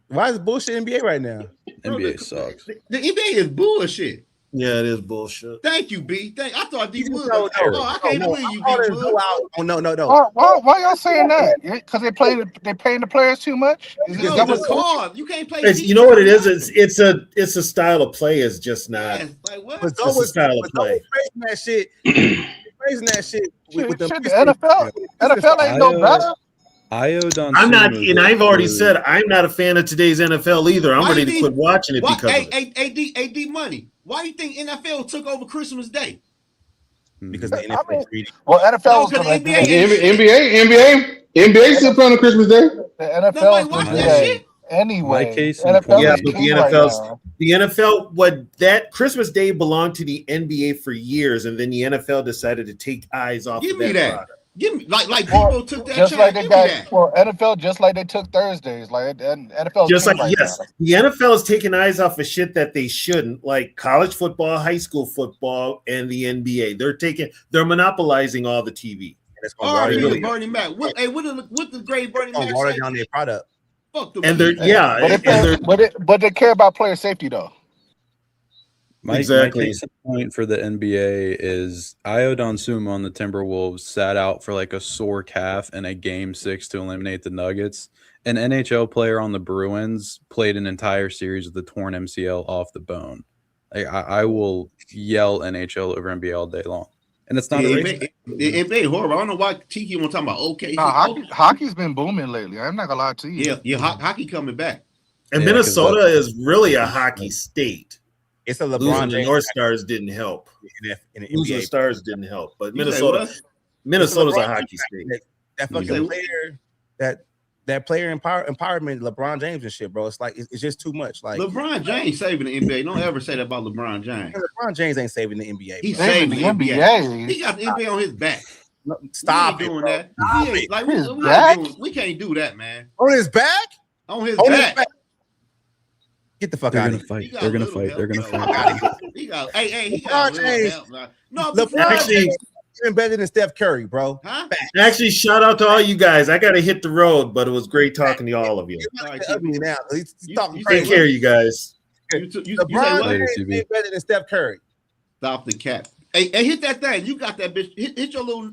Why is bullshit NBA right now? NBA sucks. The NBA is bullshit. Yeah, it is bullshit. Thank you, B. I thought D Wood. I can't believe you, D Wood. Oh no. Why y'all saying that? Because they paying the players too much? You can't play. You know what it is? It's a style of play. Is just not. Yes, like what? It's a style of play. Praising that shit with the NFL ain't no better. I'm not, and I've already said I'm not a fan of today's NFL either. I'm ready to quit watching it because AD money. Why do you think NFL took over Christmas Day? Because the NFL is greedy. Well, NFL was NBA still playing on Christmas Day. The NFL anyway. But the NFL, what that Christmas Day belonged to the NBA for years, and then the NFL decided to take eyes off. Give of me that. Product. Give me like people took that. Just like they got NFL, just like they took Thursdays. Like NFL, just like the NFL is taking eyes off of shit that they shouldn't, like college football, high school football, and the NBA. They're monopolizing all the TV. Bernie Mac. What the great Bernie Mac say? Down their product. Fuck the and they're but they care about player safety though. My case in point for the NBA is Io Donsumo on the Timberwolves sat out for like a sore calf in a game 6 to eliminate the Nuggets. An NHL player on the Bruins played an entire series with a torn MCL off the bone. I will yell NHL over NBA all day long. And it's not a race. NBA horrible. I don't know why Tiki want to talk about OKC. Hockey's been booming lately. I'm not gonna lie to you. Yeah, hockey coming back. And Minnesota is really a hockey state. It's a LeBron Losing James. the North Stars didn't help. In the Losing the NBA. Stars didn't help. But Minnesota's a hockey state. That fucking player, that player empowerment, LeBron James and shit, bro. It's like it's just too much. Like LeBron James saving the NBA. Don't ever say that about LeBron James. LeBron James ain't saving the NBA. He's bro. saving the NBA. He got the NBA on his back. No, stop doing it, that. We can't do that, man. On his back? On his back. Get the fuck out of here. They're gonna fight. They're gonna fight. He got he LeBron got James. No, LeBron James is better than Steph Curry, bro. Huh? Actually, shout out to all you guys. I got to hit the road, but it was great talking to all of you. Now. He's talking Take care, you guys. LeBron James is better than Steph Curry. Stop the cap. Hey, hit that thing. You got that bitch. Hit your little.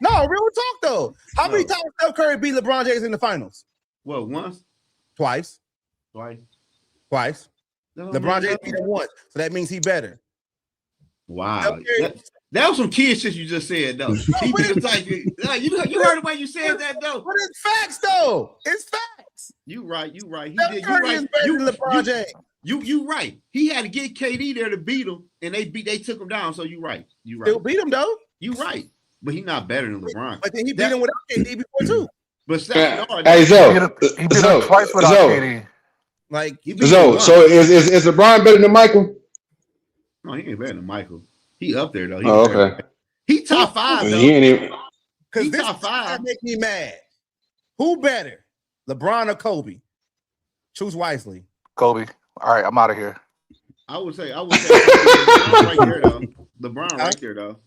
No, real talk though. How many times Steph Curry beat LeBron James in the finals? Well, once, twice. LeBron James beat him once, so that means he better. Wow, that was some kid shit you just said though. He beat him like you heard the way you said that though. But it's facts though. It's facts. You right. He Steph did. Curry is better than LeBron James. You right. He had to get KD there to beat him, and they took him down. So you right. Still beat him though. You right. But he's not better than LeBron. But then he beat him without KD before too. But Steph, hey, Zoe, he beat him twice without KD. Like so is LeBron better than Michael? No, he ain't better than Michael. He up there though. Okay. He top 5 though. He ain't even. Because this top 5 make me mad. Who better, LeBron or Kobe? Choose wisely. Kobe. All right, I'm out of here. I would say LeBron right there though. LeBron right there though.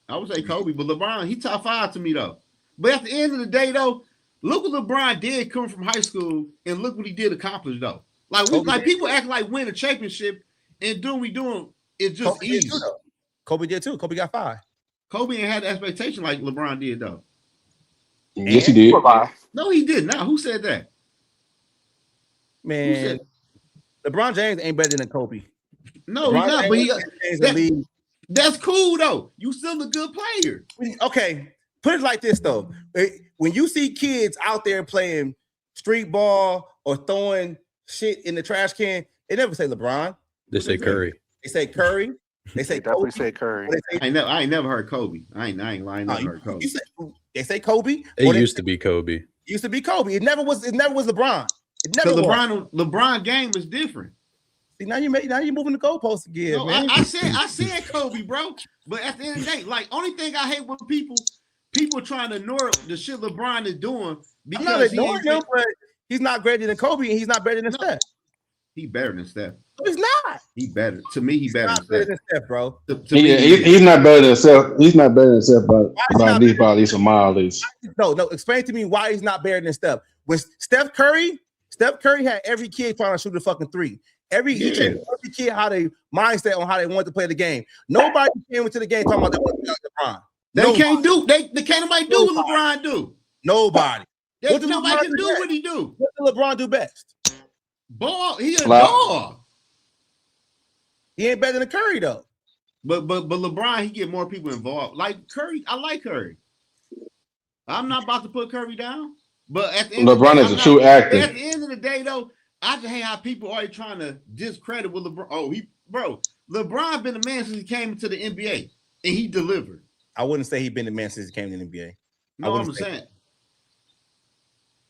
I would say Kobe, but LeBron, he top 5 to me though. But at the end of the day though, look what LeBron did coming from high school, and look what he did accomplish though. Like people act like win a championship and doing what we doing is just Kobe easy. Kobe did too. Kobe got 5. Kobe ain't had the expectation like LeBron did though. Yes, he did. No, he did not. Who said that? Man, LeBron James ain't better than Kobe. No, he's not. But that's cool though. You still a good player. Okay, put it like this though. When you see kids out there playing street ball or throwing shit in the trash can, they never say LeBron. They say Curry. They say Curry. They say definitely Kobe. say Curry. I ain't never heard Kobe. I ain't lying. I never heard Kobe. They say Kobe. It used to be Kobe. Used to be Kobe. It never was LeBron. It never was. LeBron game is different. See, now you're moving the goalposts again. No, man. I said Kobe, bro. But at the end of the day, like only thing I hate when people trying to ignore the shit LeBron is doing because I'm not ignoring him, but he's not greater than Kobe and he's not better than Steph. He better than Steph. No, he's not. He better. To me, he's better than Steph, bro. He's not better than Steph. He's not better than Steph by at least a mile at least. No. Explain to me why he's not better than Steph. When Steph Curry had every kid trying to shoot a fucking 3. Every kid how they mindset on how they want to play the game. Nobody came into the game talking about they want to play LeBron. They can't nobody do what LeBron do. Nobody. Nobody can do what he do. What did LeBron do best? Ball. He a dog. He ain't better than Curry though. But LeBron, he get more people involved. Like Curry, I like Curry. I'm not about to put Curry down. But at the end LeBron is a true actor. At the end of the day, though, I just hate how people are trying to discredit with LeBron. LeBron been the man since he came into the NBA, and he delivered. I wouldn't say he been the man since he came to the NBA. No, I'm saying.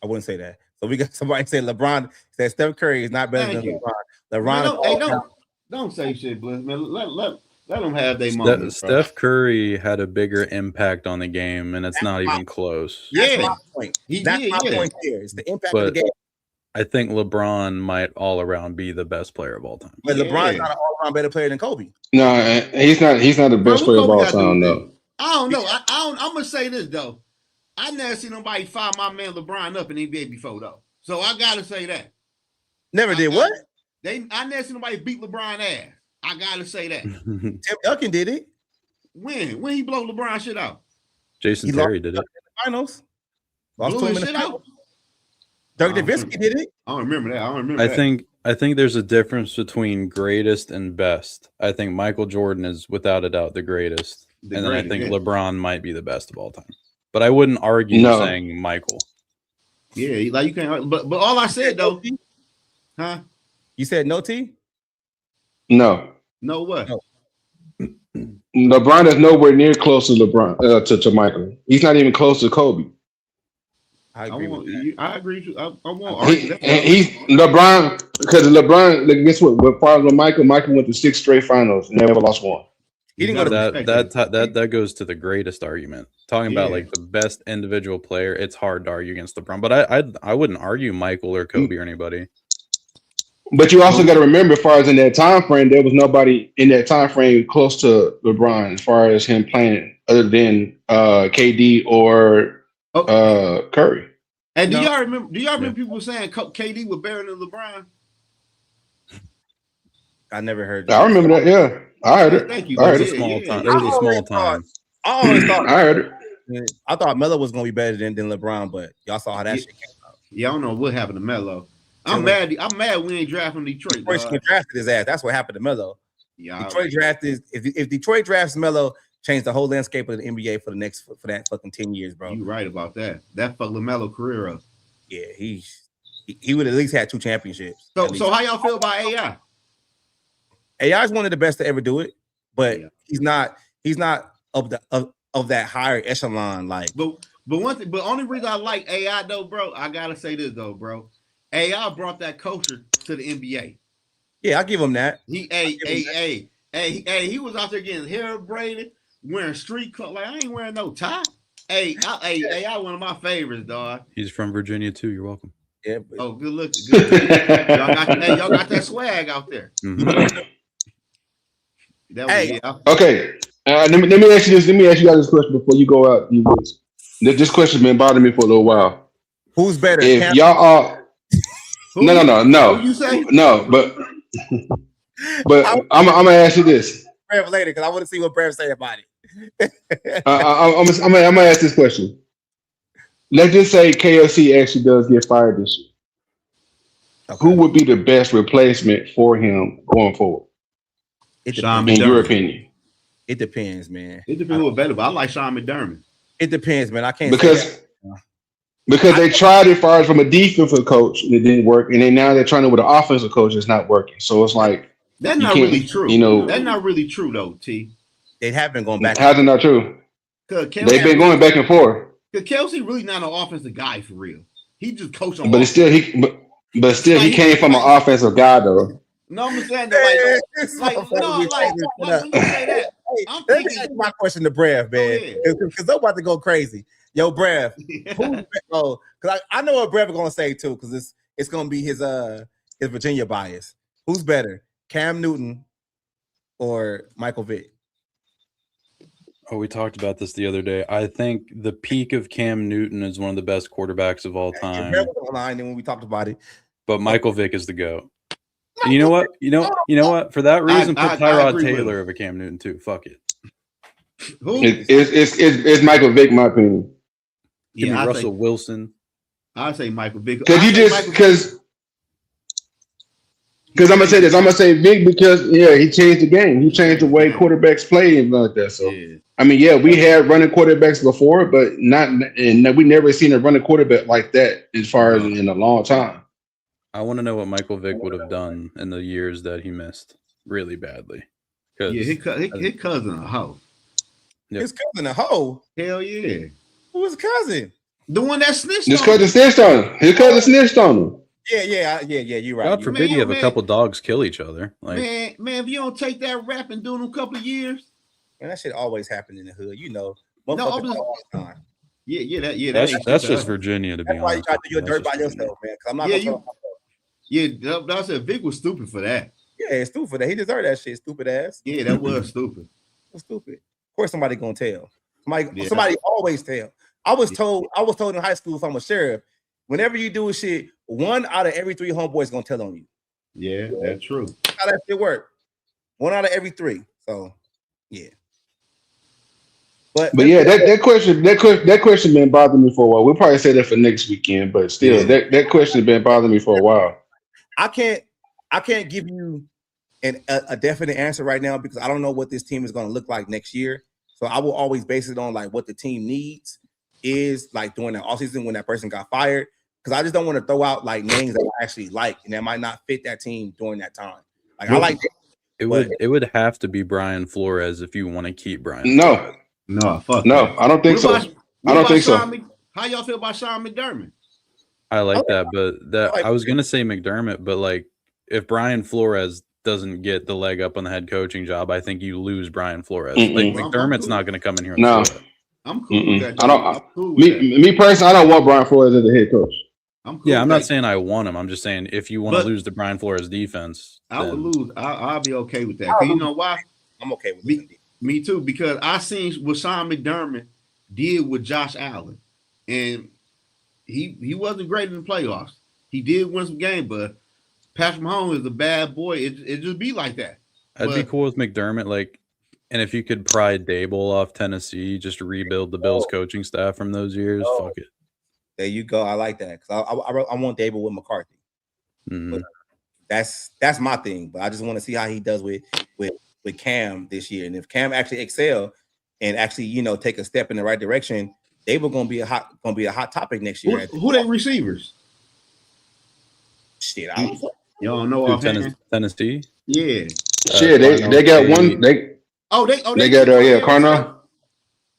I wouldn't say that. So we got somebody say LeBron said Steph Curry is not better than LeBron. Don't say shit, Bliss, man. Let them have their moment. Steph Curry had a bigger impact on the game, and it's not even close. That's my point. That's my point here. It's the impact of the game. I think LeBron might all around be the best player of all time. But LeBron's not an all around better player than Kobe. No, he's not. He's not the best player of all time, though. I don't know. I'm gonna say this though. I never seen nobody fire my man LeBron up in the NBA before though. So I gotta say that. Never did what? I never seen nobody beat LeBron ass. I gotta say that. Tim Duncan did it. When he blow LeBron shit out? Jason He Terry lost did in it. the finals. Lost Blew to him his in shit the out. finals. Dirk Nowitzki did it. I don't remember that. I don't remember I that. think there's a difference between greatest and best. I think Michael Jordan is without a doubt the greatest. And then I think LeBron might be the best of all time. But I wouldn't argue saying Michael. Yeah, like you can't. But all I said though, huh? You said no T? No. No what? No. LeBron is nowhere near close to LeBron to Michael. He's not even close to Kobe. I agree with that. I agree with you. I won't argue that. He's LeBron because LeBron. Like, guess what? With far as Michael went to 6 straight finals and never lost one. He didn't go to that goes to the greatest argument. Talking about like the best individual player, it's hard to argue against LeBron. But I wouldn't argue Michael or Kobe or anybody. But you also got to remember, as far as in that time frame, there was nobody in that time frame close to LeBron as far as him playing, other than KD or Curry. And do y'all remember people saying KD was better than LeBron? I never heard that. I remember that. Yeah, I heard it. Thank you. I heard it. It was a small time. I always thought I heard it. I thought Melo was gonna be better than LeBron, but y'all saw how that shit came out. Yeah, I don't know what happened to Melo. I'm mad we ain't drafting Detroit. Detroit drafted his ass. That's what happened to Melo. Yeah, Detroit drafted. If Detroit drafts Melo, change the whole landscape of the NBA for that fucking 10 years, bro. You right about that. That fucked LaMelo career up. Yeah, he would at least had 2 championships. So how y'all feel about AI? AI is one of the best to ever do it, but he's not of that higher echelon. Like, but only reason I like AI though, bro, I gotta say this though, bro. AI brought that culture to the NBA. Yeah, I give him that. He was out there getting hair braided, wearing street clothes. Like, I ain't wearing no tie. AI one of my favorites, dog. He's from Virginia too. You're welcome. Yeah. Oh, good looking. Good. y'all got that swag out there. Mm-hmm. Okay. Let me ask you this. Let me ask you guys this question before you go out. This question's been bothering me for a little while. Who's better? If y'all are no. Who you say? No, but I'm gonna ask you this. Brev later, because I want to see what Brev say about it. I'm gonna ask this question. Let's just say KLC actually does get fired this year. Okay. Who would be the best replacement for him going forward? In your opinion? It depends, man. It depends who's better, but I like Sean McDermott. It depends, man. I can't because they tried it far as from a defensive coach and it didn't work, and then now they're trying it with an offensive coach. It's not working. So it's like that's not really true. You know, that's not really true though. T. They have been going back. How's it not true? They've been going back and forth. Because Kelsey really not an offensive guy for real. He just coached on. But still, he came from an offensive guy though. No, I'm saying that let me say that. Let me ask my question to Brev, man, because I'm about to go crazy. Yo, Brev, because I know what Brev is gonna say too, because it's gonna be his Virginia bias. Who's better, Cam Newton or Michael Vick? Oh, we talked about this the other day. I think the peak of Cam Newton is one of the best quarterbacks of all time. And when we talked about it, but Michael Vick is the GOAT. You know what? You know what? For that reason, put Tyrod Taylor over Cam Newton too. Fuck it. It's Michael Vick, my opinion. Give me Russell Wilson. I'll say Michael Vick. Because I'm gonna say this. I'm gonna say Vick because he changed the game. He changed the way quarterbacks play and like that. So I mean, we had running quarterbacks before, but we never seen a running quarterback like that as far as in a long time. I want to know what Michael Vick would have done in the years that he missed really badly. His cousin a hoe. Yep. His cousin a hoe? Hell yeah. Who was cousin? The one that snitched on him. His cousin snitched on him. His cousin snitched on him. Yeah, you're right. God forbid you have a couple dogs kill each other. Like, man, if you don't take that rap and do them a couple of years. Man, that shit always happened in the hood, you know. No, all the time. That's just Virginia, to be honest. That's why you got to do your dirt by yourself, man. Because I'm not I said Vic was stupid for that. Yeah, it's stupid for that. He deserved that shit, stupid ass. Yeah, that was stupid. It was stupid. Of course, somebody gonna tell. Somebody always tell. I was told in high school if I'm a sheriff, whenever you do a shit, 1 out of every 3 homeboys gonna tell on you. Yeah, that's true. That's how that shit work. 1 out of every 3. So yeah. But yeah, that question been bothering me for a while. We'll probably say that for next weekend, but still, that question been bothering me for a while. I can't give you a definite answer right now because I don't know what this team is going to look like next year. So I will always base it on like what the team needs is like during the offseason when that person got fired. Because I just don't want to throw out like names that I actually like and that might not fit that team during that time. Like I like it would have to be Brian Flores if you want to keep Brian. No, fuck no, that. I don't think so. I don't think so. How y'all feel about Sean McDermott? I like that, but I was gonna say McDermott, but like if Brian Flores doesn't get the leg up on the head coaching job, I think you lose Brian Flores. Like McDermott's not going to come in here. No, I'm cool with that. I don't. Me personally, I don't want Brian Flores as the head coach. I'm not saying I want him. I'm just saying if you want to lose the Brian Flores defense, I would lose. I'll be okay with that. You know why? I'm okay with it. Me too, because I seen what Sean McDermott did with Josh Allen, and he wasn't great in the playoffs. He did win some games, but Patrick Mahomes is a bad boy. It just be like that. I'd be cool with McDermott, like, and if you could pry Dable off Tennessee, just rebuild the Bills coaching staff from those years. Fuck it. There you go. I like that because I want Dable with McCarthy. But that's my thing. But I just want to see how he does with Cam this year, and if Cam actually excel and actually take a step in the right direction, Dable gonna be a hot topic next year. Who they receivers? Shit, I don't know. Y'all know Tennessee? Yeah. Shit, they got one. They got Carnell.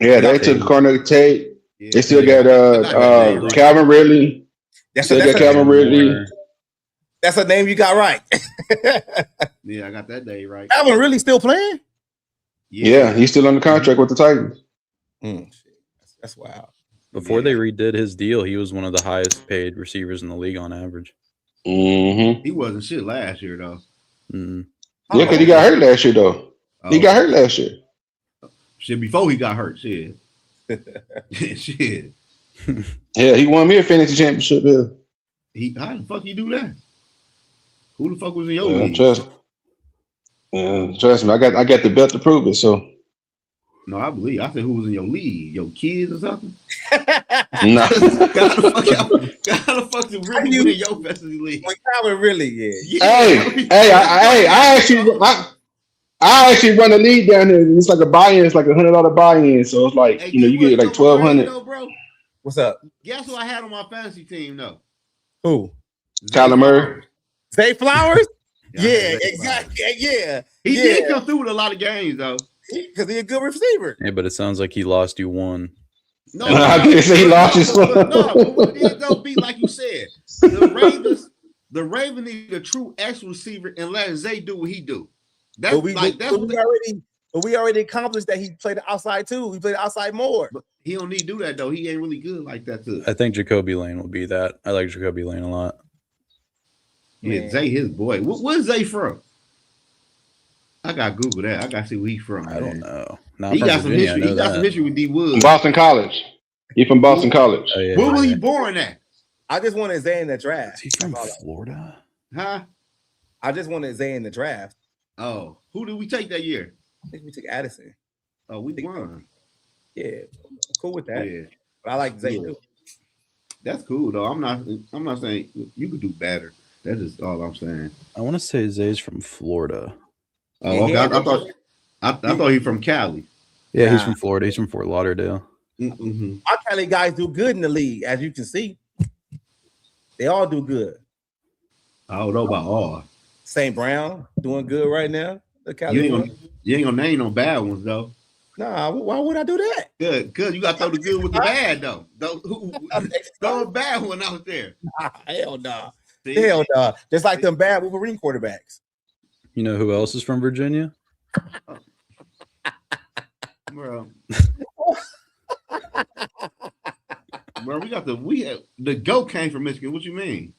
Yeah, they took Carnell Tate. Yeah, they still got Calvin Ridley. That's Calvin Ridley. That's a name you got right. Yeah, I got that day right. Calvin Ridley still playing? Yeah, he's still under contract with the Titans. That's wild. Before they redid his deal, he was one of the highest paid receivers in the league on average. He wasn't shit last year though. Yeah, because he got hurt last year though. He got hurt last year. Shit, before he got hurt, shit. Shit. Yeah, he won me a fantasy championship. How the fuck you do that? Who the fuck was in your league? Trust me, I got the belt to prove it. So. No, I believe. I said who was in your league? Your kids or something? No. How the fuck did really win in your fantasy league? Calvin really, yeah. I actually run a league down there. It's like a buy-in. It's like $100 buy-in. So it's like you get like $1,200. What's up? Guess who I had on my fantasy team though? Who? Kyler Murray. Zay Flowers? Yeah, exactly. Yeah. He did come through with a lot of games though. Because he's a good receiver. Yeah, but it sounds like he lost you one. No, I didn't say he lost his one. No, what it don't be like you said. The Ravens need a true X receiver and let Zay do what he do. We already accomplished that he played the outside too. He played the outside more. But he don't need to do that though. He ain't really good like that too. I think Jacoby Lane will be that. I like Jacoby Lane a lot. Yeah, Zay his boy. Where's Zay from? I gotta Google that. I gotta see where he's from. I don't know. He got some history. He got some history with D Woods. Boston College. He's from Boston College. Oh, yeah, where was he born at? I just wanted Zay in the draft. He's from Florida. Huh? I just wanted Zay in the draft. Oh, who did we take that year? I think we took Addison. Oh, we won. Yeah, cool with that. Yeah, but I like Zay too. That's cool though. I'm not saying you could do better. That's just all I'm saying. I want to say Zay's from Florida. Oh, okay. I thought he from Cali. Yeah, he's from Florida. He's from Fort Lauderdale. Mm-hmm. Our Cali guys do good in the league, as you can see. They all do good. I don't know about all. St. Brown doing good right now. You ain't gonna name no bad ones though. Nah, why would I do that? Good, you got to throw the good with the bad though. Throw a bad one out there. Nah, hell nah. Hell nah. Just like them bad Wolverine quarterbacks. You know who else is from Virginia? Bro, the GOAT came from Michigan. What you mean?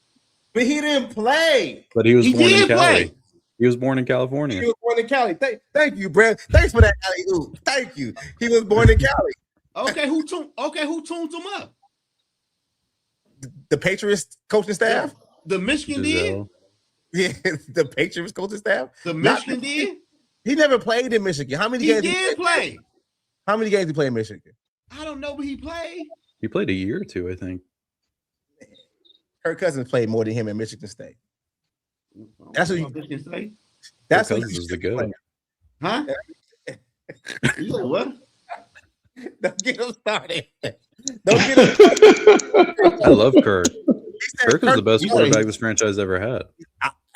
But he didn't play. But he was born in Cali. He was born in California. He was born in Cali. Thank you, Brad. Thanks for that, Cali. Thank you. He was born in Cali. Okay, who tuned him up? The Patriots coaching staff. The Michigan did. Yeah, the Patriots coaching staff. The Michigan did. He never played in Michigan. How many games did play? How many games he played in Michigan? I don't know, but he played. He played a year or two, I think. Kirk Cousins played more than him at Michigan State. That's what you can say. That's Kirk what Cousins is the good. Huh? You said what? Don't get him started. Don't get him started. I love Kirk. Kirk is the best quarterback this franchise ever had.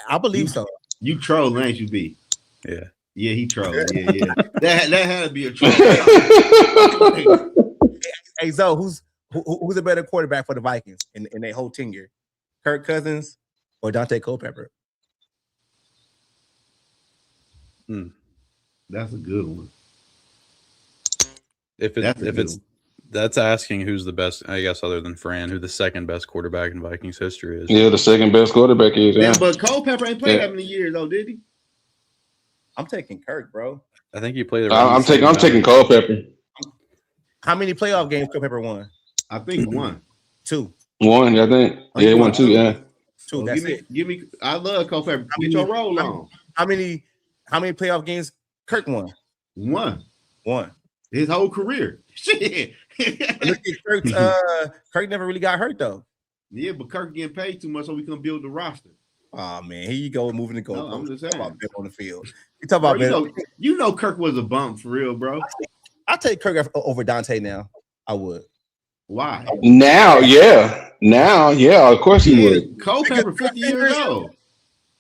I believe so. You trolling, ain't you, B? Yeah. Yeah, he trolling. Yeah. that had to be a troll. Hey, Zoe, who's a better quarterback for the Vikings in their whole tenure? Kirk Cousins or Dante Culpepper? That's a good one. That's asking who's the best, I guess, other than Fran, who the second best quarterback in Vikings history is. Yeah, the second best quarterback is. Yeah, but Culpepper ain't played that many years though, did he? I'm taking Kirk, bro. I think he played. I'm taking Culpepper. How many playoff games Culpepper won? I think one. 2. 1, I think. Yeah, he won 2. Yeah. 2. That's it. Give me. I love Culpepper. Get your roll on. How many playoff games Kirk won? 1. His whole career. Shit. Look at Kirk. Kirk never really got hurt though. Yeah, but Kirk getting paid too much, so we can build the roster. Oh man, here you go, moving the goal. No, I'm just saying. About on the field. You talk about you know Kirk was a bump for real, bro. I'll take Kirk over Dante now. I would. Why? Now, of course he would. Culpepper 50 years old.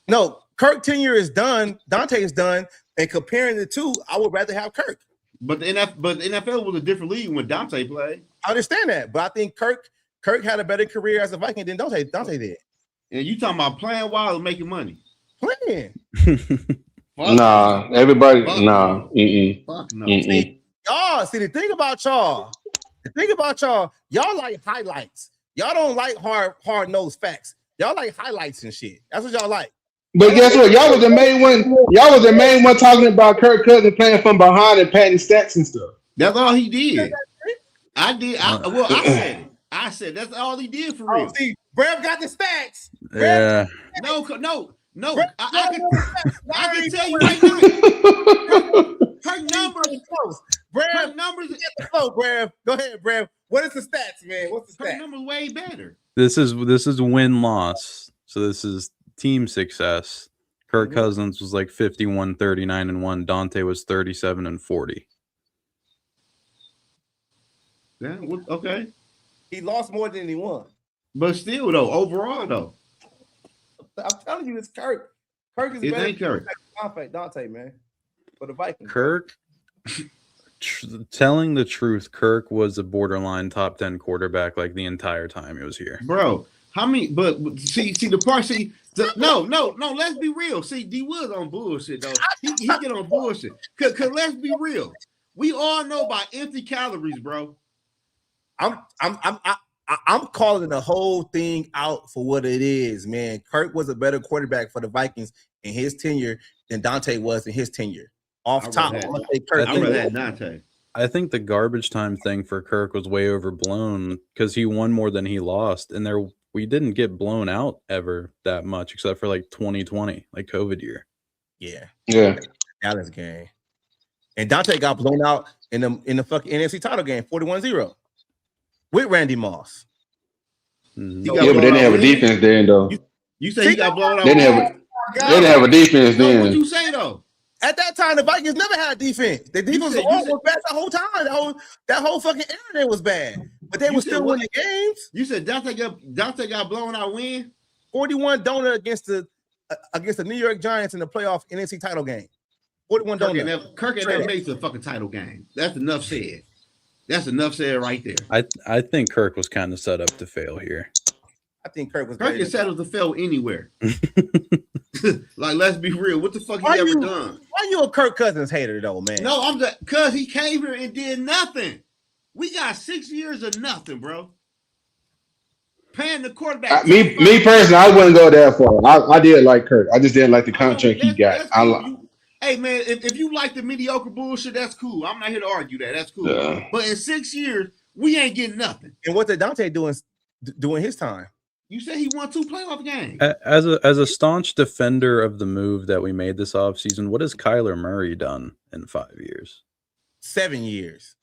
No, Kirk tenure is done. Dante is done. And comparing the two, I would rather have Kirk. But the NFL was a different league when Dante played. I understand that, but I think Kirk had a better career as a Viking than Dante did. And you talking about playing while or making money? Playing. Nah, everybody. Fuck nah. Fuck no. See, the thing about y'all, y'all like highlights. Y'all don't like hard-nosed facts. Y'all like highlights and shit. That's what y'all like. But guess what? Y'all was the main one. Y'all was the main one talking about Kirk Cousins playing from behind and patting stats and stuff. That's all he did. I did. I said it. I said that's all he did for real. See, Brev got the stats. Yeah. No. I can tell you right now. Her numbers close. Brev, numbers at the flow. Brev, go ahead, Brev. What is the stats, man? What's the stats? Her numbers way better. This is win-loss. So this is team success. Kirk Cousins was like 51, 39, and 1. Dante was 37 and 40. Yeah, okay. He lost more than he won. But still, though, overall, though. I'm telling you, it's Kirk. Kirk is better than Dante, man. For the Vikings. Kirk, telling the truth, Kirk was a borderline top 10 quarterback like the entire time he was here. Bro, how many? But see the part. No. Let's be real. See, D Wood's on bullshit though. He get on bullshit. Cause let's be real. We all know about empty calories, bro. I'm calling the whole thing out for what it is, man. Kirk was a better quarterback for the Vikings in his tenure than Dante was in his tenure. Off top, I'm gonna say Kirk. Dante. I think the garbage time thing for Kirk was way overblown because he won more than he lost, and we didn't get blown out ever that much except for like 2020, like COVID year. Yeah. Dallas game, and Dante got blown out in the fucking NFC title game, 41-0. With Randy Moss. But they didn't have a defense then, though. You say he got blown out? They didn't have a defense then. What you say though? At that time, the Vikings never had defense. The defense was bad the whole time. That whole fucking era was bad, but they were still winning games. You said Dante got blown out when 41 donut against the New York Giants in the playoff NFC title game. 41 donut. Kirk ain't never made to the fucking title game. That's enough said. That's enough said right there. I think Kirk was kind of set up to fail here. I think Kirk is set up to fail anywhere. Like, let's be real. What the fuck he ever done? Why you a Kirk Cousins hater though, man? No, I'm just because he came here and did nothing. We got 6 years of nothing, bro. Paying the quarterback. Me personally, I wouldn't go that far. I did like Kirk. I just didn't like the contract he got. Cool. Hey man, if you like the mediocre bullshit, that's cool. I'm not here to argue that. That's cool. But in 6 years, we ain't getting nothing. And what did Dante doing his time? You said he won 2 playoff games. As a staunch defender of the move that we made this offseason, what has Kyler Murray done in 5 years? 7 years.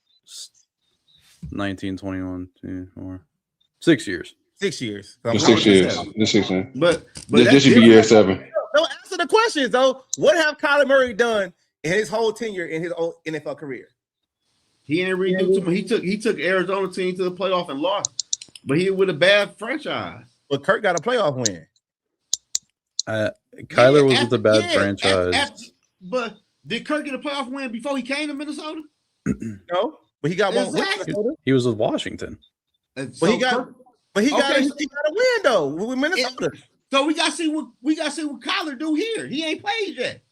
19, 21, 24. 6 years. 6 years. The 6 years. The 6 years. But this should be year 7. No, answer the questions though. What have Kyler Murray done in his whole tenure in his NFL career? He ain't really do too much. He took Arizona team to the playoff and lost, but he with a bad franchise. But Kirk got a playoff win. Kyler was with a bad franchise. But did Kirk get a playoff win before he came to Minnesota? No, but he got one. He was with Washington. But he got a win though with Minnesota. So we got to see what Kyler do here. He ain't played yet.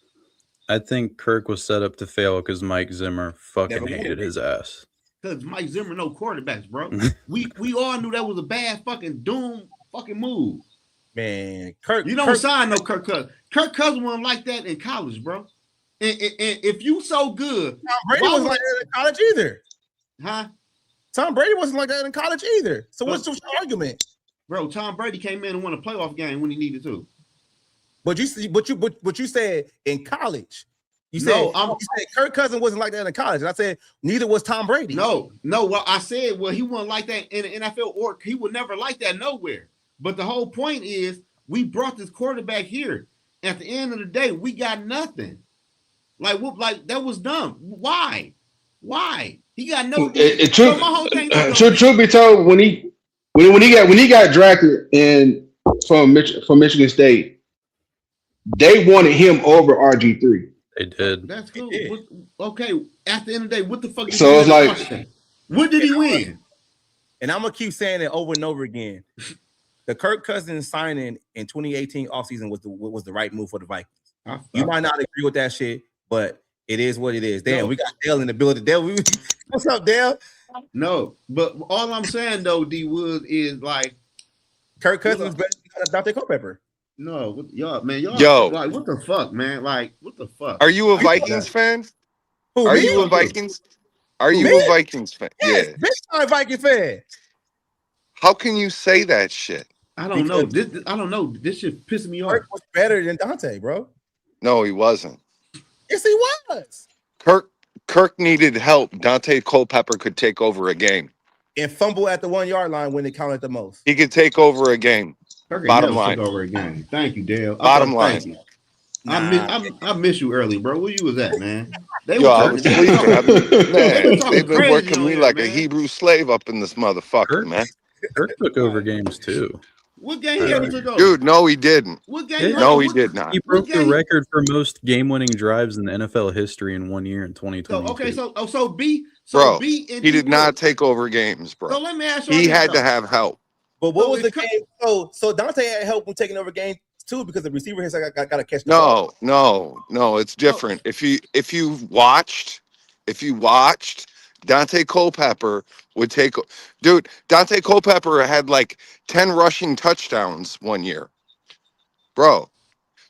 I think Kirk was set up to fail because Mike Zimmer fucking hated his ass. Because Mike Zimmer no quarterbacks, bro. we all knew that was a bad fucking doom fucking move. Man, Kirk. You don't sign no Kirk Cousins. Kirk Cousins wasn't like that in college, bro. And if you so good, Tom Brady wasn't like that in college either. Huh? Tom Brady wasn't like that in college either. So what's your argument? Bro, Tom Brady came in and won a playoff game when he needed to. But you said in college. You said Kirk Cousins wasn't like that in college. And I said neither was Tom Brady. No. Well, I said, he wasn't like that in the NFL, or he would never like that nowhere. But the whole point is we brought this quarterback here. At the end of the day, we got nothing. Like that was dumb. Why? He got no. Truth be told, when he got drafted from Michigan State, they wanted him over RG3. They did. That's cool. Okay. At the end of the day, what the fuck? So it's like, what did he win? And I'm gonna keep saying it over and over again. The Kirk Cousins signing in 2018 offseason was the right move for the Vikings. You might not agree with that shit, but it is what it is. Damn, we got Dale in the building. Dale, what's up, Dale? No, but all I'm saying though, D Woods, is like Kirk Cousins better than Dante Culpepper. No, y'all, like, what the fuck, man? Like, what the fuck? Are you a Vikings fan? Are you a Vikings fan? Yes, big time Viking fan. How can you say that shit? I don't know. I don't know. This shit pissing me off. Kirk was better than Dante, bro. No, he wasn't. Yes, he was. Kirk needed help. Dante Culpepper could take over a game and fumble at the 1 yard line when it counted the most. He could take over a game. Bottom line. Over a game. Thank you, Dale. Bottom line. I miss you early, bro. Where you was at, man? I was sleeping. They've been working me like a Hebrew slave up in this motherfucker, man. Kirk took over games too. What game he took over? Dude, no, he didn't. What game? No, he did not. He broke the record for most game-winning drives in the NFL history in 1 year in 2020. He did not take over games, bro. So let me ask you. He had to have help. But what was the game? So Dante had help when taking over games too, because the receiver has got to catch the ball. No, it's different. If you watched, Dante Culpepper would take. Dude, Dante Culpepper had like 10 rushing touchdowns 1 year. Bro,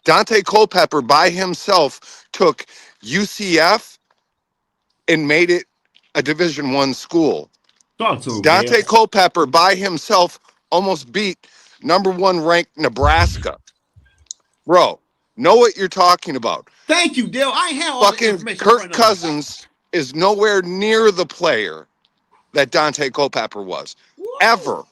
Dante Culpepper by himself took UCF and made it a Division I school. Dante Culpepper by himself almost beat number 1 ranked Nebraska. Bro, know what you're talking about. Thank you, Dale. I have fucking Kirk Cousins is nowhere near the player that Dante Culpepper was. Whoa. Ever.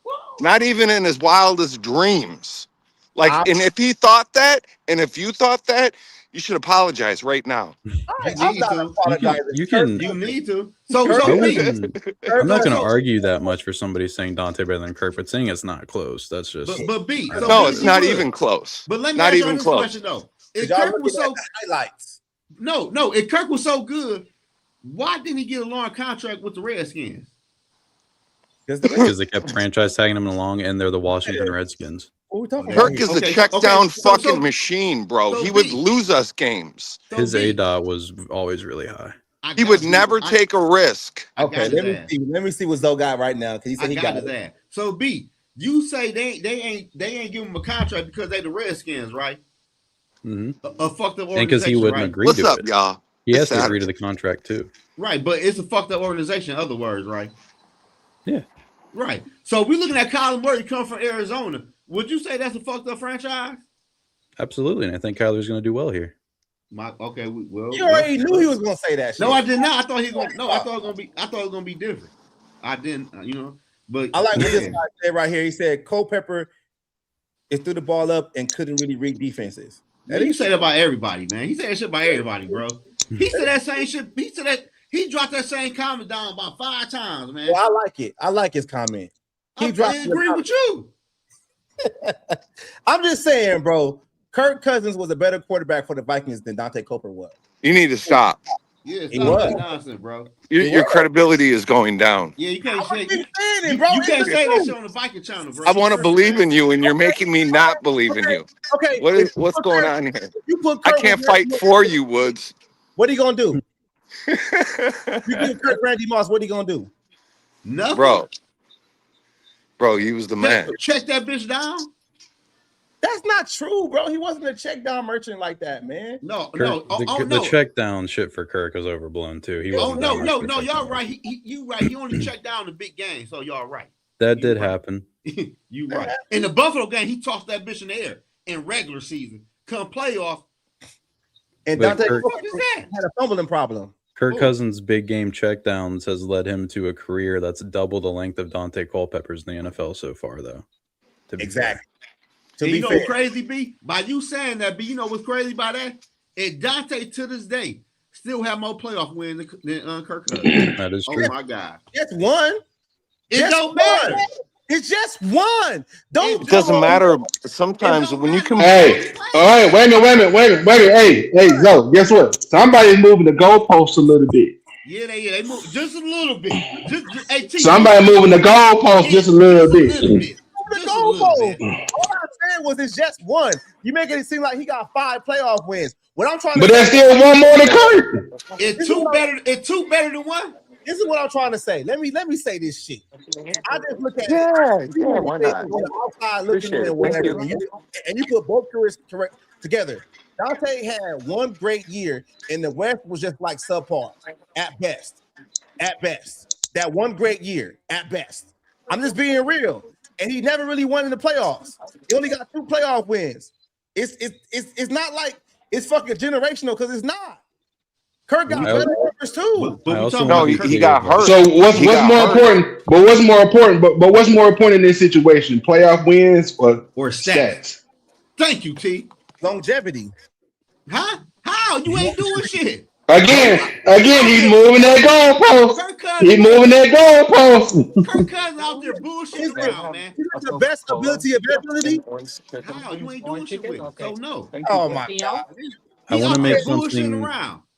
Whoa. Not even in his wildest dreams. Like, and if he thought that, and if you thought that, you should apologize right now. I'm not apologizing. You need to. So I'm not going to argue that much for somebody saying Dante better than Kirk, but saying it's not close. That's just. But B. No, it's not even close. But let me not ask even you close. Question, though. If Kirk was so highlights. No. If Kirk was so good, why didn't he get a long contract with the Redskins? Because they kept franchise tagging him along, and they're the Washington Redskins. Kirk is a check down fucking machine, bro. He would lose us games. His ADOT was always really high. He would never take a risk. Okay, let me see what Zoe got right now, because he said he got it. So B, you say they ain't giving him a contract because they the Redskins, right? Mm-hmm. A fucked up organization, and because he wouldn't agree to it. What's up, y'all? He has to agree to the contract too. Right, but it's a fucked up organization, in other words, right? Yeah. Right. So we're looking at Kyler Murray come from Arizona. Would you say that's a fucked up franchise? Absolutely, and I think Kyler's going to do well here. Okay. Well, you already knew he was gonna say that shit. No, I did not. I thought he was gonna. No, I thought it was gonna be different. I didn't. But I like what this guy said right here. He said Culpepper threw the ball up and couldn't really read defenses. Man, you say that about everybody, man. He said that shit about everybody, bro. He said that same shit. He said that he dropped that same comment down about 5 times, man. Well, I like it. I like his comment. I agree with you. I'm just saying, bro. Kirk Cousins was a better quarterback for the Vikings than Dante Culpepper was. You need to stop. Yeah, stop that nonsense, bro. Your credibility is going down. Yeah, you can't say it, bro. You can't say that shit on the Viking channel, bro. I want to believe in you, and you're making me not believe in you. Okay, what's going on here? I can't fight for you, Woods. What are you gonna do? You give Kirk Randy Moss. What are you gonna do? Nothing, bro. He was the man. Check that bitch down. That's not true, bro. He wasn't a check down merchant like that, man. No. The check down shit for Kirk was overblown too. He wasn't. No. Y'all right. You right. He only checked down the big game, so y'all right. That did happen. You right. In the Buffalo game, he tossed that bitch in the air in regular season. Come playoff, and Dante had a fumbling problem. Kirk Cousins' big game checkdowns has led him to a career that's double the length of Dante Culpepper's in the NFL so far, though. Exactly. And you know what's crazy, B? By you saying that, B, you know what's crazy by that? And Dante, to this day, still have more playoff wins than Kirk Cousins. That is true. Oh, my God. Just one. It don't matter. It's just one. It doesn't matter. Sometimes when you come. Hey, all right, wait a minute. Hey, Zo, guess what? Somebody's moving the goalposts a little bit. Yeah, they move just a little bit. Somebody moving the goalposts just a little bit. The goalpost. All I'm saying was it's just one. You making it seem like he got 5 playoff wins. What I'm trying to that's still one more than Kirk. It's two better than one. This is what I'm trying to say. Let me say this shit. I just look at why not? on the outside looking in, whatever, and you put both careers together. Dante had one great year, and the West was just like subpar at best. At best, that one great year at best. I'm just being real, and he never really won in the playoffs. He only got 2 playoff wins. It's not like it's fucking generational because it's not. Kirk got better numbers too. He got hurt. So what's more important? But what's more important? But what's more important in this situation? Playoff wins or stats? Thank you, T. Longevity. Huh? How? You ain't doing shit. Again, he's moving that goalpost. He's moving that goalpost. Kirk Cousins out there bullshitting around, man. He got the best ability. How? You ain't doing shit with him. So no. Oh my God. I want to make something.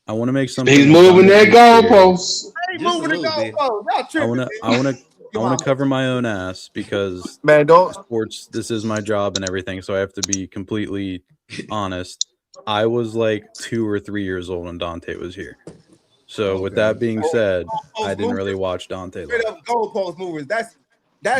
I want to make something. He's moving that goalpost. He's moving the goalpost. I want to cover my own ass because sports. This is my job and everything, so I have to be completely honest. I was like 2 or 3 years old when Dante was here. So with that being said, I didn't really watch Dante. Straight up goalpost movers. That's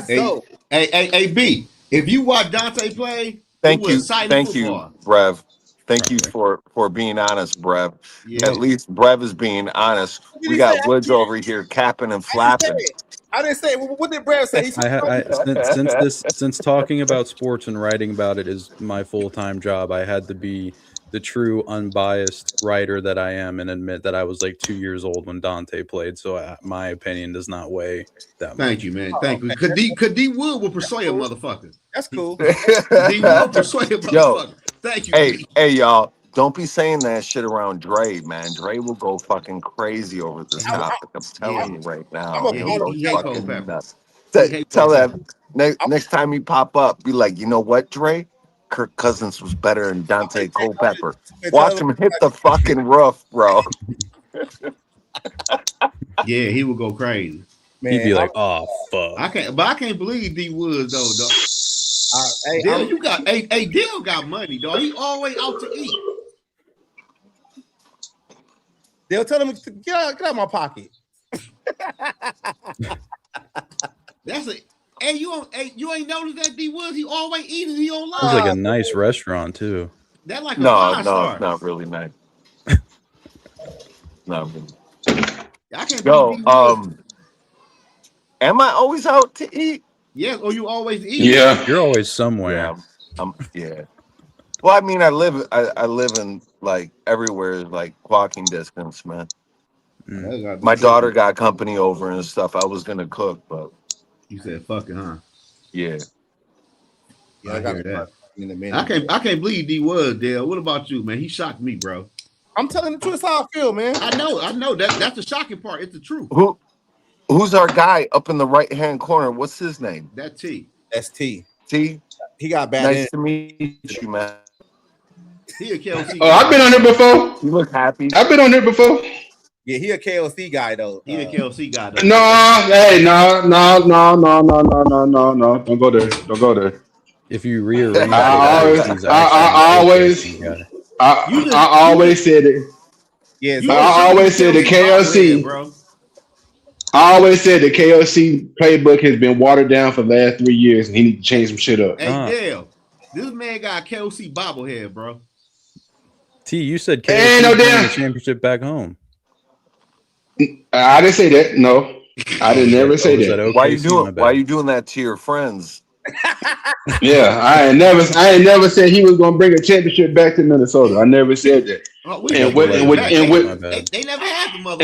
dope. Hey, B. If you watch Dante play, thank you, Brev. Thank you for being honest, Brev. Yeah. At least Brev is being honest. We got Woods over here capping and flapping. I didn't say it. What did Brev say? Since talking about sports and writing about it is my full-time job, I had to be the true unbiased writer that I am and admit that I was like 2 years old when Dante played. So my opinion does not weigh that much. Thank you, man. Thank you. Could D Wood will persuade a motherfucker. That's cool. D Wood persuade a motherfucker. Thank you. Hey, y'all. Don't be saying that shit around Dre, man. Dre will go fucking crazy over this topic. I'm telling you right now. Tell that next time he pop up, be like, you know what, Dre? Kirk Cousins was better than Dante Culpepper. Watch him hit the fucking roof, bro. Yeah, he would go crazy. Man, he'd be like, "Oh fuck!" I can't believe D Woods though. Dog. Dill got money, dog. He always out to eat. They'll tell him to get out of my pocket. That's it. Hey, you ain't noticed that D Woods? He always eating. He on live. It's like a nice restaurant too. That like not really nice. Not really. I can't Am I always out to eat? Yes, or you always eat. Yeah. You're always somewhere. Yeah, yeah. Well, I mean, I live in like everywhere, like walking distance, man. My daughter got company over and stuff. I was gonna cook, but You said fuck it, huh? yeah. Yeah, I got hear that. in a minute. I can't believe D was Dale. What about you, man? He shocked me, bro. I'm telling the truth. That's how I feel, man. I know. That's the shocking part. It's the truth. Who's our guy up in the right hand corner? What's his name? That T. That's T. T. He got bad. Nice to meet you, man. He a KLC. Oh, I've been on here before. You look happy. I've been on here before. Yeah, he a KLC guy though. He a KLC guy though. No, hey, no. Don't go there. Don't go there. If you rearrange, I always said it. Yeah, I always said the KLC, bro. I always said the KLC playbook has been watered down for the last 3 years, and he need to change some shit up. Hey, Dale, this man got a KLC bobblehead, bro. T, you said KLC won the championship back home. I didn't say that. No, I didn't never say that. Why are you doing that to your friends? Yeah, I ain't never said he was gonna bring a championship back to Minnesota. I never said that. They never had the mother.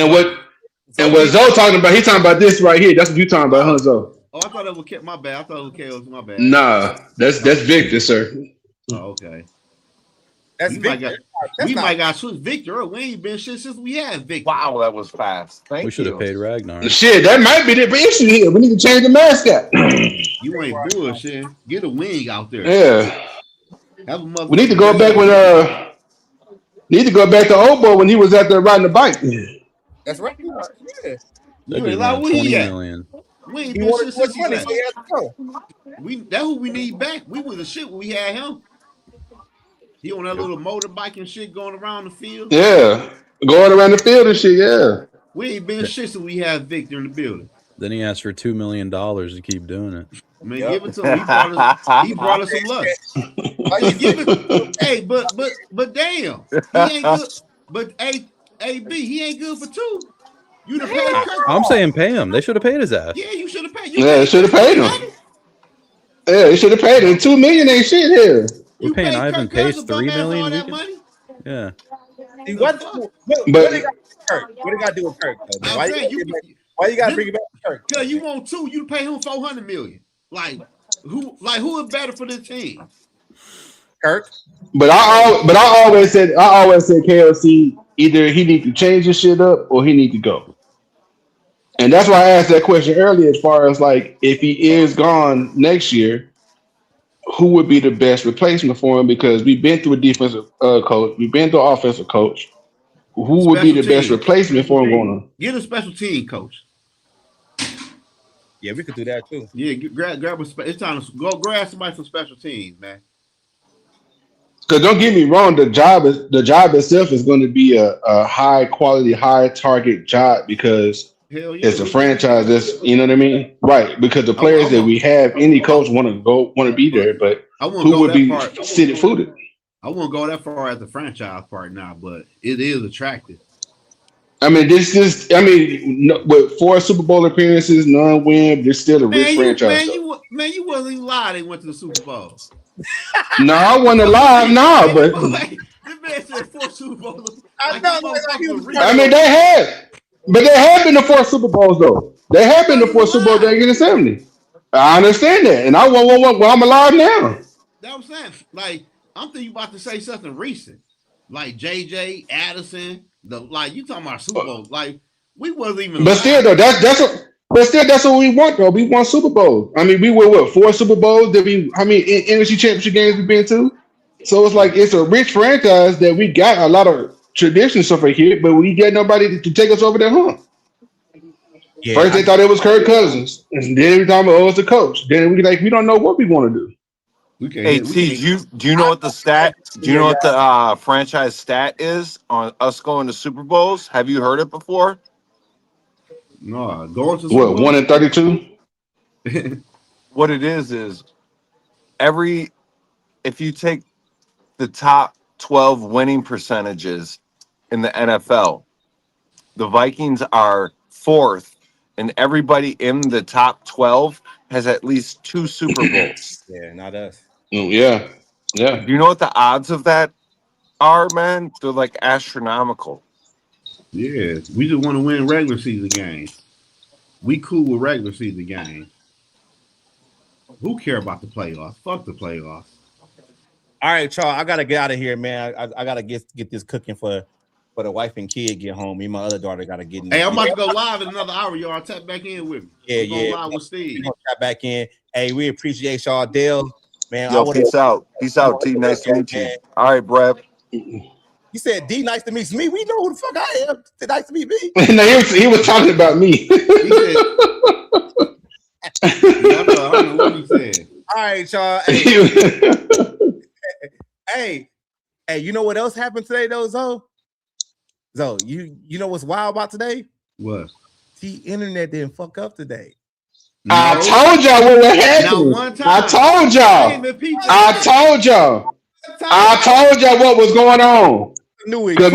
And what Zoe talking about, he talking about this right here. That's what you talking about, huh, Zoe? Oh, I thought it was my bad. I thought it was KLC. My bad. Nah, that's Victor, sir. Oh, okay. That's Victor. We might got switch Victor. We ain't been shit since we had Victor. Wow, that was fast. Thank you. We should have paid Ragnar. Shit, that might be the issue here. We need to change the mascot. You ain't bullshit. Get a wing out there. Yeah. We need to go back to old boy when he was out there riding the bike. That's right. Yeah. You ain't like $20 million. We ain't been shit since money, so he had to go. That's who we need back. We was the shit when we had him. He on that little motorbike and shit going around the field. Yeah, going around the field and shit. Yeah, we ain't been shit since we had Victor in the building. Then he asked for $2 million to keep doing it. Man, give it to him. He brought us some luck. Hey, but damn, he ain't good. But AB, he ain't good for two. You done paid Kirk. I'm saying pay him. They should have paid his ass. Yeah, you should have paid. They should have paid him. Yeah, they should have paid him. $2 million ain't shit here. We're paying Ivan Pace $3 million. That money? Yeah. See, what they got to do with Kirk? Though, why you got to bring it back to Kirk? Because you want two, you pay him $400 million. Like who is better for this team? Kirk. But I always said KLC, either he need to change his shit up or he need to go. And that's why I asked that question earlier, as far as like if he is gone next year, who would be the best replacement for him? Because we've been through a defensive coach, we've been through an offensive coach. Who would be the best replacement for him going on? Get a special team coach. Yeah, we could do that too. Yeah, grab it's time to go grab somebody from special teams, man. Because don't get me wrong, the job itself is going to be a high quality, high target job because it's a franchise. That's, you know what I mean, right? Because the players that we have, any coach want to be there, but who would be city footed? I won't go that far as the franchise part now, but it is attractive. I mean, with 4 Super Bowl appearances, none win, there's still a rich franchise. You wasn't even lie. They went to the Super Bowl. No, I wasn't alive. No, but this man said 4 Super Bowls. I mean, they have been to 4 Super Bowls though. They have been to 4 Super Bowls. They get 70. I understand that, and I'm alive now. That's what I'm saying. Like, I'm thinking you about to say something recent, like JJ Addison. You talking about Super Bowl? Like, we wasn't even. But still, though, that's what we want, though. We want Super Bowls. I mean, we were 4 Super Bowls that NFC Championship games we've been to. So it's like it's a rich franchise that we got a lot of tradition stuff right here, but we get nobody to take us over that hump. Yeah, first they thought it was Kirk Cousins, and then every time it was the coach. Then we don't know what we want to do. Hey T, do you know what the stat? Do you know what the franchise stat is on us going to Super Bowls? Have you heard it before? No, going to Super Bowl? 1 in 32. What it is if you take the top 12 winning percentages in the NFL, the Vikings are 4th and everybody in the top 12 has at least 2 Super Bowls. Yeah, not us. Yeah. Do you know what the odds of that are, man? They're like astronomical. Yeah, we just want to win regular season games. We cool with regular season games. Who care about the playoffs? Fuck the playoffs. All right, Charles, I gotta get out of here, man. I gotta get this cooking for the wife and kid get home. Me and my other daughter gotta get in. Hey, I'm about to go live in another hour, y'all. Tap back in with me. Yeah, I'm going live with Steve. Tap back in. Hey, we appreciate y'all, Dale. Man, Yo, peace out. Peace out, T. Nice to meet you. All right, Brad. You said D, nice to meet me. We know who the fuck I am. Nice to meet me. No, he was talking about me. He said, I don't know what he said. All right, y'all. Hey, you know what else happened today, though, Zoe? Zoe, you know what's wild about today? What? The internet didn't fuck up today. No. I told y'all what was happening. Not one time. I told y'all. I told y'all what was going on. Because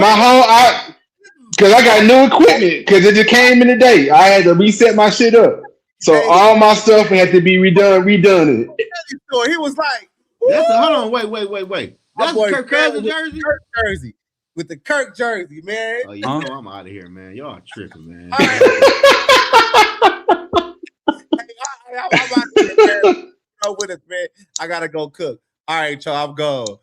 I got new equipment because it just came in today. I had to reset my shit up. So all my stuff had to be redone. He was like, hold on, wait. That's Kirk Cousins jersey? Kirk jersey. With the Kirk jersey, man. Oh, you know I'm out of here, man. Y'all tripping, man. All right. I'm out of here, man. Go with us, man. I gotta go cook. All right, y'all, I'm gone.